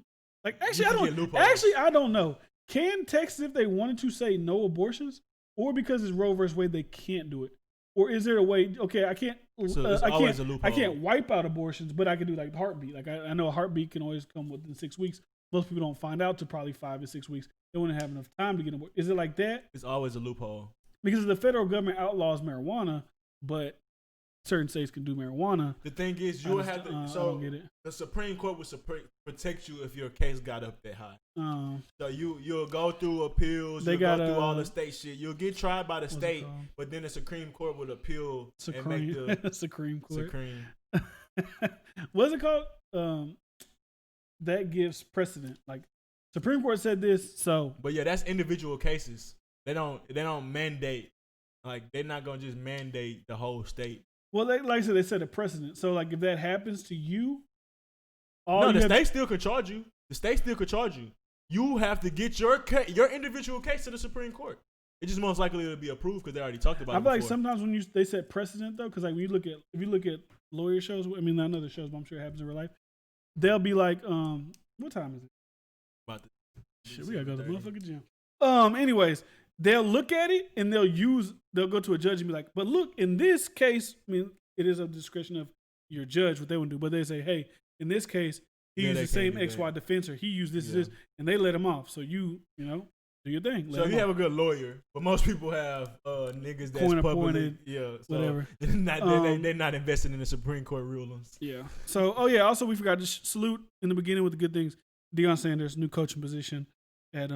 don't know. can Texas, if they wanted to, say no abortions, or because it's Roe versus Wade, they can't do it? Or is there a way? Okay, I can't. I can't wipe out abortions, but I can do like heartbeat. Like I know a heartbeat can always come within 6 weeks. Most people don't find out till probably 5 to 6 weeks. They wouldn't have enough time to get aborted. Is it like that? It's always a loophole because the federal government outlaws marijuana, but certain states can do marijuana. The thing is, you would have to. So the Supreme Court would protect you if your case got up that high. So you'll go through appeals. You'll go through all the state shit. You'll get tried by the state, but then the Supreme Court would appeal and make the Supreme Court. What's it called? That gives precedent. Like Supreme Court said this, so. But yeah, that's individual cases. They don't mandate. Like they're not gonna just mandate the whole state. Well, like I said, they set a precedent. So, like, if that happens to you, the state still could charge you. The state still could charge you. You have to get your individual case to the Supreme Court. It's just most likely to be approved because they already talked about it. I feel like sometimes when they set precedent though, because like when if you look at lawyer shows, I mean not other shows, but I'm sure it happens in real life. They'll be like, what time is it? Shit, we gotta go to the motherfucking gym. Anyways. They'll look at it and they'll go to a judge and be like, but look, in this case, I mean, it is a discretion of your judge what they would do, but they say, hey, in this case, he used the same XY defense or he used this, and they let him off. So you know, do your thing. So you have a good lawyer, but most people have niggas that's public. Yeah, so whatever. They're not invested in the Supreme Court rulings. Yeah. So, also we forgot to salute in the beginning with the good things. Deion Sanders, new coaching position. At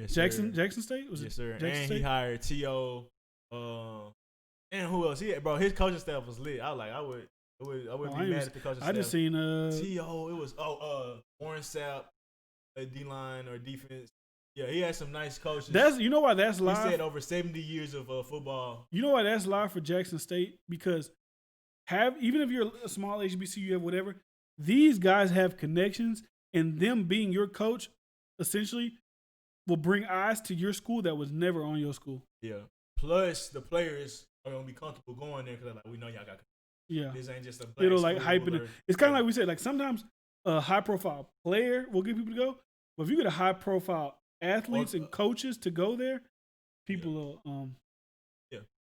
Jackson State? Was it? Yes, sir. Jackson and State? He hired T.O. And who else? His coaching staff was lit. I was like, I would be mad at the coaching staff. I just seen T.O. It was Warren Sapp, D-line or defense. Yeah, he had some nice coaches. You know why that's live? He said over 70 years of football. You know why that's live for Jackson State? Because even if you're a small HBCU, have whatever, these guys have connections, and them being your coach, essentially, will bring eyes to your school that was never on your school. Yeah. Plus, the players are gonna be comfortable going there because like we know y'all got. Yeah. This ain't just a black it'll like hyping it. It's kind of like we said. Like sometimes a high profile player will get people to go, but if you get a high profile athletes and coaches to go there, people will.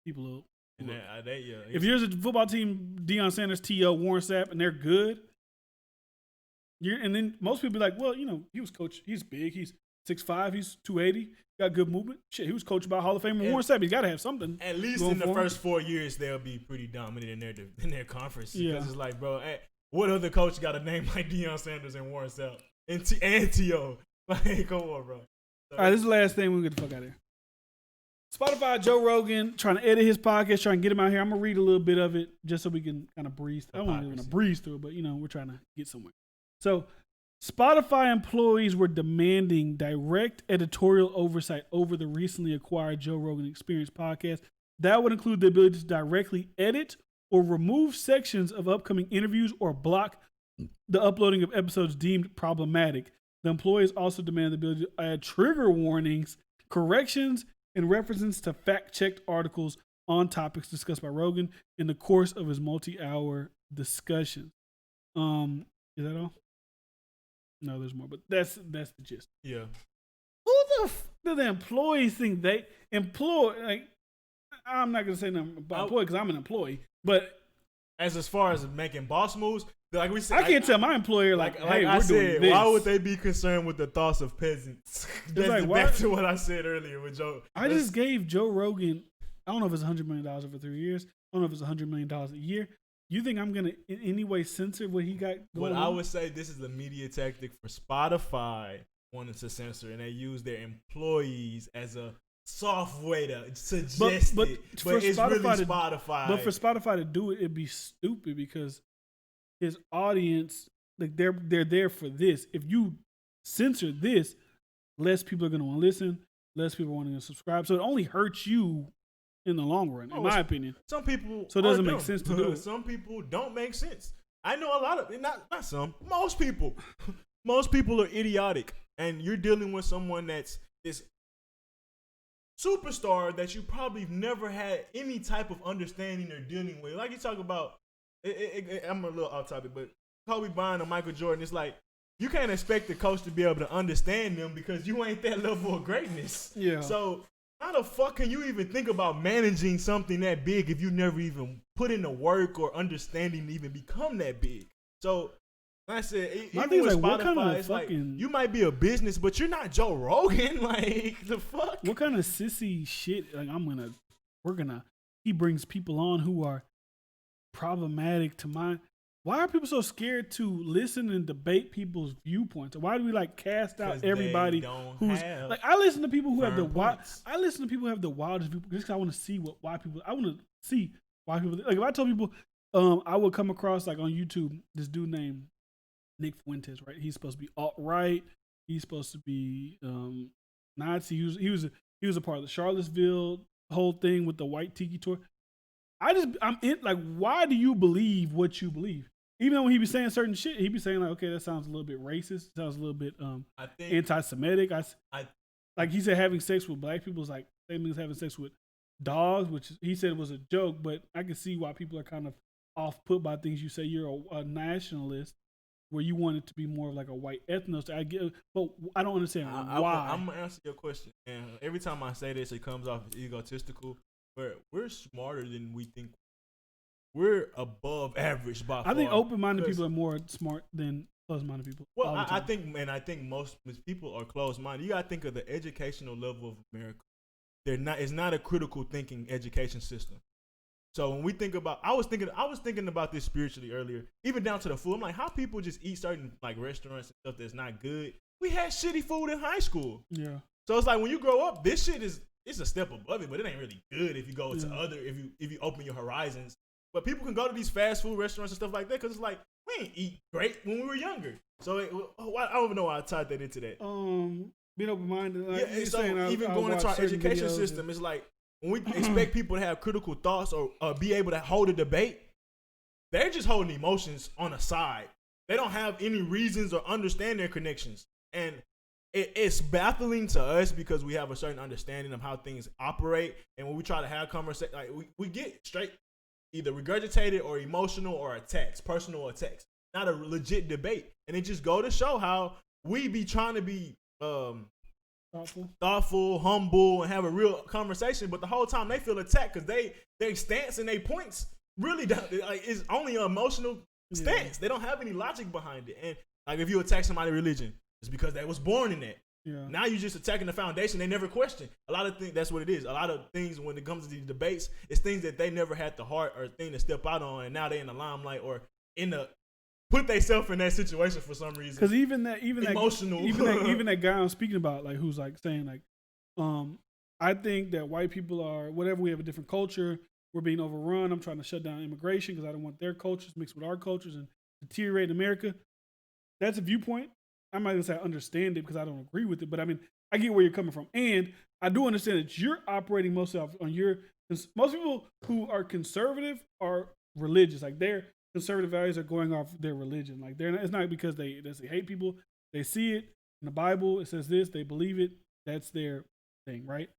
People will. And if there's a football team, Deion Sanders, T.O., Warren Sapp, and they're good, and then most people be like, well, you know, he was coach. He's big. He's 6'5", he's 280, got good movement. Shit, he was coached by Hall of Famer Warren Sapp. He's got to have something. At least in the first 4 years, they'll be pretty dominant in their conference. Yeah. Because it's like, bro, what other coach got a name like Deion Sanders and Warren Sapp and T.O.? Like, come on, bro. So, all right, this is the last thing. We'll get the fuck out of here. Spotify, Joe Rogan, trying to edit his podcast, trying to get him out here. I'm going to read a little bit of it just so we can kind of breeze. I don't want to breeze through it, but, you know, we're trying to get somewhere. So, Spotify employees were demanding direct editorial oversight over the recently acquired Joe Rogan Experience podcast. That would include the ability to directly edit or remove sections of upcoming interviews or block the uploading of episodes deemed problematic. The employees also demand the ability to add trigger warnings, corrections, and references to fact-checked articles on topics discussed by Rogan in the course of his multi-hour discussion. Is that all? No, there's more, but that's the gist. Yeah. Who do the employees think they employ? Like, I'm not gonna say nothing about employee because I'm an employee, but as far as making boss moves, like we said, I can't tell my employer like hey, we're doing this. Why would they be concerned with the thoughts of peasants? That's like, back to what I said earlier with Joe. I just gave Joe Rogan. I don't know if it's $100 million over 3 years. I don't know if it's $100 million a year. You think I'm going to in any way censor what he got going on? I would say this is a media tactic for Spotify wanting to censor, and they use their employees as a soft way to suggest it. But it's really Spotify. But for Spotify to do it, it'd be stupid because his audience, like they're there for this. If you censor this, less people are going to want to listen, less people are going to subscribe. So it only hurts you in the long run, in my opinion. Some people. So it doesn't make sense to do it. Some people don't make sense. I know a lot of, not some, most people. Most people are idiotic. And you're dealing with someone that's this superstar that you probably never had any type of understanding or dealing with. Like you talk about, I'm a little off topic, but Kobe Bryant or Michael Jordan, it's like, you can't expect the coach to be able to understand them because you ain't that level of greatness. Yeah. So how the fuck can you even think about managing something that big if you never even put in the work or understanding to even become that big? So like I said, even with like, Spotify, it's like you might be a business, but you're not Joe Rogan. Like the fuck? What kind of sissy shit? Like he brings people on who are problematic to mine. Why are people so scared to listen and debate people's viewpoints? Why do we like cast out everybody who's like? I listen to people who have the I listen to people who have the wildest viewpoints just because I want to see why people. I want to see why people like. If I tell people, I would come across like on YouTube this dude named Nick Fuentes, right? He's supposed to be alt-right. He's supposed to be Nazi. He was a part of the Charlottesville whole thing with the white tiki tour. I'm in like, why do you believe what you believe? Even though when he be saying certain shit, he be saying like, okay, that sounds a little bit racist. Sounds a little bit anti-Semitic. Like he said, having sex with black people is like same as having sex with dogs, which he said was a joke. But I can see why people are kind of off put by things you say. You're a nationalist, where you want it to be more of like a white ethnos. I get, but I don't understand why. I'm gonna answer your question, and every time I say this, it comes off egotistical. We're smarter than we think. We're above average by far. I think open-minded people are more smart than closed-minded people. Well, I think most people are closed-minded. You gotta think of the educational level of America. It's not a critical thinking education system. So when we think about, I was thinking about this spiritually earlier, even down to the food. I'm like, how people just eat certain like restaurants and stuff that's not good. We had shitty food in high school. Yeah. So it's like when you grow up, this shit it's a step above it, but it ain't really good if you go to other if you open your horizons. But people can go to these fast food restaurants and stuff like that because it's like we ain't eat great when we were younger. So I don't even know why I tied that into that. Being open-minded. Like, yeah, so even going into our education system, it's like when we expect people to have critical thoughts or be able to hold a debate, they're just holding emotions on the side. They don't have any reasons or understand their connections. And it's baffling to us because we have a certain understanding of how things operate. And when we try to have conversation, like we get straight either regurgitated or emotional or attacks, personal attacks, not a legit debate. And it just go to show how we be trying to be thoughtful, humble, and have a real conversation, but the whole time they feel attacked because their stance and their points really is only an emotional stance. They don't have any logic behind it. And like if you attack somebody's religion, it's because they was born in that. Yeah. Now you're just attacking the foundation. They never question. A lot of things, that's what it is. A lot of things when it comes to these debates, it's things that they never had the heart or thing to step out on, and now they in the limelight or put themselves in that situation for some reason. Because even that guy I'm speaking about, like who's like saying like, I think that white people are whatever. We have a different culture. We're being overrun. I'm trying to shut down immigration because I don't want their cultures mixed with our cultures and deteriorate America. That's a viewpoint. I'm not gonna say I understand it because I don't agree with it, but I mean I get where you're coming from, and I do understand that you're operating most people who are conservative are religious, like their conservative values are going off their religion, like it's not because they hate people, they see it in the Bible, it says this, they believe it, that's their thing, right?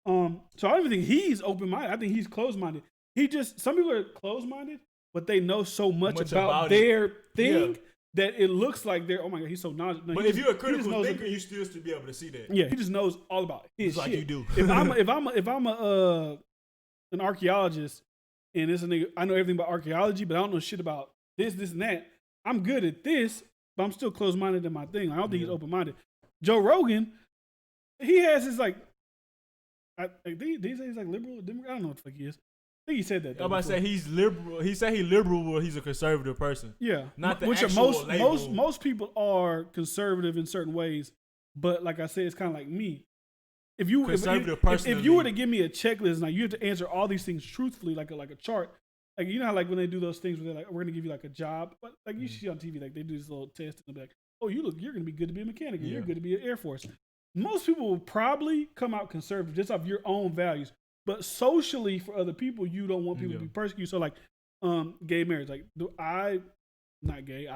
So I don't even think he's open-minded. I think he's closed-minded. Some people are closed-minded, but they know so much about their thing. Yeah. That it looks like they're, oh my God, he's so knowledgeable. But if you're a critical thinker, you still should be able to see that. Yeah, he just knows all about his shit. Like you do. if I'm an archaeologist and this a nigga, I know everything about archaeology, but I don't know shit about this, and that. I'm good at this, but I'm still closed-minded in my thing. I don't think he's open-minded. Joe Rogan, he has his like, these days like liberal, Democrat. I don't know what the fuck he is. I think he said that. I'm about to say he's liberal. He said he's liberal, but he's a conservative person. Yeah, not the actual label. Most people are conservative in certain ways, but like I said, it's kind of like me. If you were to give me a checklist, like you have to answer all these things truthfully, like a chart. Like you know how like when they do those things where they're like, we're gonna give you like a job, but like you see on TV, like they do this little test and they're like, oh, you're gonna be good to be a mechanic, you're good to be an Air Force. Most people will probably come out conservative just off your own values. But socially, for other people, you don't want people to be persecuted. So, like, gay marriage. Like, not gay.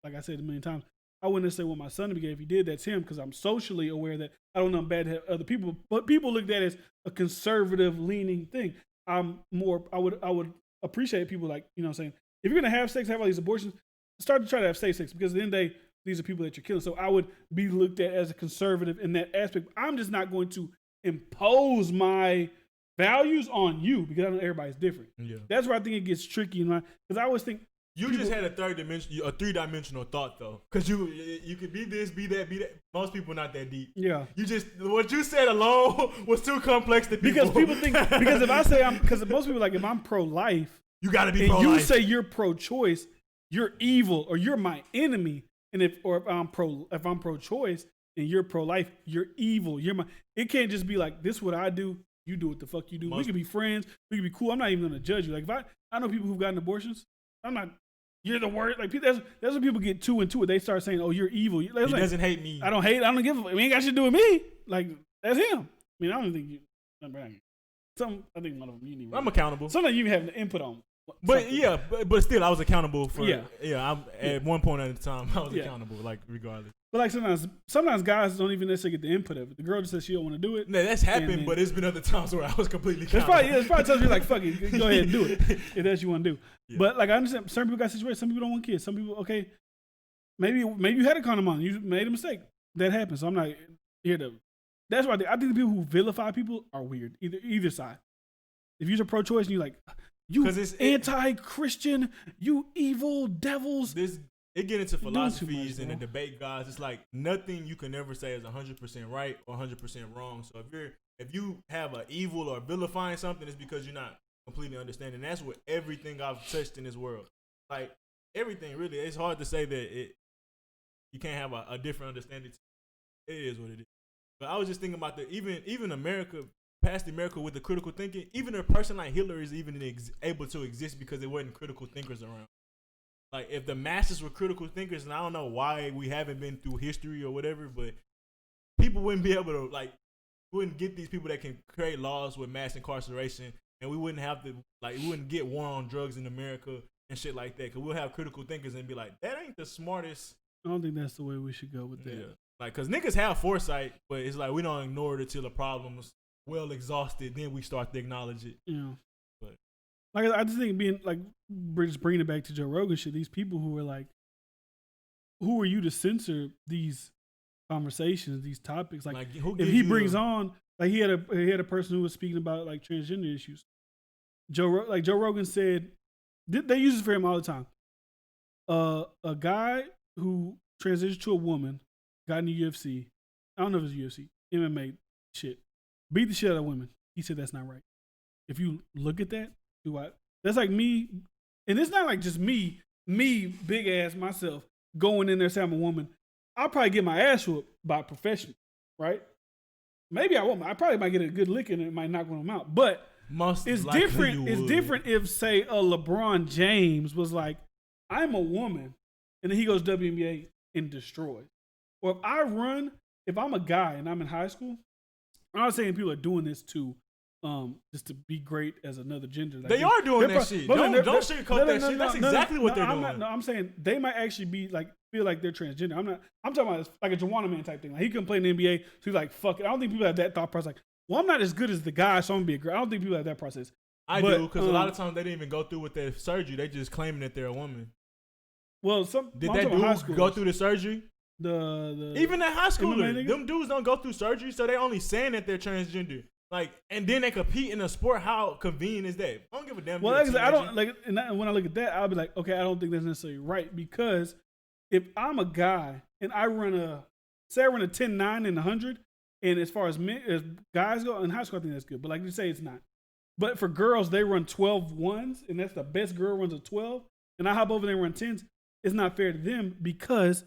Like I said a million times, I wouldn't say want my son to be gay. If he did, that's him, because I'm socially aware that I don't know I'm bad to have other people. But people look at that as a conservative leaning thing. I would appreciate people like, you know what I'm saying, if you're going to have sex, have all these abortions, start to try to have safe sex. Because at the end of the day, these are people that you're killing. So I would be looked at as a conservative in that aspect. I'm just not going to impose my values on you because I know everybody's different. Yeah. That's where I think it gets tricky. Because I always think you just had a three-dimensional thought though, because you could be this, be that, be that. Most people not that deep. Yeah. You just what you said alone was too complex to people. Because people think if I say because most people like if I'm pro-life, you got to be pro-life. And you say you're pro-choice, you're evil or you're my enemy. And if I'm pro-choice and you're pro-life, you're evil. It can't just be like this. What I do, you do what the fuck you do. We could be friends. We could be cool. I'm not even gonna judge you. Like if I know people who've gotten abortions. I'm not. You're the worst. Like that's when people get too into it. They start saying, "Oh, you're evil." He doesn't hate me. I don't hate. I don't give. It ain't got shit to do with me. Like that's him. I mean, I don't think you. I think one of them you need. I'm accountable. Sometimes you have the input on. But something. Yeah, but still, I was accountable for. Yeah. At one point at a time, I was accountable. Like regardless. But like sometimes guys don't even necessarily get the input of it. The girl just says she don't want to do it. No, that's happened, but it's been other times where I was completely accountable. It's probably times you're like, fuck it, go ahead and do it if that's what you want to do. Yeah. But like I understand, certain people got situations. Some people don't want kids. Some people, okay, maybe you had a condom on, you made a mistake. That happens. So I'm not here to. That's why I think the people who vilify people are weird. Either side. If you're pro-choice and you're like, you anti-Christian, you evil devils. It get into philosophies and the debate, guys. It's like nothing you can ever say is 100% right or 100% wrong. So if you have an evil or vilifying something, it's because you're not completely understanding. That's what everything I've touched in this world. Like everything, really. It's hard to say that you can't have a different understanding. It is what it is. But I was just thinking about even America, past America with the critical thinking. Even a person like Hitler is even able to exist because there wasn't critical thinkers around. Like, if the masses were critical thinkers, and I don't know why we haven't been through history or whatever, but people wouldn't be able to, wouldn't get these people that can create laws with mass incarceration, and we wouldn't have to, we wouldn't get war on drugs in America and shit like that, because we'll have critical thinkers and be like, that ain't the smartest. I don't think that's the way we should go with that. Yeah. Because niggas have foresight, but it's like we don't ignore it until the problem's well exhausted, then we start to acknowledge it. Yeah. I just think just bringing it back to Joe Rogan shit, these people who are like, who are you to censor these conversations, these topics? Like if he brings on, he had a person who was speaking about transgender issues. Joe Rogan said, they use this for him all the time. A guy who transitioned to a woman, got in the UFC, I don't know if it was UFC, MMA shit, beat the shit out of women. He said that's not right. If you look at that, that's like me, and it's not like just me, big ass myself, going in there saying I'm a woman. I'll probably get my ass whooped by a professional, right? Maybe I won't. I probably might get a good lick and it might knock one of them out. But it's different. It's different if, say, a LeBron James was like, I'm a woman, and then he goes WNBA and destroys. Or if I'm a guy and I'm in high school, I'm not saying people are doing this to just to be great as another gender. They are doing that shit. Don't sugarcoat that shit. That's exactly what they're doing. I'm saying they might actually be feel like they're transgender. I'm talking about like a Juwanna Man type thing. Like he couldn't play in the NBA, so he's like, fuck it. I don't think people have that thought process. Like, well, I'm not as good as the guy, so I'm gonna be a girl. I don't think people have that process. I do, because a lot of times they didn't even go through with their surgery. They just claiming that they're a woman. Well, did that dude go through the surgery? Even in high school, them dudes don't go through surgery, so they only saying that they're transgender. And then they compete in a sport. How convenient is that? I don't give a damn. Well, I don't and when I look at that, I'll be like, okay, I don't think that's necessarily right, because if I'm a guy and I run a 10-9 and 100, and as far as guys go in high school, I think that's good. But like you say, it's not. But for girls, they run 12-1s, and that's the best girl runs a 12, and I hop over there and run 10s. It's not fair to them because,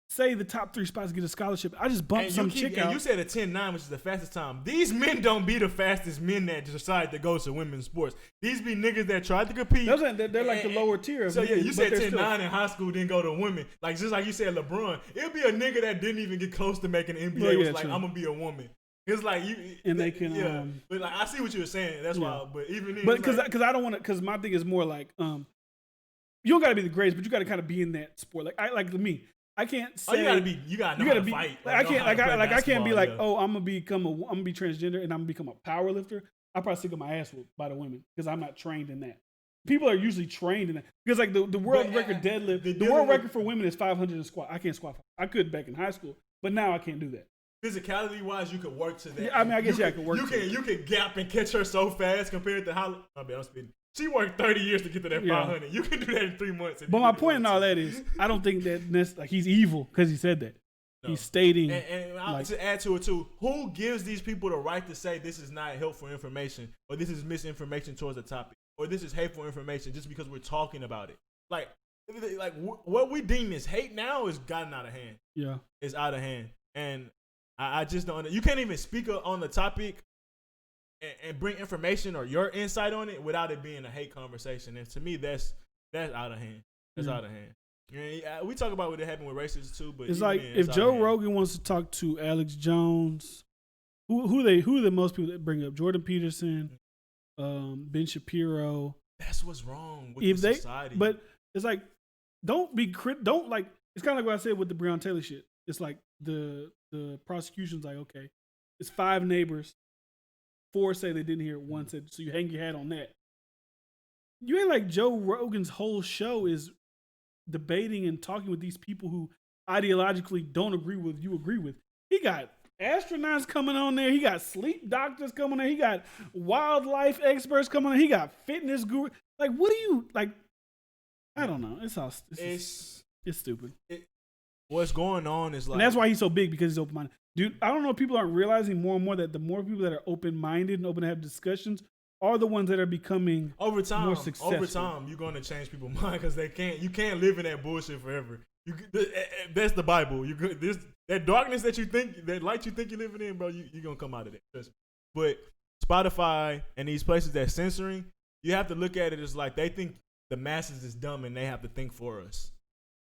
say the top 3 spots get a scholarship, I just bumped some chick out. And you said a 10-9, which is the fastest time. These men don't be the fastest men that decide to go to women's sports. These be niggas that tried to compete. They're like the lower tier. So yeah, you said 10-9 in high school, didn't go to women. Just like you said, LeBron. It'll be a nigga that didn't even get close to making the NBA. Was like, I'm gonna be a woman. It's like you, and they can. But I see what you were saying. That's why. But even then, because I don't want to. Because my thing is more like, you don't gotta be the greatest, but you gotta kind of be in that sport. Like me. I can't say you gotta be fight. I can't be like, oh, I'm gonna be transgender and I'm gonna become a power lifter. I probably still get my ass whooped by the women because I'm not trained in that. people are usually trained in that because like the world record deadlift, the world record for women is 500 in squat. I can't squat. I could back in high school, but now I can't do that. Physicality wise, you could work to that. Yeah, I mean, I guess I could work. You can gap and catch her so fast compared to how. I mean, I'm speaking. She worked 30 years to get to that 500. You can do that in 3 months. But my point in all that is, I don't think that like he's evil because he said that. No. He's stating. And like, to add to it too, who gives these people the right to say this is not helpful information, or this is misinformation towards the topic, or this is hateful information just because we're talking about it? Like what we deem as hate now is gotten out of hand. Yeah, it's out of hand, and I just don't. You can't even speak on the topic and bring information or your insight on it without it being a hate conversation. And to me, that's out of hand. That's out of hand. Yeah, we talk about what happened with racists too, but it's like if Joe Rogan wants to talk to Alex Jones, who are the most people that bring up? Jordan Peterson, Ben Shapiro. That's what's wrong with the society. But it's like, don't like. It's kind of like what I said with the Breonna Taylor shit. It's like the prosecution's like, okay, it's 5 neighbors. 4 say they didn't hear it. 1 said, so you hang your hat on that. You ain't like Joe Rogan's whole show is debating and talking with these people who ideologically don't agree with you agree with. He got astronauts coming on there. He got sleep doctors coming there. He got wildlife experts coming on there. He got fitness guru. Like, what do you like? I don't know. It's stupid. What's going on is like, and that's why he's so big, because he's open minded. Dude, I don't know if people aren't realizing more and more that the more people that are open-minded and open to have discussions are the ones that are becoming more successful. Over time, you're going to change people's mind because you can't live in that bullshit forever. That's the Bible. That darkness that light you think you're living in, bro, you're going to come out of that. But Spotify and these places that's censoring, you have to look at it as like they think the masses is dumb and they have to think for us.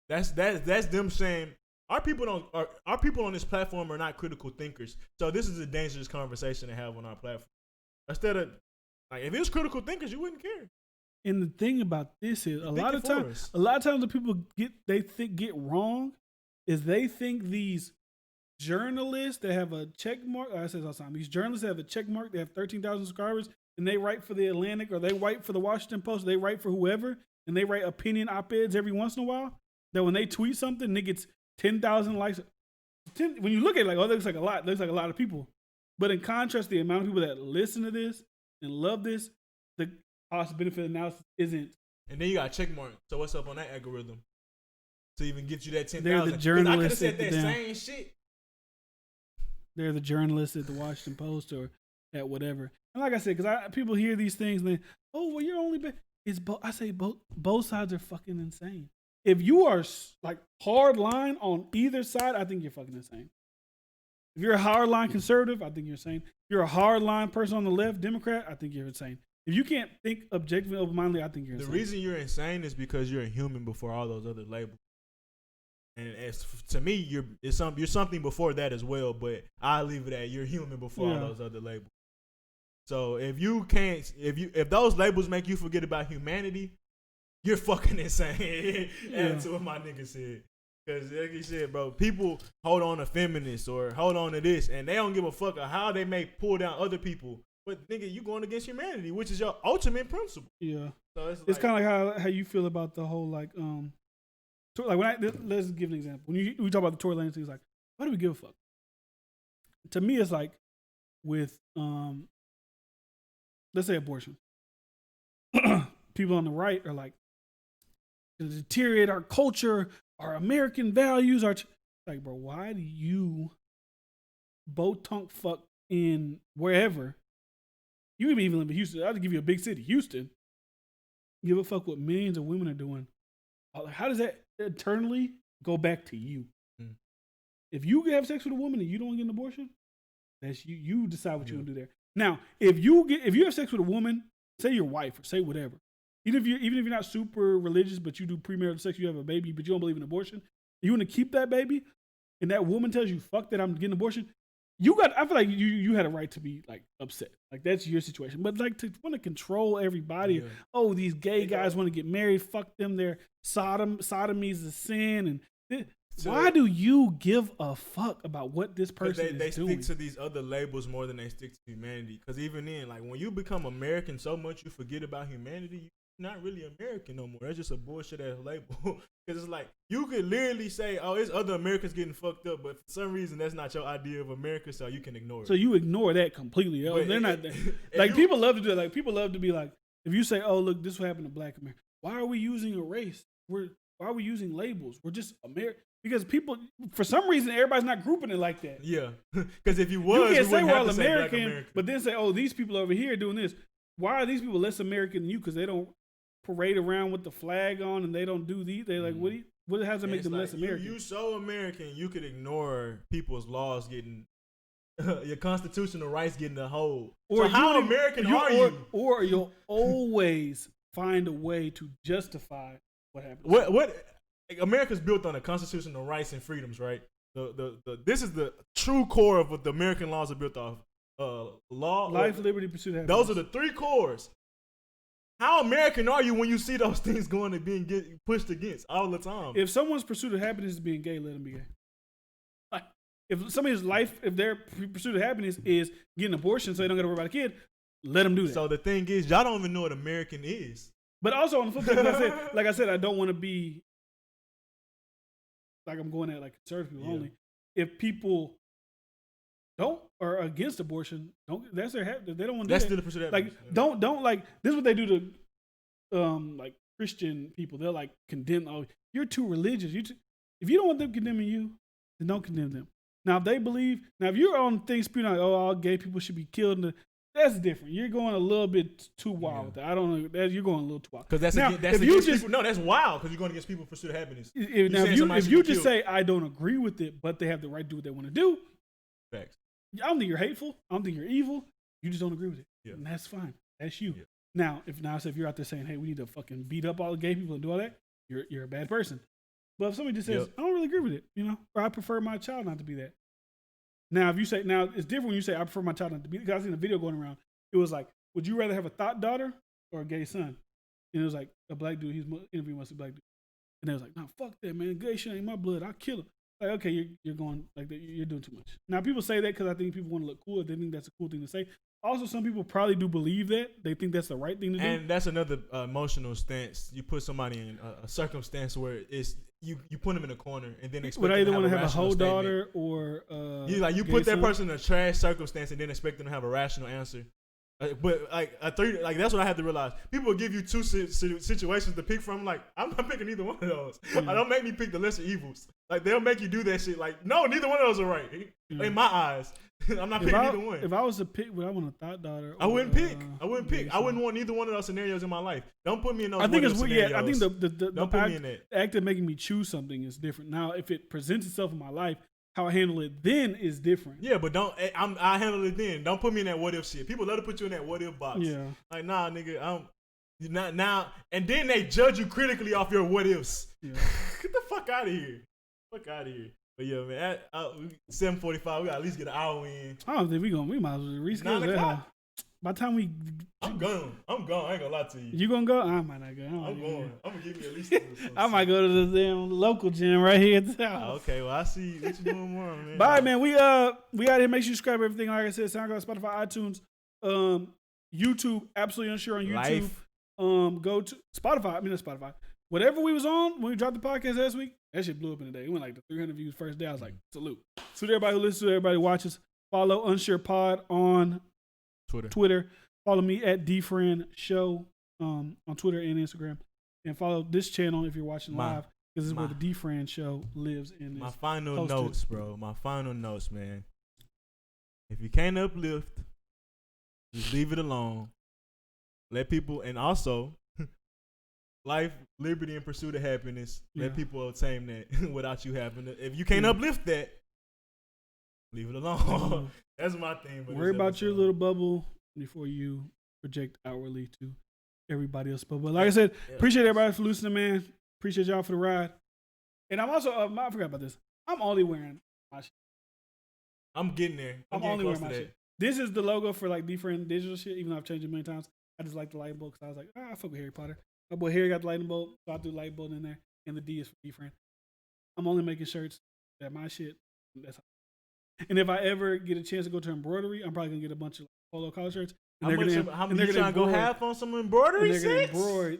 That's them saying, Our people on this platform are not critical thinkers. So this is a dangerous conversation to have on our platform. Instead of, like, if it was critical thinkers, you wouldn't care. And the thing about this is a lot of times the people get wrong is they think these journalists that have a check mark. I say this all the time. These journalists that have a check mark. They have 13,000 subscribers, and they write for the Atlantic, or they write for the Washington Post. Or they write for whoever, and they write opinion op-eds every once in a while. That when they tweet something, it gets 10,000 likes. When you look at it, like, oh, that looks like a lot. It looks like a lot of people. But in contrast, the amount of people that listen to this and love this, the cost benefit analysis isn't. And then you got check mark. So what's up on that algorithm to even get you that 10,000? They're the journalists. I could have said that same shit. They're the journalists at the Washington Post or at whatever. And like I said, because people hear these things and they, oh, well, you're only. I say both sides are fucking insane. If you are like hard line on either side, I think you're fucking insane. If you're a hard line conservative, I think you're insane. If you're a hard line person on the left, Democrat, I think you're insane. If you can't think objectively, open-mindedly, I think you're insane. The reason you're insane is because you're a human before all those other labels. And to me, you're something before that as well. But I leave it at you're human before all those other labels. So if those labels make you forget about humanity, you're fucking insane. Add to what my nigga said. Because like he said, bro, people hold on to feminists or hold on to this, and they don't give a fuck of how they may pull down other people. But nigga, you going against humanity, which is your ultimate principle. Yeah. So it's kind of like how you feel about the whole like let's give an example. When we talk about the Tory Lanez thing, it's like, why do we give a fuck? To me, it's like with let's say abortion. People on the right are like, to deteriorate our culture, our American values, like, bro, why do you boat-tongue fuck in wherever? You even live in Houston. I'll give you a big city, Houston. Give a fuck what millions of women are doing. How does that eternally go back to you? Mm. If you have sex with a woman and you don't get an abortion, that's you. You decide what you want to do there. Now, if you have sex with a woman, say your wife or say whatever, even if you're not super religious, but you do premarital sex, you have a baby, but you don't believe in abortion, you want to keep that baby, and that woman tells you, "Fuck that, I'm getting an abortion." I feel like you had a right to be like upset. Like that's your situation. But like to want to control everybody. Yeah. Oh, these gay guys want to get married. Fuck them. They're sodomy is a sin. And why do you give a fuck about what this person is doing? They stick to these other labels more than they stick to humanity. Because even then, like when you become American so much, you forget about humanity. not really American no more. That's just a bullshit ass label. Because it's like you could literally say, "Oh, it's other Americans getting fucked up," but for some reason that's not your idea of America, so you can ignore it. So you ignore that completely. Oh, they're not like people love to do it. Like people love to be like, if you say, "Oh, look, this is what happened to Black America." Why are we using a race? Why are we using labels? We're just American. Because people, for some reason, everybody's not grouping it like that. Yeah, because if you was, you can't say we're all American, but then say, "Oh, these people over here are doing this." Why are these people less American than you? Because they don't parade around with the flag on and they don't do these. They like, what has to make them less American? You so American, you could ignore people's laws getting, your constitutional rights getting a hold. Or so how American are you? Or you'll always find a way to justify what happened. What America's built on the constitutional rights and freedoms, right? This is the true core of what the American laws are built off. Law, life, liberty, pursuit, happiness. Those are the three cores. How American are you when you see those things going and being pushed against all the time? If someone's pursuit of happiness is being gay, let them be gay. Like, if somebody's life, if their pursuit of happiness is getting an abortion so they don't got to worry about a kid, let them do that. So the thing is, y'all don't even know what American is. But also on the flip side, like I said, I don't want to be like I'm going at like conservative people only. If people don't or against abortion, that's their they don't want to do that. That's still the pursuit of happiness. Like don't like this is what they do to like Christian people. They'll like condemn. Oh, you're too religious. If you don't want them condemning you, then don't condemn them. Now if they believe, if you're on things spewing like, oh, all gay people should be killed, that's different. You're going a little bit too wild with that. I don't know. You're going a little too wild. Because that's wild because you're going against people's pursuit of happiness. If you just say I don't agree with it, but they have the right to do what they want to do. Facts. I don't think you're hateful. I don't think you're evil. You just don't agree with it. Yeah. And that's fine. That's you. Yeah. Now, if you're out there saying, hey, we need to fucking beat up all the gay people and do all that, you're a bad person. But if somebody just says, I don't really agree with it, or I prefer my child not to be that. Now, if you say, it's different when you say, I prefer my child not to be, because I seen a video going around. It was like, would you rather have a thought daughter or a gay son? And it was like, a black dude, he's interviewing a black dude. And they was like, no, fuck that, man. Gay shit ain't my blood. I'll kill him. Like, okay, you're going like that. You're doing too much. Now, people say that because I think people want to look cool. They think that's a cool thing to say. Also, some people probably do believe that. They think that's the right thing to do. And that's another emotional stance. You put somebody in a circumstance where it's you put them in a corner and then expect them to have a rational have a whole statement. daughter or you put that person in a trash circumstance and then expect them to have a rational answer. But that's what I had to realize. People will give you two situations to pick from. Like, I'm not picking either one of those. Mm-hmm. Don't make me pick the lesser evils. Like, they'll make you do that shit. Like, no, neither one of those are right. Mm-hmm. In my eyes, I'm not picking either one. If I was to pick, would I want a thought daughter? I wouldn't pick. I wouldn't want neither one of those scenarios in my life. Don't put me in those. I think it's scenarios. Yeah. I think the act of making me choose something is different. Now, if it presents itself in my life, how I handle it then is different. Yeah, but I handle it then. Don't put me in that what if shit. People love to put you in that what if box. Yeah. Like, nah, nigga, not now. And then they judge you critically off your what ifs. Yeah. Get the fuck out of here. Fuck out of here. But yeah, man, 7:45, we gotta at least get an hour in. I don't think we might as well reschedule that. By the time I'm gone. I ain't gonna lie to you. You gonna go? I might not go. I'm going. I'm gonna give you at least. I might go to the damn local gym right here at the house. Okay, well I see what you doing more, man. Bye, man. We out here. Make sure you subscribe to everything. Like I said, SoundCloud, Spotify, iTunes, YouTube. Absolutely Unsure on YouTube. Life. Go to Spotify. I mean, not Spotify. Whatever we was on when we dropped the podcast last week, that shit blew up in a day. It went like to 300 views first day. I was like, salute. So to everybody who listens, to everybody who watches, follow Unsure Pod on Twitter. Follow me at DFriendShow on Twitter and Instagram. And follow this channel if you're watching live, because this is where the DFriend Show lives in. My final notes, bro. My final notes, man. If you can't uplift, just leave it alone. Let people, and also, life, liberty, and pursuit of happiness. Yeah. Let people obtain that without you having to. If you can't uplift that, leave it alone. That's my thing. Worry about your little bubble before you project outwardly to everybody else. But like I said, appreciate everybody for listening, man. Appreciate y'all for the ride. And I'm also, I forgot about this. I'm only wearing my shit. I'm getting there. I'm only wearing my shit. This is the logo for like different digital shit, even though I've changed it many times. I just like the lightning bolt because I was like, I fuck with Harry Potter. My boy Harry got the lightning bolt, so I do lightning bolt in there. And the D is for different. I'm only making shirts that my shit. And if I ever get a chance to go to embroidery, I'm probably going to get a bunch of polo collar shirts How much you trying to go half on some embroidery sets?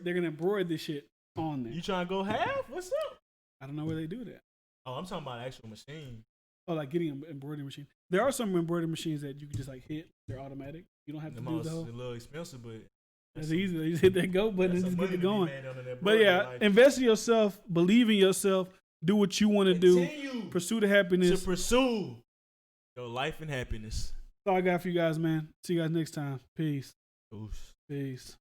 They're gonna embroider this shit on there. You trying to go half? What's up? I don't know where they do that. Oh, I'm talking about actual machine. Oh, like getting an embroidery machine. There are some embroidery machines that you can just like hit. They're automatic. You don't have to do the whole. It's a little expensive, but it's easy. You just hit that go button and just get it going. But yeah, invest in yourself. Believe in yourself. Do what you want to do. Pursue the happiness. To pursue your life and happiness. That's all I got for you guys, man. See you guys next time. Peace. Oof. Peace.